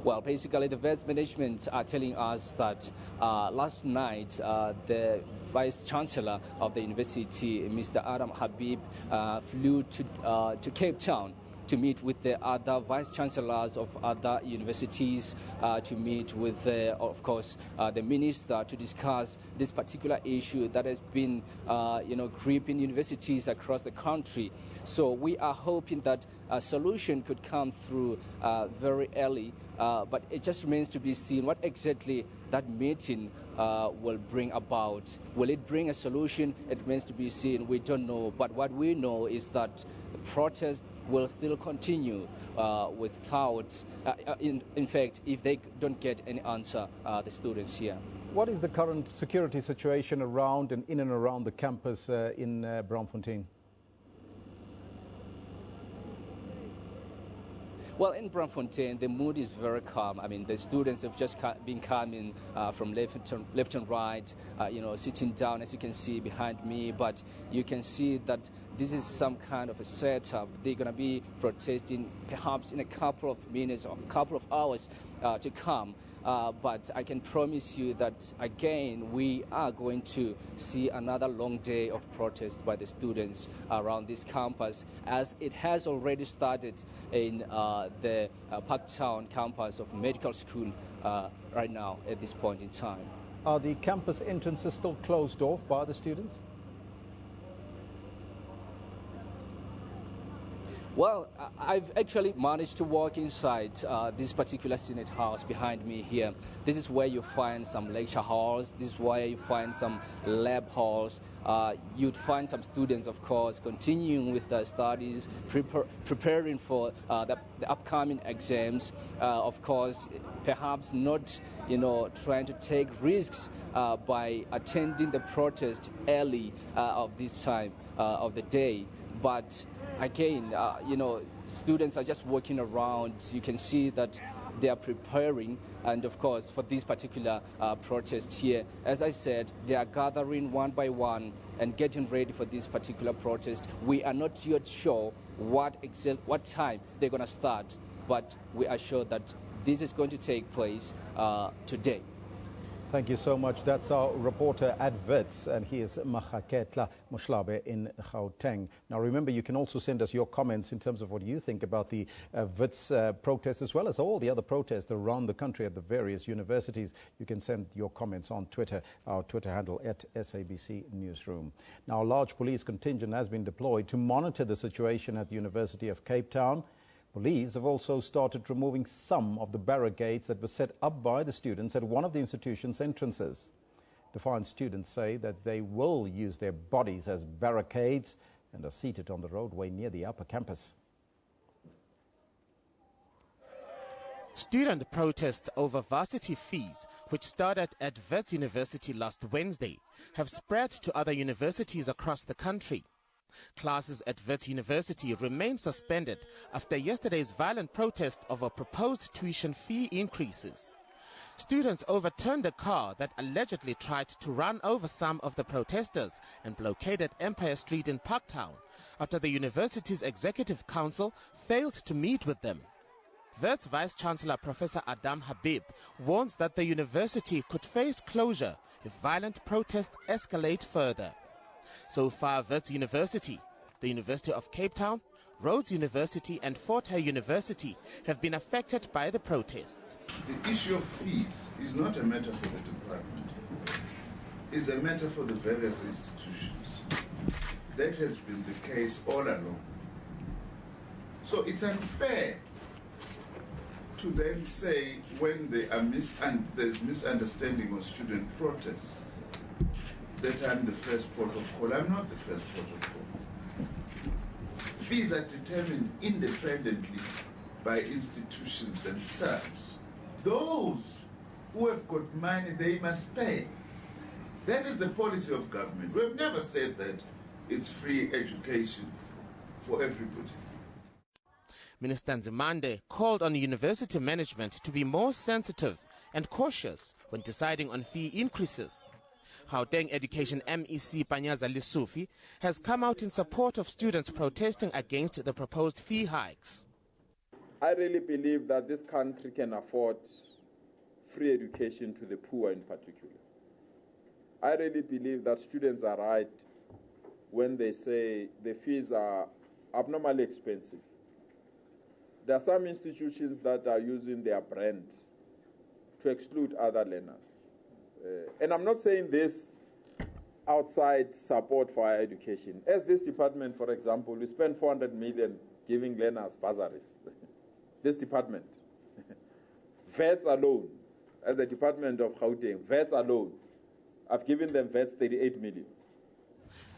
Well, basically, the Wits management are telling us that last night the Vice Chancellor of the university, Mr. Adam Habib, flew to Cape Town to meet with the other vice chancellors of other universities, to meet with, of course, the minister to discuss this particular issue that has been, gripping universities across the country. So we are hoping that a solution could come through very early, but it just remains to be seen what exactly that meeting will bring about. Will it bring a solution? It remains to be seen. We don't know. But what we know is that the protests will still continue without, in fact, if they don't get any answer, the students here. What is the current security situation around and in and around the campus in Braamfontein? Well, in Braamfontein, the mood is very calm. I mean, the students have just been coming from left and right, sitting down, as you can see behind me. But you can see that this is some kind of a setup. They're going to be protesting perhaps in a couple of minutes or a couple of hours to come. But I can promise you that, again, we are going to see another long day of protest by the students around this campus, as it has already started in the Parktown campus of medical school right now at this point in time. Are the campus entrances still closed off by the students? Well, I've actually managed to walk inside this particular Senate House behind me here. This is where you find some lecture halls. This is where you find some lab halls. You'd find some students, of course, continuing with their studies, preparing for the upcoming exams. Of course, perhaps not, trying to take risks by attending the protest early of this time of the day. But again, students are just walking around. You can see that they are preparing, and of course, for this particular protest here, as I said, they are gathering one by one and getting ready for this particular protest. We are not yet sure what time they're going to start, but we are sure that this is going to take place today. Thank you so much. That's our reporter at Wits, and he is Makaketla Moshlabe in Gauteng. Now, remember, you can also send us your comments in terms of what you think about the Wits protest, as well as all the other protests around the country at the various universities. You can send your comments on Twitter, our Twitter handle at SABC Newsroom. Now, a large police contingent has been deployed to monitor the situation at the University of Cape Town. Police have also started removing some of the barricades that were set up by the students at one of the institution's entrances. Defiant students say that they will use their bodies as barricades and are seated on the roadway near the upper campus. Student protests over varsity fees, which started at Wits University last Wednesday, have spread to other universities across the country. Classes at Wits University remain suspended after yesterday's violent protest over proposed tuition fee increases. Students overturned a car that allegedly tried to run over some of the protesters and blockaded Empire Street in Parktown after the university's executive council failed to meet with them. Wits Vice-Chancellor Professor Adam Habib warns that the university could face closure if violent protests escalate further. So far, Wits University, the University of Cape Town, Rhodes University and Fort Hare University have been affected by the protests. The issue of fees is not a matter for the department. It's a matter for the various institutions. That has been the case all along. So it's unfair to then say when there's misunderstanding or student protests that I'm the first port of call. I'm not the first port of call. Fees are determined independently by institutions themselves. Those who have got money, they must pay. That is the policy of government. We have never said that it's free education for everybody. Minister Nzimande called on university management to be more sensitive and cautious when deciding on fee increases. Gauteng Education MEC Panyaza Lissufi has come out in support of students protesting against the proposed fee hikes. I really believe that this country can afford free education to the poor in particular. I really believe that students are right when they say the fees are abnormally expensive. There are some institutions that are using their brand to exclude other learners. And I'm not saying this outside support for higher education. As this department, for example, we spend 400 million giving learners bursaries. This department. VETs alone, as the Department of Gauteng, VETs alone, I've given them VETs 38 million.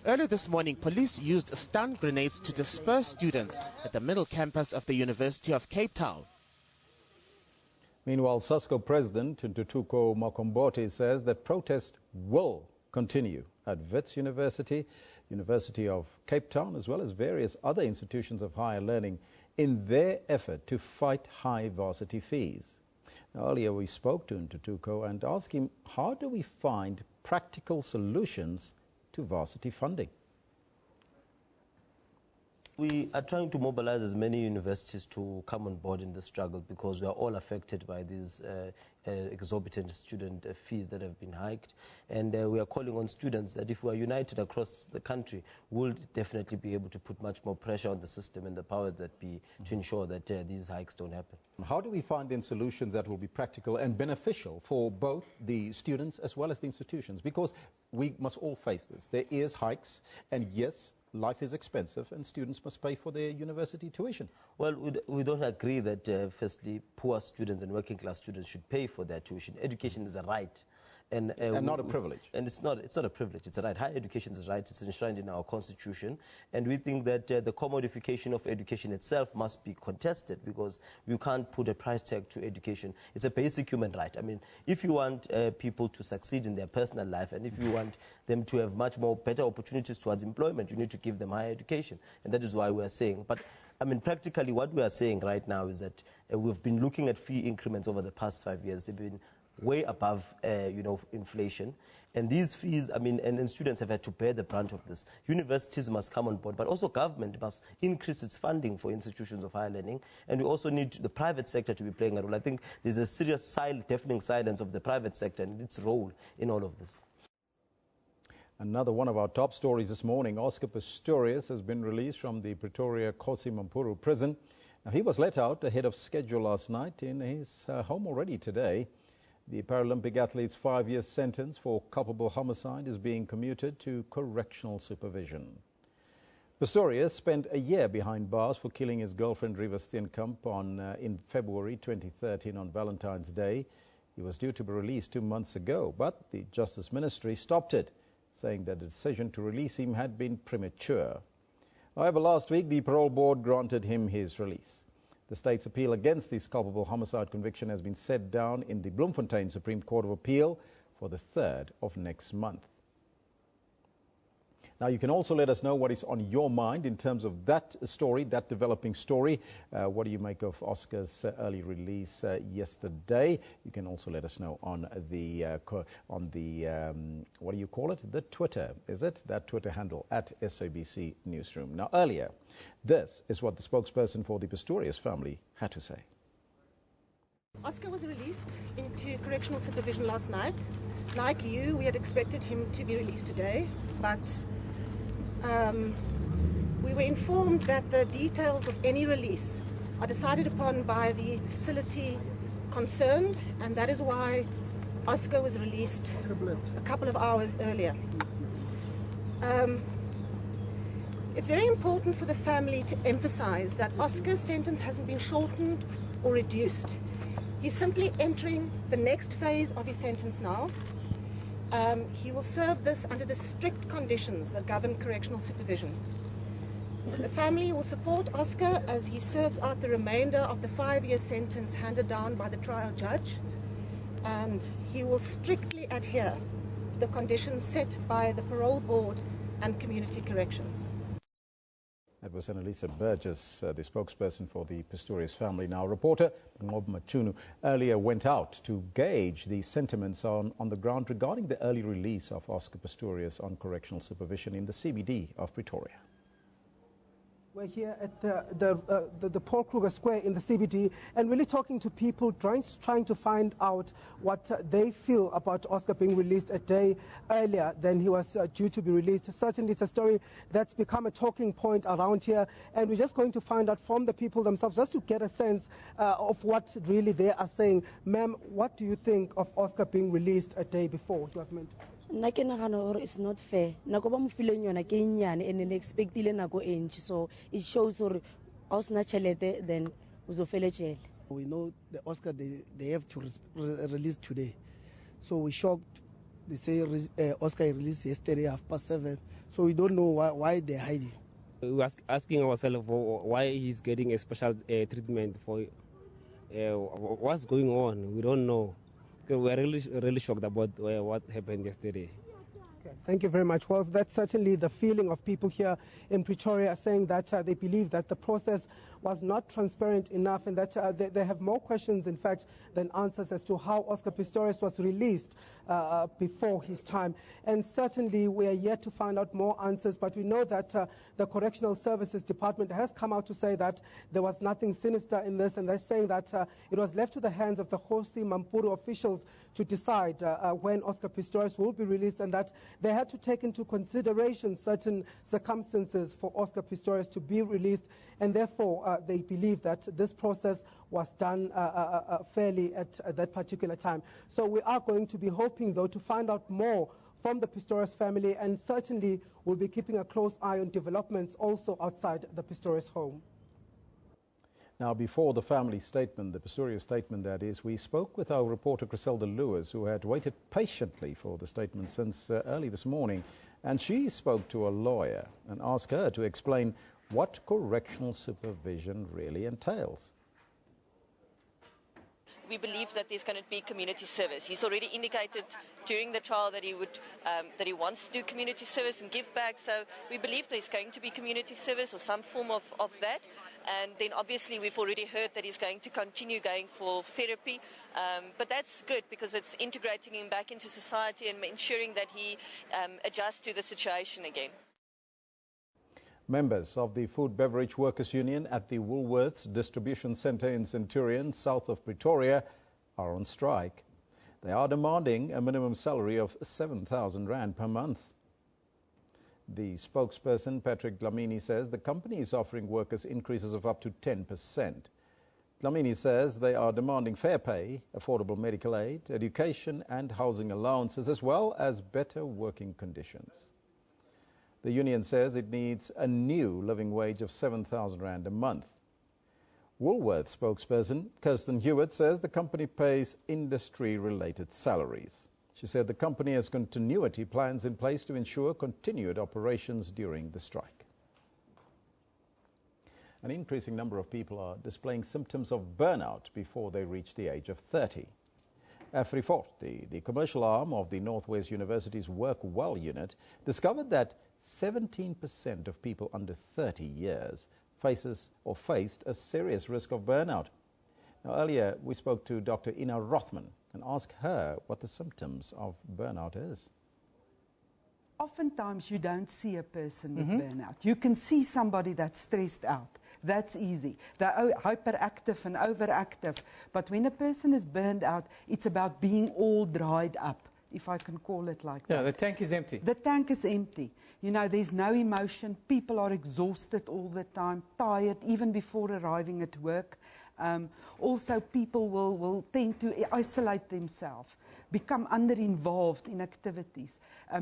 Earlier this morning, police used stun grenades to disperse students at the middle campus of the University of Cape Town. Meanwhile, SASCO President Ntutuko Makombote says that protests will continue at Wits University, University of Cape Town, as well as various other institutions of higher learning in their effort to fight high varsity fees. Now, earlier we spoke to Ntutuko and asked him, how do we find practical solutions to varsity funding? We are trying to mobilize as many universities to come on board in the struggle because we are all affected by these exorbitant student fees that have been hiked. And we are calling on students that if we are united across the country, we'll definitely be able to put much more pressure on the system and the powers that be to ensure that these hikes don't happen. How do we find then solutions that will be practical and beneficial for both the students as well as the institutions? Because we must all face this. There is hikes, and yes, life is expensive and students must pay for their university tuition. Well, we don't agree that, firstly, poor students and working class students should pay for their tuition. Education is a right. And not a privilege. And it's not a privilege, it's a right. Higher education is a right, it's enshrined in our constitution. And we think that the commodification of education itself must be contested because you can't put a price tag to education. It's a basic human right. I mean, if you want people to succeed in their personal life and if you want them to have much more better opportunities towards employment, you need to give them higher education. And that is why we are saying, but I mean, practically what we are saying right now is that we've been looking at fee increments over the past 5 years. They've been way above, inflation. And these fees, and students have had to bear the brunt of this. Universities must come on board, but also government must increase its funding for institutions of higher learning. And we also need the private sector to be playing a role. I think there's a serious deafening silence of the private sector and its role in all of this. Another one of our top stories this morning, Oscar Pistorius has been released from the Pretoria Kgosi Mampuru prison. Now, he was let out ahead of schedule last night in his home already today. The Paralympic athlete's 5-year sentence for culpable homicide is being commuted to correctional supervision. Pistorius spent a year behind bars for killing his girlfriend Reeva Steenkamp in February 2013 on Valentine's Day. He was due to be released 2 months ago, but the Justice Ministry stopped it, saying that the decision to release him had been premature. However, last week the parole board granted him his release. The state's appeal against this culpable homicide conviction has been set down in the Bloemfontein Supreme Court of Appeal for the 3rd of next month. Now, you can also let us know what is on your mind in terms of that story, that developing story. What do you make of Oscar's early release yesterday? You can also let us know on the what do you call it? The Twitter, is it? That Twitter handle at SABC Newsroom. Now, earlier, this is what the spokesperson for the Pistorius family had to say. Oscar was released into correctional supervision last night. Like you, we had expected him to be released today, but we were informed that the details of any release are decided upon by the facility concerned, and that is why Oscar was released a couple of hours earlier. It's very important for the family to emphasize that Oscar's sentence hasn't been shortened or reduced. He's simply entering the next phase of his sentence now. He will serve this under the strict conditions that govern correctional supervision. The family will support Oscar as he serves out the remainder of the 5-year sentence handed down by the trial judge, and he will strictly adhere to the conditions set by the parole board and community corrections. That was Annalisa Burgess, the spokesperson for the Pistorius family. Now, reporter Ngob Machunu earlier went out to gauge the sentiments on the ground regarding the early release of Oscar Pistorius on correctional supervision in the CBD of Pretoria. We're here at the Paul Kruger Square in the CBD and really talking to people, trying to find out what they feel about Oscar being released a day earlier than he was due to be released. Certainly it's a story that's become a talking point around here, and we're just going to find out from the people themselves just to get a sense of what really they are saying. Ma'am, what do you think of Oscar being released a day before he was meant to? It's not fair. So it shows then we know the Oscar they have to release today. So we're shocked. They say Oscar released yesterday 7:30. So we don't know why they're hiding. We were asking ourselves why he's getting a special treatment for what's going on. We don't know. We're really shocked about what happened yesterday. Okay, thank you very much. Well, that's certainly the feeling of people here in Pretoria, saying that they believe that the process was not transparent enough, and that they have more questions, in fact, than answers as to how Oscar Pistorius was released before his time. And certainly we are yet to find out more answers, but we know that the Correctional Services Department has come out to say that there was nothing sinister in this, and they're saying that it was left to the hands of the Kgosi Mampuru officials to decide when Oscar Pistorius will be released, and that they had to take into consideration certain circumstances for Oscar Pistorius to be released, and therefore they believe that this process was done fairly at that particular time. So we are going to be hoping, though, to find out more from the Pistorius family, and certainly we'll be keeping a close eye on developments also outside the Pistorius home. Now, before the family statement, the Pistorius statement that is, we spoke with our reporter Griselda Lewis, who had waited patiently for the statement since early this morning, and she spoke to a lawyer and asked her to explain what correctional supervision really entails. We believe that there's going to be community service. He's already indicated during the trial that he would that he wants to do community service and give back. So we believe there's going to be community service or some form of that. And then obviously we've already heard that he's going to continue going for therapy. But that's good because it's integrating him back into society and ensuring that he adjusts to the situation again. Members of the Food Beverage Workers Union at the Woolworths Distribution Centre in Centurion, south of Pretoria, are on strike. They are demanding a minimum salary of 7,000 rand per month. The spokesperson, Patrick Dlamini, says the company is offering workers increases of up to 10%. Dlamini says they are demanding fair pay, affordable medical aid, education and housing allowances, as well as better working conditions. The union says it needs a new living wage of 7,000 rand a month. Woolworths spokesperson Kirsten Hewitt says the company pays industry-related salaries. She said the company has continuity plans in place to ensure continued operations during the strike. An increasing number of people are displaying symptoms of burnout before they reach the age of 30. AfriFort, the commercial arm of the Northwest University's Work Well unit, discovered that 17% of people under 30 years faced a serious risk of burnout. Now, earlier, we spoke to Dr. Ina Rothman and asked her what the symptoms of burnout is. Oftentimes, you don't see a person with burnout. You can see somebody that's stressed out. That's easy. They're hyperactive and overactive. But when a person is burned out, it's about being all dried up, if I can call it like that. Yeah, the tank is empty. The tank is empty. You know, there's no emotion. People are exhausted all the time, tired, even before arriving at work. Also, people will tend to isolate themselves, become under-involved in activities.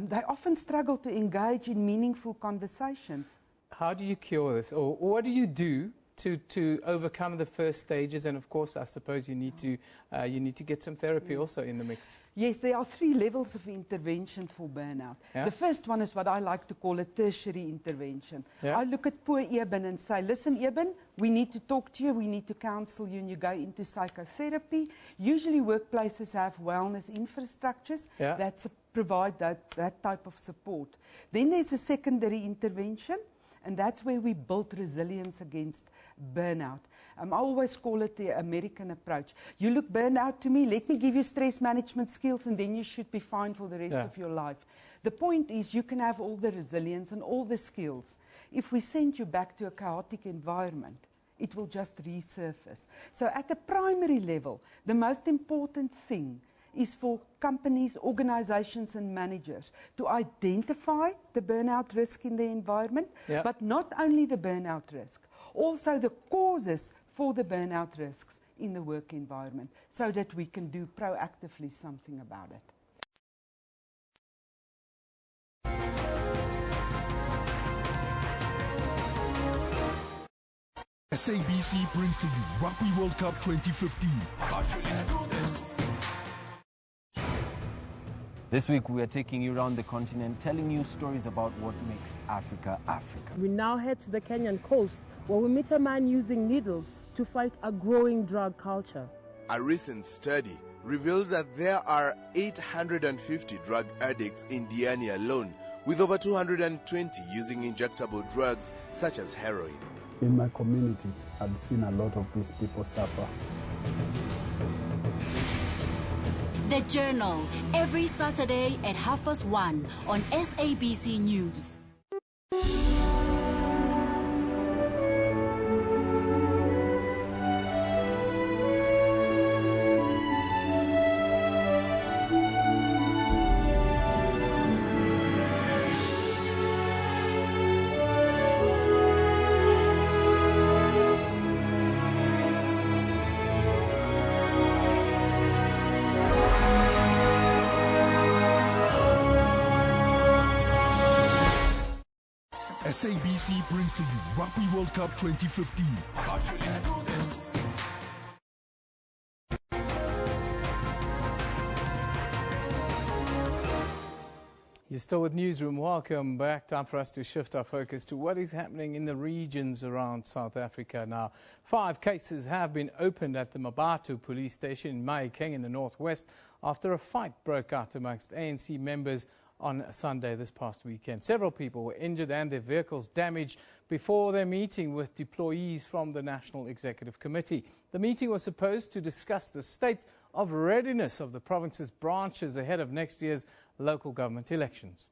They often struggle to engage in meaningful conversations. How do you cure this, or what do you do to overcome the first stages? And of course, I suppose you need to get some therapy also in the mix. Yes, there are 3 levels of intervention for burnout. Yeah? The first one is what I like to call a tertiary intervention. Yeah? I look at poor Eben and say, listen, Eben, we need to talk to you, we need to counsel you, and you go into psychotherapy. Usually workplaces have wellness infrastructures that provide that type of support. Then there's a secondary intervention, and that's where we build resilience against burnout. I always call it the American approach. You look burned out to me, let me give you stress management skills, and then you should be fine for the rest of your life. The point is, you can have all the resilience and all the skills. If we send you back to a chaotic environment, it will just resurface. So at the primary level, the most important thing is for companies, organizations and managers to identify the burnout risk in the environment, but not only the burnout risk, also the causes for the burnout risks in the work environment, so that we can do proactively something about it. SABC brings to you Rugby World Cup 2015. This week we are taking you around the continent, telling you stories about what makes Africa, Africa. We now head to the Kenyan coast, where we meet a man using needles to fight a growing drug culture. A recent study revealed that there are 850 drug addicts in Diani alone, with over 220 using injectable drugs such as heroin. In my community, I've seen a lot of these people suffer. The Journal, every Saturday at 1:30 on SABC News. SABC brings to you Rugby World Cup 2015. You're still with Newsroom. Welcome back. Time for us to shift our focus to what is happening in the regions around South Africa now. 5 cases have been opened at the Mabatu police station in Mahikeng in the northwest after a fight broke out amongst ANC members on Sunday this past weekend. Several people were injured and their vehicles damaged before their meeting with deployees from the National Executive Committee. The meeting was supposed to discuss the state of readiness of the province's branches ahead of next year's local government elections.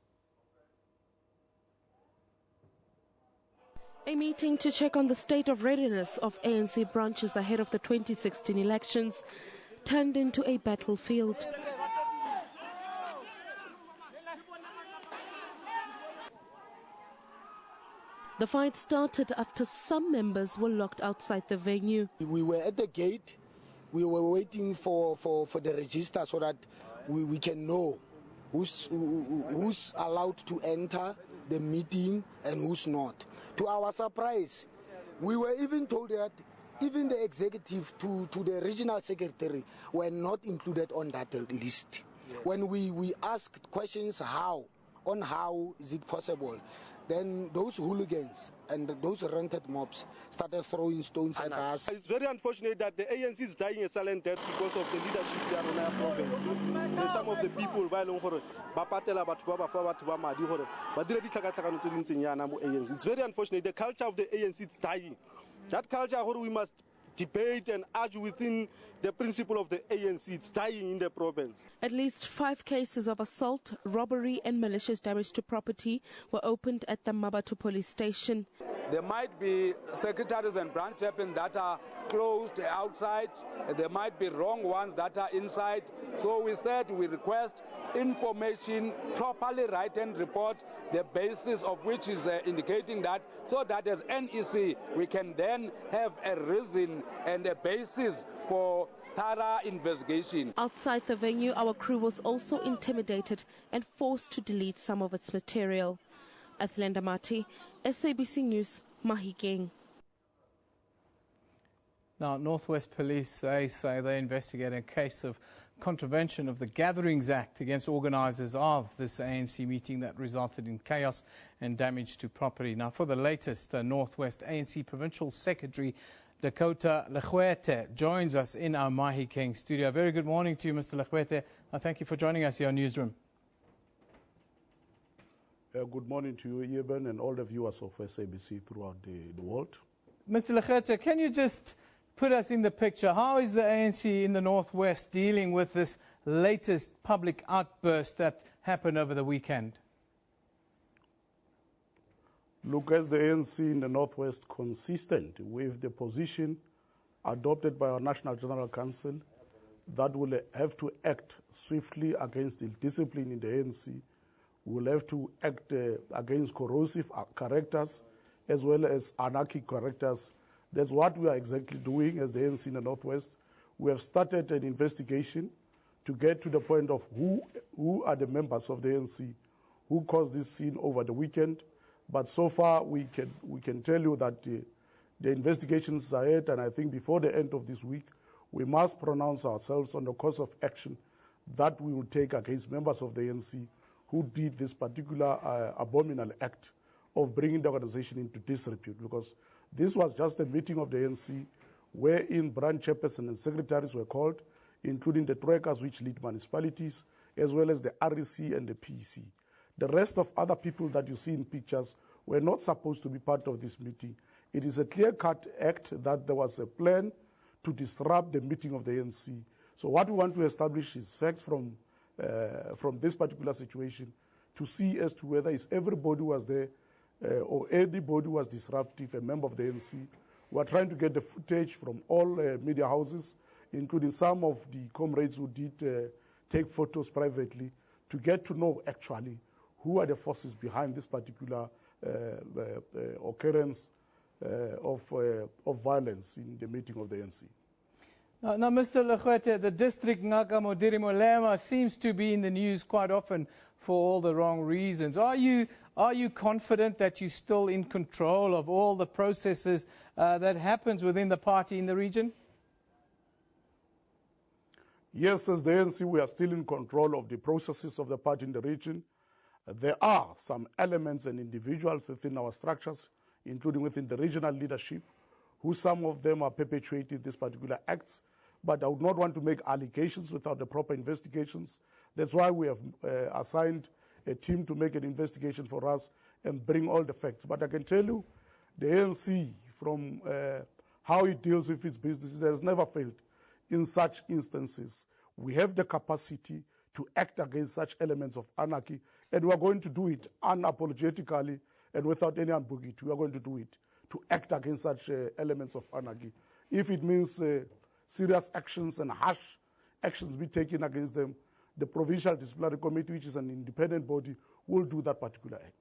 A meeting to check on the state of readiness of ANC branches ahead of the 2016 elections turned into a battlefield. The fight started after some members were locked outside the venue. We were at the gate. We were waiting for the register so that we can know who's allowed to enter the meeting and who's not. To our surprise, we were even told that even the executive to the regional secretary were not included on that list. Yes. When we asked questions how is it possible, Then those hooligans and those rented mobs started throwing stones at us. It's very unfortunate that the ANC is dying a silent death because of the leadership there on our province. And some of the people, it's very unfortunate. The culture of the ANC is dying. That culture, we must debate and argue within the principle of the ANC. It's dying in the province. At least 5 cases of assault, robbery and malicious damage to property were opened at the Mabatu police station. There might be secretaries and branch chaplains that are closed outside. There might be wrong ones that are inside. So we said we request information, properly write and report the basis of which is indicating that, so that as NEC we can then have a reason and a basis for thorough investigation. Outside the venue, our crew was also intimidated and forced to delete some of its material. Athlenda Mati, SABC News, Mahikeng. Now, Northwest Police say they're investigating a case of contravention of the Gatherings Act against organisers of this ANC meeting that resulted in chaos and damage to property. Now, for the latest, Northwest ANC Provincial Secretary Dakota Legwete joins us in our Mahikeng studio. Very good morning to you, Mr. Legwete. Thank you for joining us here on Newsroom. Good morning to you, Eben, and all the viewers of SABC throughout the world. Mr. Legwete, can you just put us in the picture? How is the ANC in the Northwest dealing with this latest public outburst that happened over the weekend? Look, as the ANC in the Northwest consistent with the position adopted by our National General Council that will have to act swiftly against indiscipline in the ANC, will have to act against corrosive characters as well as anarchic characters. That's what we are exactly doing as the ANC in the Northwest. We have started an investigation to get to the point of who are the members of the ANC who caused this scene over the weekend. But so far, we can tell you that the investigations are ahead, and I think before the end of this week, we must pronounce ourselves on the course of action that we will take against members of the ANC who did this particular abominable act of bringing the organization into disrepute, because this was just a meeting of the ANC wherein branch chairpersons and secretaries were called, including the troikas which lead municipalities, as well as the REC and the PEC. The rest of other people that you see in pictures were not supposed to be part of this meeting. It is a clear-cut act that there was a plan to disrupt the meeting of the ANC. So what we want to establish is facts from this particular situation to see as to whether it's everybody who was there or anybody who was disruptive, a member of the ANC. We are trying to get the footage from all media houses, including some of the comrades who did take photos privately, to get to know actually who are the forces behind this particular occurrence of violence in the meeting of the ANC. Now, Mr. Legwete, the district Ngakamodiri Molema seems to be in the news quite often for all the wrong reasons. Are you confident that you're still in control of all the processes that happens within the party in the region? Yes, as the ANC, we are still in control of the processes of the party in the region. There are some elements and individuals within our structures, including within the regional leadership, who some of them are perpetuating these particular acts, but I would not want to make allegations without the proper investigations. That's why we have assigned a team to make an investigation for us and bring all the facts. But I can tell you, the ANC, from how it deals with its business, it has never failed in such instances. We have the capacity to act against such elements of anarchy, and we are going to do it unapologetically and without any ambiguity. We are going to do it to act against such elements of anarchy. If it means serious actions and harsh actions be taken against them, the Provincial Disciplinary Committee, which is an independent body, will do that particular act.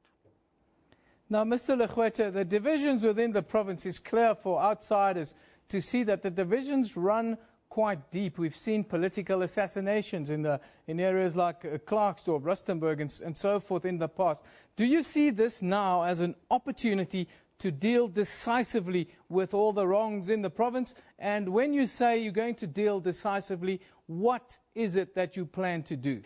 Now, Mr. Legwete, the divisions within the province is clear for outsiders to see that the divisions run quite deep. We've seen political assassinations in areas like Klerksdorp, Rustenburg, and so forth in the past. Do you see this now as an opportunity to deal decisively with all the wrongs in the province? And when you say you're going to deal decisively, what is it that you plan to do?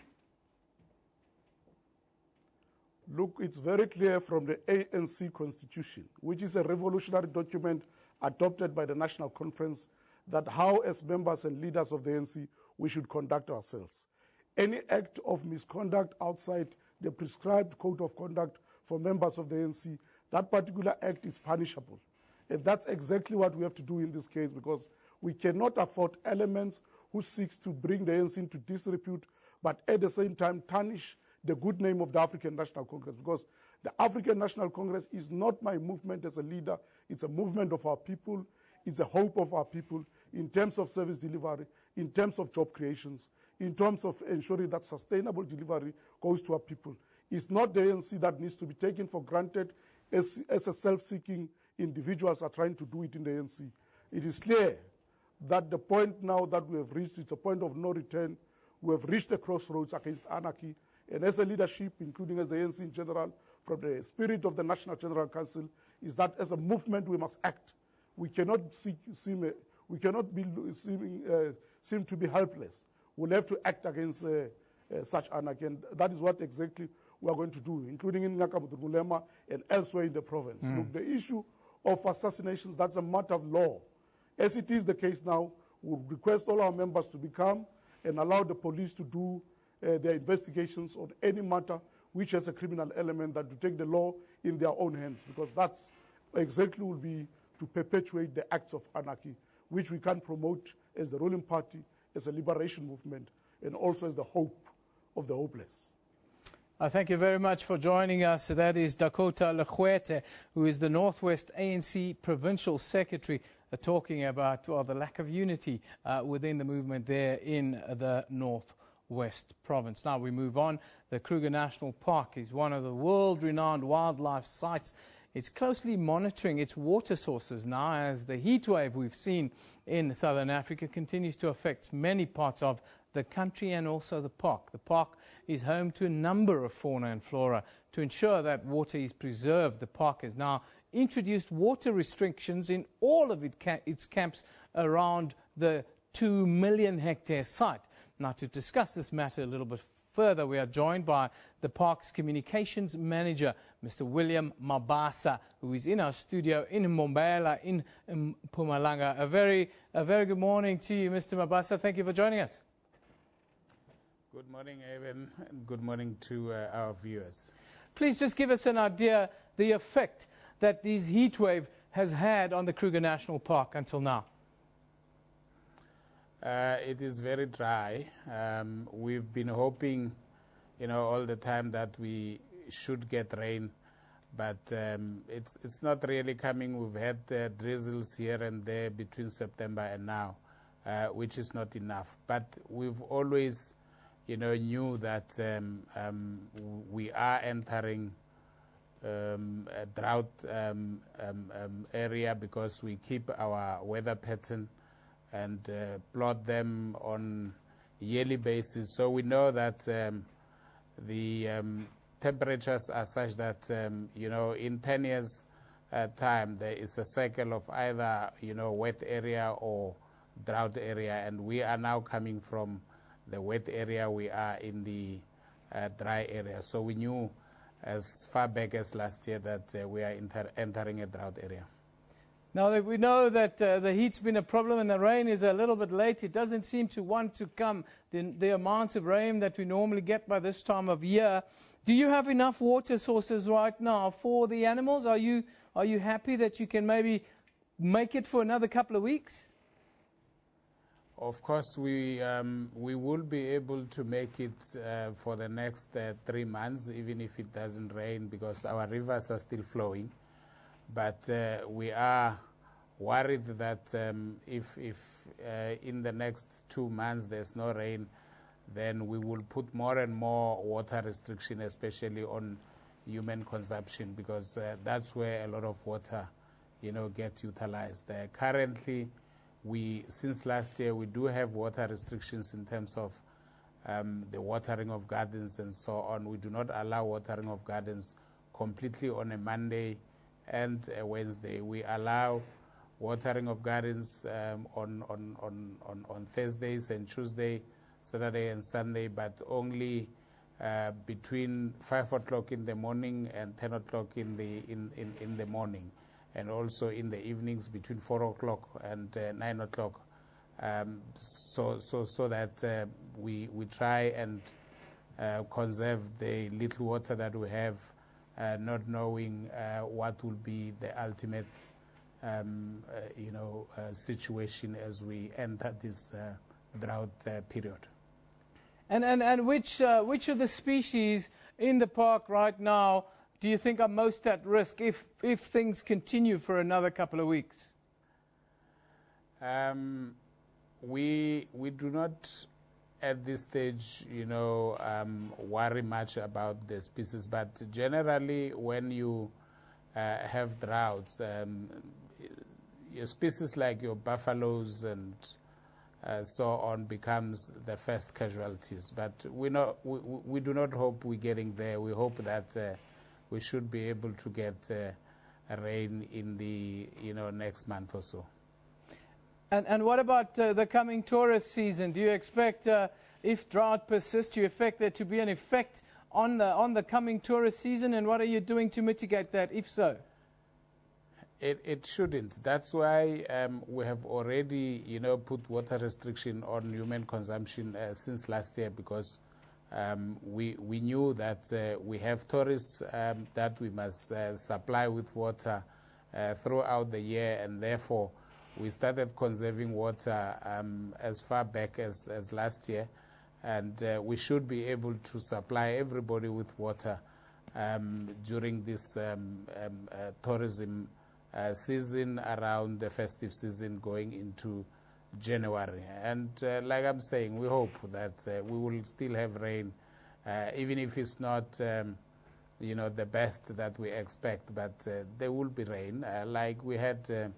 Look, it's very clear from the ANC Constitution, which is a revolutionary document adopted by the National Conference, that how, as members and leaders of the ANC, we should conduct ourselves. Any act of misconduct outside the prescribed code of conduct for members of the ANC, that particular act is punishable. And that's exactly what we have to do in this case, because we cannot afford elements who seeks to bring the ANC into disrepute, but at the same time tarnish the good name of the African National Congress, because the African National Congress is not my movement as a leader. It's a movement of our people. It's a hope of our people in terms of service delivery, in terms of job creations, in terms of ensuring that sustainable delivery goes to our people. It's not the ANC that needs to be taken for granted as a self-seeking individuals are trying to do it in the ANC. It is clear that the point now that we have reached, it's a point of no return. We have reached a crossroads against anarchy. And as a leadership, including as the ANC in general, from the spirit of the National General Council, is that as a movement we must act. We cannot seem to be helpless. We'll have to act against such anarchy, and that is what exactly we are going to do, including in Ngakabuturulema and elsewhere in the province. Look, the issue of assassinations, that's a matter of law. As it is the case now, we'll request all our members to be calm and allow the police to do their investigations on any matter which has a criminal element, that to take the law in their own hands, because that's exactly will be to perpetuate the acts of anarchy, which we can promote as the ruling party, as a liberation movement, and also as the hope of the hopeless. Thank you very much for joining us. That is Dakota Lekwete, who is the Northwest ANC Provincial Secretary, talking about the lack of unity within the movement there in the Northwest Province. Now we move on. The Kruger National Park is one of the world-renowned wildlife sites. It's closely monitoring its water sources now, as the heat wave we've seen in southern Africa continues to affect many parts of the country and also the park. The park is home to a number of fauna and flora. To ensure that water is preserved, the park has now introduced water restrictions in all of its camps around the 2 million hectare site. Now, to discuss this matter a little bit further, we are joined by the park's communications manager, Mr. William Mabasa, who is in our studio in Mbombela in Mpumalanga. A very good morning to you, Mr. Mabasa. Thank you for joining us. Good morning, Evan, and good morning to our viewers. Please just give us an idea the effect that this heat wave has had on the Kruger National Park until now. It is very dry. We've been hoping, all the time that we should get rain, but it's not really coming. We've had drizzles here and there between September and now, which is not enough. But we've always, knew that we are entering a drought area, because we keep our weather pattern and plot them on yearly basis. So we know that the temperatures are such that, in 10 years' time, there is a cycle of either, wet area or drought area. And we are now coming from the wet area, we are in the dry area. So we knew as far back as last year that we are entering a drought area. Now that we know that the heat's been a problem and the rain is a little bit late, it doesn't seem to want to come. The amounts of rain that we normally get by this time of year. Do you have enough water sources right now for the animals? Are you happy that you can maybe make it for another couple of weeks? Of course, we will be able to make it for the next 3 months, even if it doesn't rain, because our rivers are still flowing. But we are worried that if in the next 2 months there's no rain, then we will put more and more water restriction, especially on human consumption, because that's where a lot of water, get utilized. Currently, since last year, we do have water restrictions in terms of the watering of gardens and so on. We do not allow watering of gardens completely on a Monday and a Wednesday. We allow watering of gardens on Thursdays and Tuesday, Saturday and Sunday, but only between 5 o'clock in the morning and 10 o'clock in the morning, and also in the evenings between 4 o'clock and 9 o'clock, so that we try and conserve the little water that we have, not knowing what will be the ultimate situation as we enter this drought period. And which of the species in the park right now do you think are most at risk if things continue for another couple of weeks? We do not at this stage, worry much about the species, but generally when you have droughts, your species like your buffaloes and so on becomes the first casualties. But we do not hope we're getting there. We hope that we should be able to get rain in the next month or so. And what about the coming tourist season? Do you expect, if drought persists, do you expect there to be an effect on the coming tourist season? And what are you doing to mitigate that, if so? It shouldn't. That's why we have already, put water restriction on human consumption since last year, because we knew that we have tourists that we must supply with water throughout the year, and therefore we started conserving water as far back as last year, and we should be able to supply everybody with water during this tourism season, around the festive season going into January. And like I'm saying, we hope that we will still have rain, even if it's not the best that we expect, but there will be rain. Like we had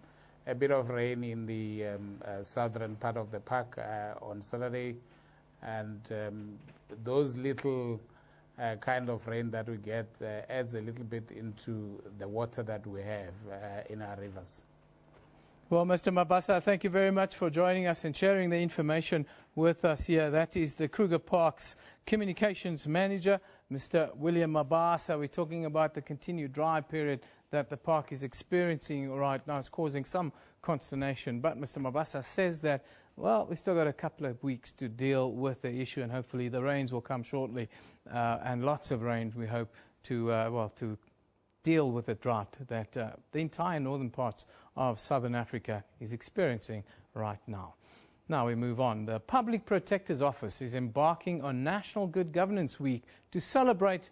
a bit of rain in the southern part of the park on Saturday, and those little kind of rain that we get adds a little bit into the water that we have in our rivers. Well, Mr. Mabasa, thank you very much for joining us and sharing the information with us here. That is the Kruger Park's Communications Manager, Mr. William Mabasa. We're talking about the continued dry period that the park is experiencing right now. It's causing some consternation. But Mr. Mabasa says that, well, we've still got a couple of weeks to deal with the issue, and hopefully the rains will come shortly, and lots of rain, we hope, to deal with the drought that the entire northern parts of southern Africa is experiencing right now. Now we move on. The Public Protector's Office is embarking on National Good Governance Week to celebrate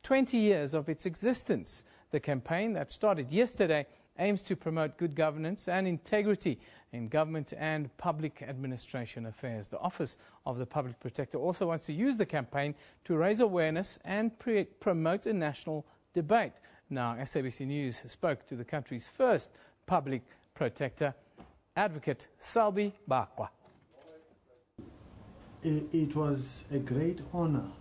20 years of its existence. The campaign that started yesterday aims to promote good governance and integrity in government and public administration affairs. The Office of the Public Protector also wants to use the campaign to raise awareness and promote a national debate. Now, SABC News spoke to the country's first public protector, Advocate Salbi Bakwa. It was a great honor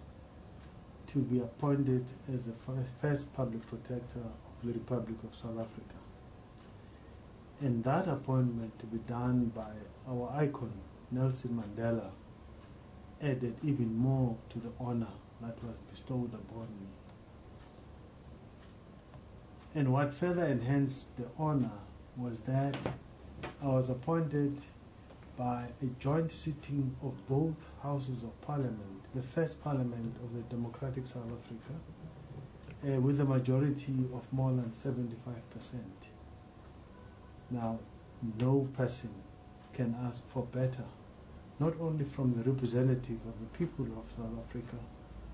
to be appointed as the first public protector of the Republic of South Africa. And that appointment to be done by our icon, Nelson Mandela, added even more to the honor that was bestowed upon me. And what further enhanced the honor was that I was appointed by a joint sitting of both houses of parliament, the first parliament of the democratic South Africa, with a majority of more than 75%. Now, no person can ask for better, not only from the representative of the people of South Africa,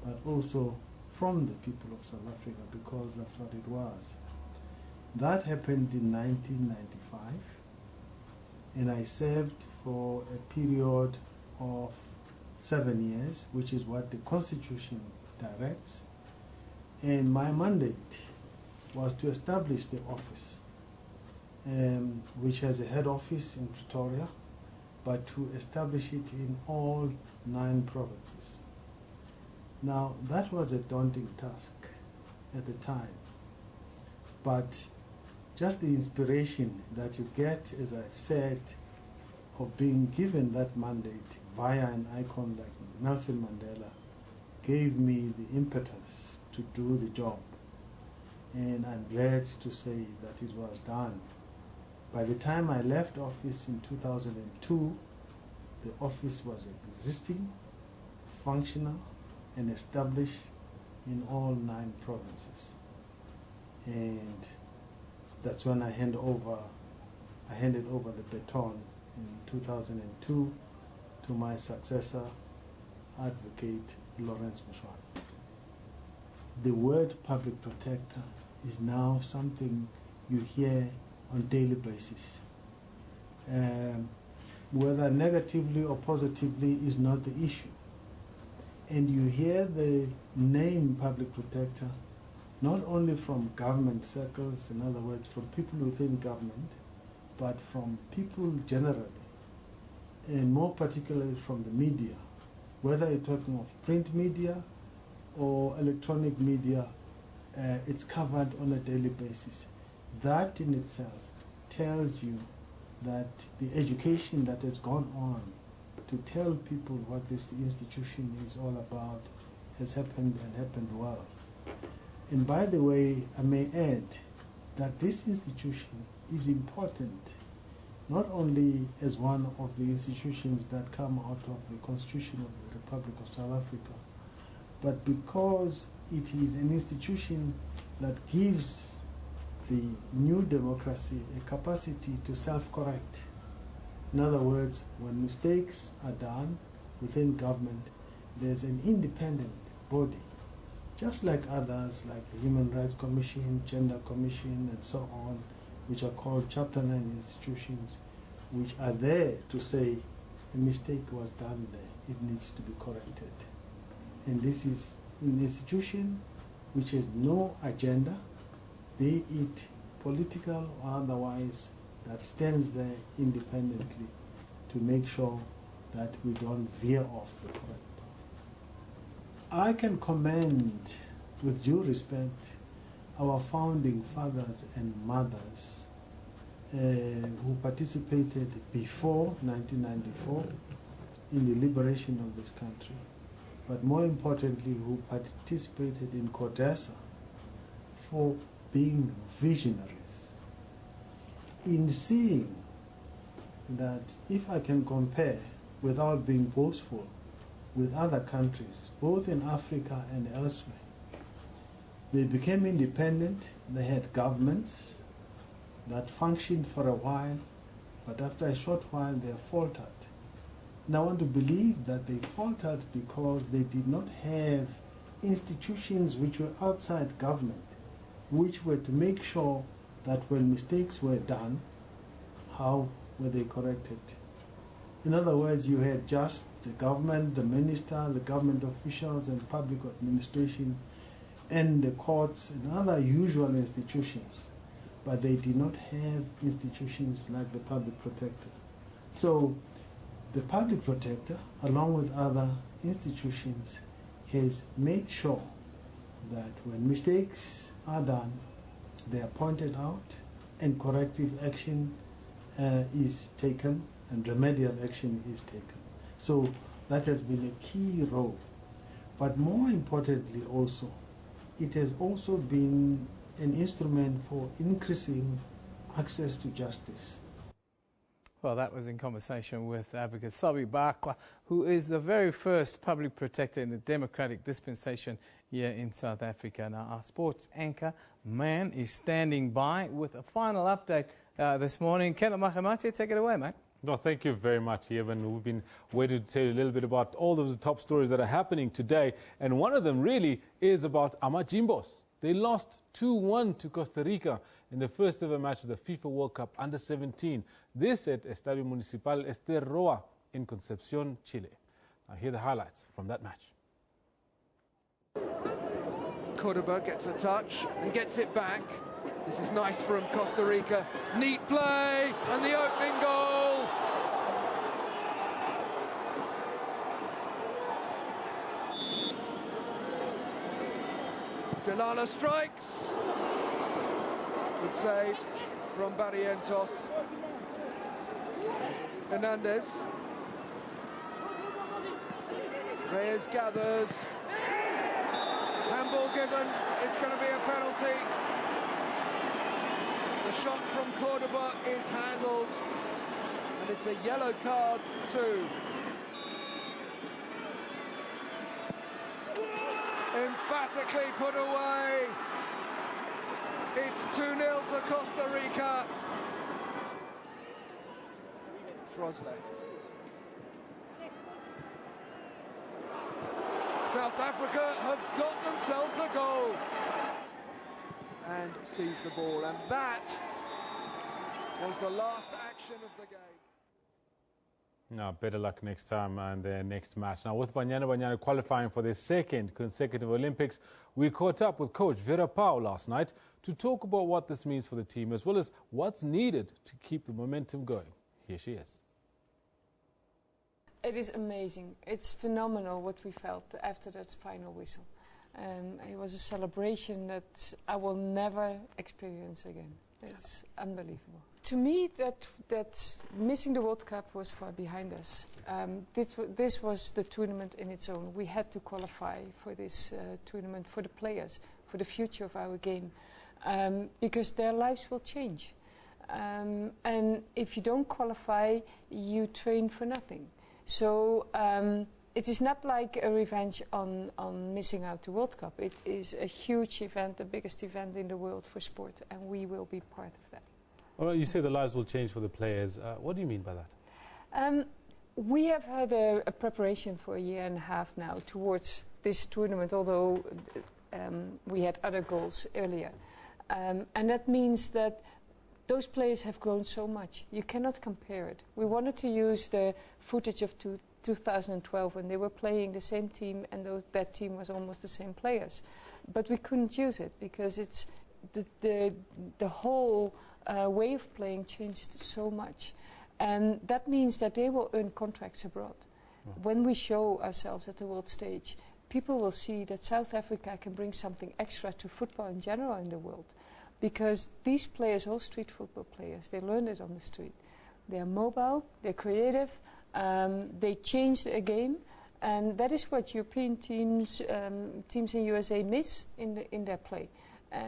but also from the people of South Africa, because that's what it was. That happened in 1995, and I served for a period of 7 years, which is what the Constitution directs. And my mandate was to establish the office, which has a head office in Pretoria, but to establish it in all 9 provinces. Now, that was a daunting task at the time, but just the inspiration that you get, as I've said, of being given that mandate via an icon like Nelson Mandela gave me the impetus to do the job. And I'm glad to say that it was done. By the time I left office in 2002, the office was existing, functional, and established in all 9 provinces. And that's when I handed over the baton in 2002 to my successor, Advocate Lawrence Mushwana. The word public protector is now something you hear on a daily basis. Whether negatively or positively is not the issue. And you hear the name public protector not only from government circles, in other words, from people within government, but from people generally, and more particularly from the media, whether you're talking of print media or electronic media, it's covered on a daily basis. That in itself tells you that the education that has gone on to tell people what this institution is all about has happened and happened well. And by the way, I may add that this institution is important not only as one of the institutions that come out of the Constitution of the Republic of South Africa, but because it is an institution that gives the new democracy a capacity to self-correct. In other words, when mistakes are done within government, there's an independent body, just like others, like the Human Rights Commission, Gender Commission, and so on, which are called Chapter 9 institutions, which are there to say a mistake was done there, it needs to be corrected. And this is an institution which has no agenda, be it political or otherwise, that stands there independently to make sure that we don't veer off the correct path. I can commend, with due respect, our founding fathers and mothers who participated before 1994 in the liberation of this country, but more importantly, who participated in CODESA for being visionaries, in seeing that if I can compare, without being boastful, with other countries, both in Africa and elsewhere, they became independent, they had governments that functioned for a while, but after a short while they faltered. And I want to believe that they faltered because they did not have institutions which were outside government, which were to make sure that when mistakes were done, how were they corrected? In other words, you had just the government, the minister, the government officials and public administration and the courts and other usual institutions, but they did not have institutions like the public protector. So the public protector, along with other institutions, has made sure that when mistakes are done, they are pointed out and corrective action is taken and remedial action is taken. So that has been a key role. But more importantly also, it has also been an instrument for increasing access to justice. Well, that was in conversation with Advocate Sabi Bakwa, who is the very first public protector in the democratic dispensation here in South Africa. Now, our sports anchor, Man, is standing by with a final update this morning. Kendall Mahamati, take it away, mate. No, thank you very much, Evan. We've been waiting to tell you a little bit about all of the top stories that are happening today. And one of them really is about Amajimbos. They lost 2-1 to Costa Rica in the first ever match of the FIFA World Cup Under-17. This at Estadio Municipal Ester Roa in Concepcion, Chile. Now here are the highlights from that match. Cordoba gets a touch and gets it back. This is nice from Costa Rica. Neat play and the opening goal. Delala strikes. Good save from Barrientos. Hernandez. Reyes gathers. handball given. It's going to be a penalty. The shot from Cordoba is handled, and it's a yellow card too. Emphatically put away. It's 2-0 for Costa Rica. Frosley. South Africa have got themselves a goal and seize the ball, and that was the last action of the game. Now, better luck next time and their next match. Now, with Banyana Banyana qualifying for their second consecutive Olympics, we caught up with coach Vera Pauw last night to talk about what this means for the team, as well as what's needed to keep the momentum going. Here she is. It is amazing. It's phenomenal what we felt after that final whistle. It was a celebration that I will never experience again. It's unbelievable. To me, that missing the World Cup was far behind us. This was the tournament in its own. We had to qualify for this tournament for the players, for the future of our game, because their lives will change. And if you don't qualify, you train for nothing. So it is not like a revenge on missing out the World Cup. It is a huge event, the biggest event in the world for sport, and we will be part of that. Well, you say the lives will change for the players. What do you mean by that? We have had a preparation for a year and a half now towards this tournament, although we had other goals earlier. And that means that those players have grown so much. You cannot compare it. We wanted to use the footage of 2012 when they were playing the same team, and that team was almost the same players. But we couldn't use it because it's the whole way of playing changed so much. And that means that they will earn contracts abroad. When we show ourselves at the world stage, people will see that South Africa can bring something extra to football in general in the world. Because these players, all street football players, they learn it on the street. They're mobile, they're creative, they change a game, and that is what European teams in USA miss in their play.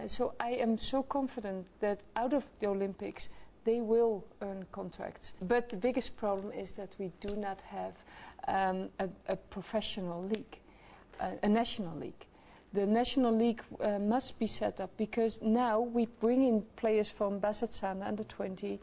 So I am so confident that out of the Olympics, they will earn contracts. But the biggest problem is that we do not have a professional league, a national league. The National League must be set up because now we bring in players from Basatsana under 20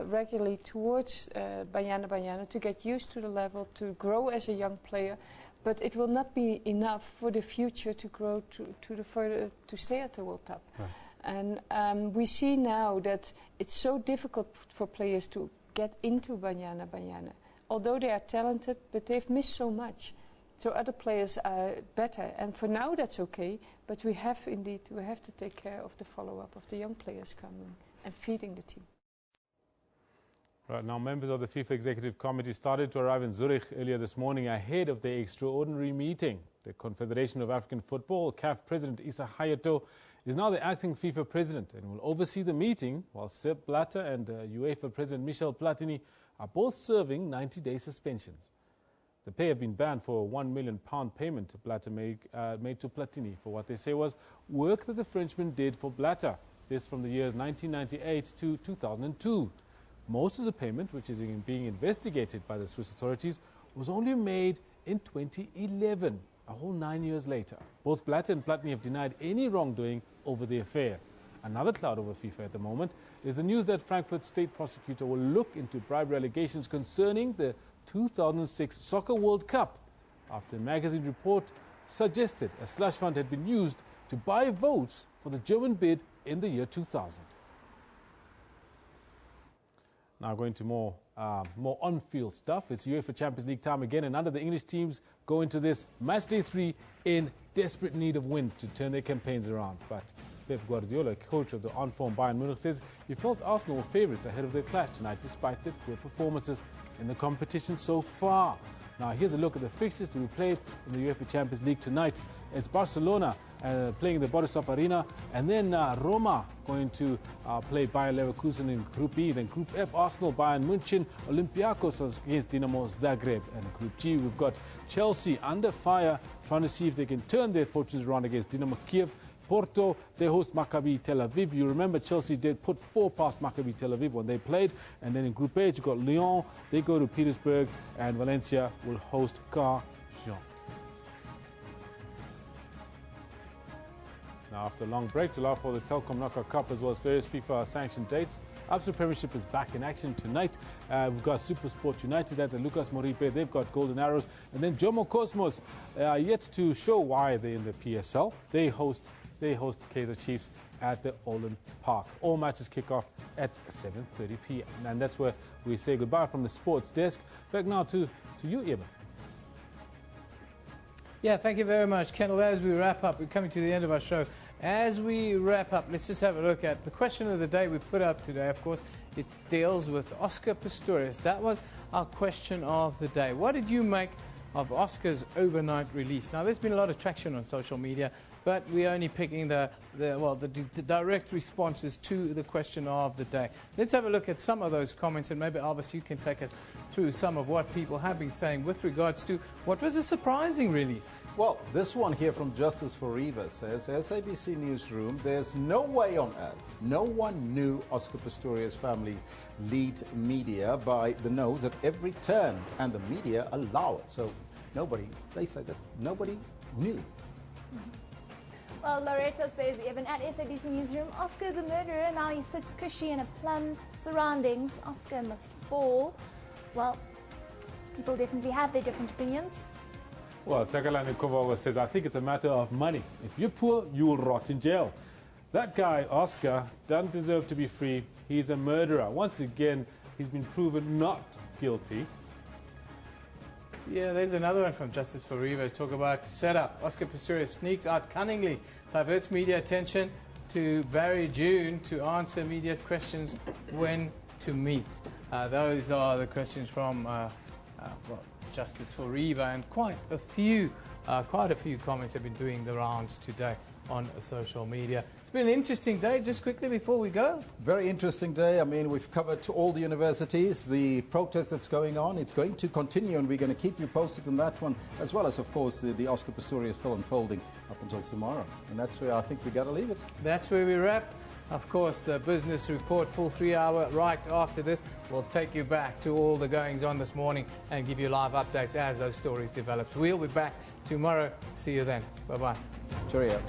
regularly towards Banyana Banyana to get used to the level, to grow as a young player. But it will not be enough for the future to grow to stay at the World Cup. Right. And we see now that it's so difficult for players to get into Banyana Banyana. Although they are talented, but they've missed so much. So other players are better, and for now that's okay, but we have to take care of the follow-up of the young players coming and feeding the team. Right, now members of the FIFA Executive Committee started to arrive in Zurich earlier this morning ahead of their extraordinary meeting. The Confederation of African Football, CAF President Issa Hayatou, is now the acting FIFA President and will oversee the meeting, while Sepp Blatter and UEFA President Michel Platini are both serving 90-day suspensions. The pair have been banned for a £1 million payment Blatter made to Platini for what they say was work that the Frenchman did for Blatter. This from the years 1998 to 2002. Most of the payment, which is being investigated by the Swiss authorities, was only made in 2011, a whole 9 years later. Both Blatter and Platini have denied any wrongdoing over the affair. Another cloud over FIFA at the moment is the news that Frankfurt's state prosecutor will look into bribery allegations concerning the 2006 Soccer World Cup after a magazine report suggested a slush fund had been used to buy votes for the German bid in the year 2000. Now going to more on-field stuff. It's UEFA Champions League time again, and under the English teams go into this match day 3 in desperate need of wins to turn their campaigns around. But Pep Guardiola, coach of the on-form Bayern Munich, says he felt Arsenal were favourites ahead of their clash tonight despite their poor performances in the competition so far. Now here's a look at the fixtures to be played in the UEFA Champions League tonight. It's Barcelona playing the Borisov Arena, and then Roma going to play Bayer Leverkusen in Group B. Then Group F, Arsenal, Bayern München, Olympiacos against Dinamo Zagreb. And Group G, we've got Chelsea under fire trying to see if they can turn their fortunes around against Dynamo Kiev. Porto, they host Maccabi Tel Aviv. You remember Chelsea did put 4 past Maccabi Tel Aviv when they played. And then in Group H, you've got Lyon. They go to Petersburg. And Valencia will host Caen. Now, after a long break, to allow for the Telkom Knockout Cup as well as various FIFA sanctioned dates, Absa Premiership is back in action tonight. We've got Super Sport United at the Lucas Moripe. They've got Golden Arrows. And then Jomo Cosmos, yet to show why they're in the PSL. They host Kaizer Chiefs at the Olin Park. All matches kick off at 7:30 p.m. And that's where we say goodbye from the sports desk. Back now to you, Eben. Yeah, thank you very much, Kendall. As we wrap up, we're coming to the end of our show. As we wrap up, let's just have a look at the question of the day we put up today. Of course, it deals with Oscar Pistorius. That was our question of the day. What did you make of Oscar's overnight release? Now, there's been a lot of traction on social media, but we're only picking the direct responses to the question of the day. Let's have a look at some of those comments, and maybe, Albus, you can take us through some of what people have been saying with regards to what was a surprising release. Well, this one here from Justice for Reeva says, SABC Newsroom, there's no way on earth no one knew Oscar Pistorius' family lead media by the nose at every turn, and the media allow it. So nobody, they say that nobody knew. Well, Loretta says, even at SABC Newsroom, Oscar the murderer, now he sits cushy in a plum surroundings. Oscar must fall. Well, people definitely have their different opinions. Well, Takalani Kovawa says, I think it's a matter of money. If you're poor, you will rot in jail. That guy, Oscar, doesn't deserve to be free. He's a murderer. Once again, he's been proven not guilty. Yeah, there's another one from Justice for Reeva. Talk about setup. Oscar Pistorius sneaks out cunningly, diverts media attention to Barry June to answer media's questions when to meet. Those are the questions from Justice for Reeva, and quite a few comments have been doing the rounds today on social media. It's been an interesting day. Just quickly before we go. Very interesting day. I mean, we've covered all the universities, the protest that's going on. It's going to continue, and we're going to keep you posted on that one, as well as, of course, the Oscar Pistorius still unfolding up until tomorrow. And that's where I think we got to leave it. That's where we wrap. Of course, the business report, full 3-hour, right after this. We'll take you back to all the goings on this morning and give you live updates as those stories develop. We'll be back tomorrow. See you then. Bye-bye. Cheerio.